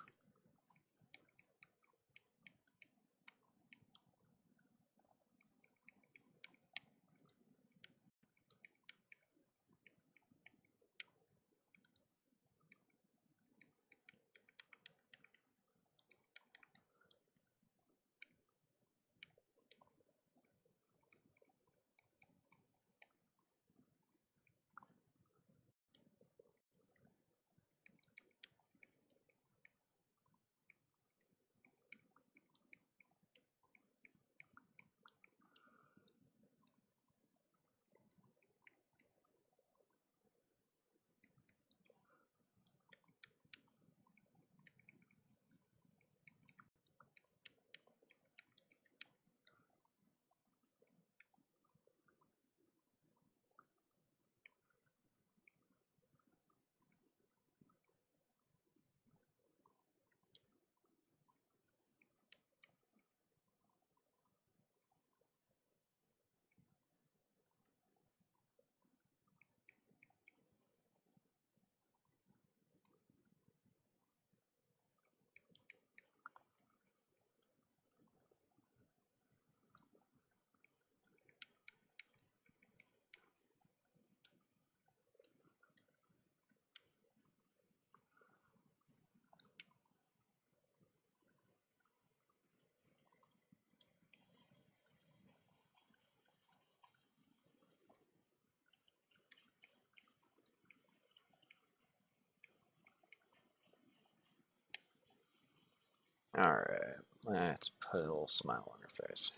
Alright, let's put a little smile on her face.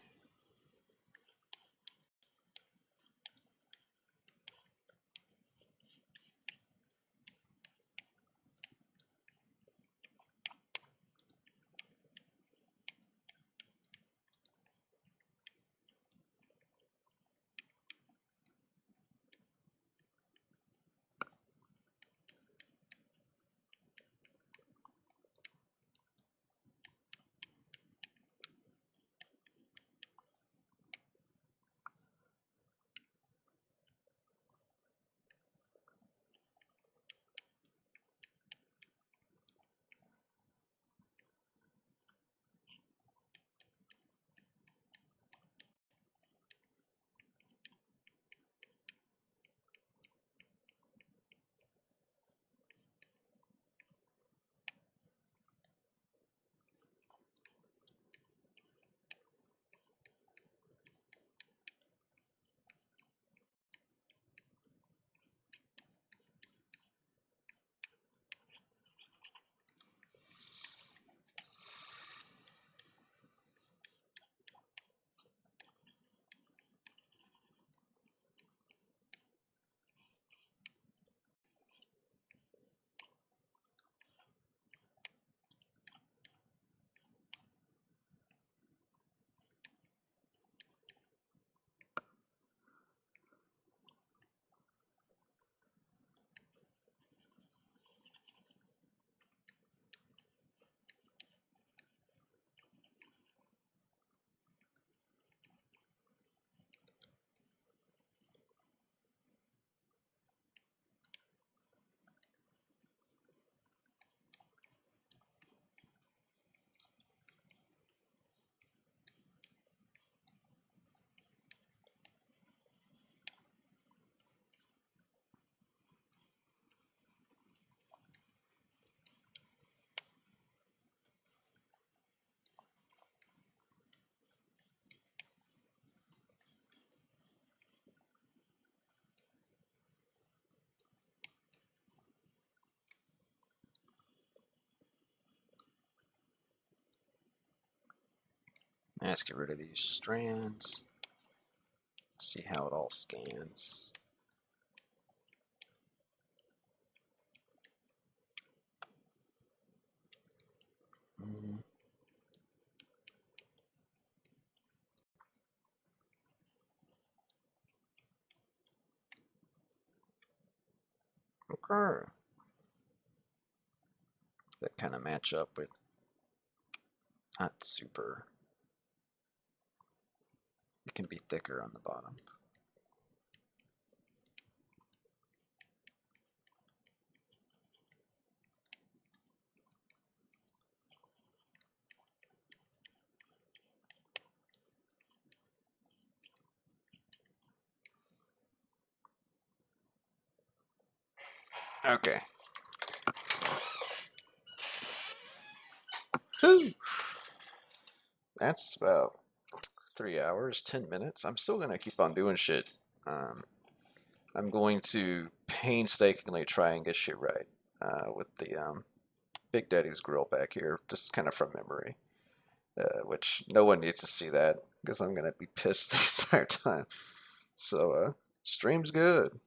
Let's get rid of these strands. See how it all scans. Okay. Does that kind of match up with not super? It can be thicker on the bottom. Okay. Whew. That's about 3 hours, 10 minutes. I'm still gonna keep on doing shit. Um, I'm going to painstakingly try and get shit right with the Big Daddy's grill back here, just kind of from memory, which no one needs to see that because I'm gonna be pissed the entire time. So, stream's good.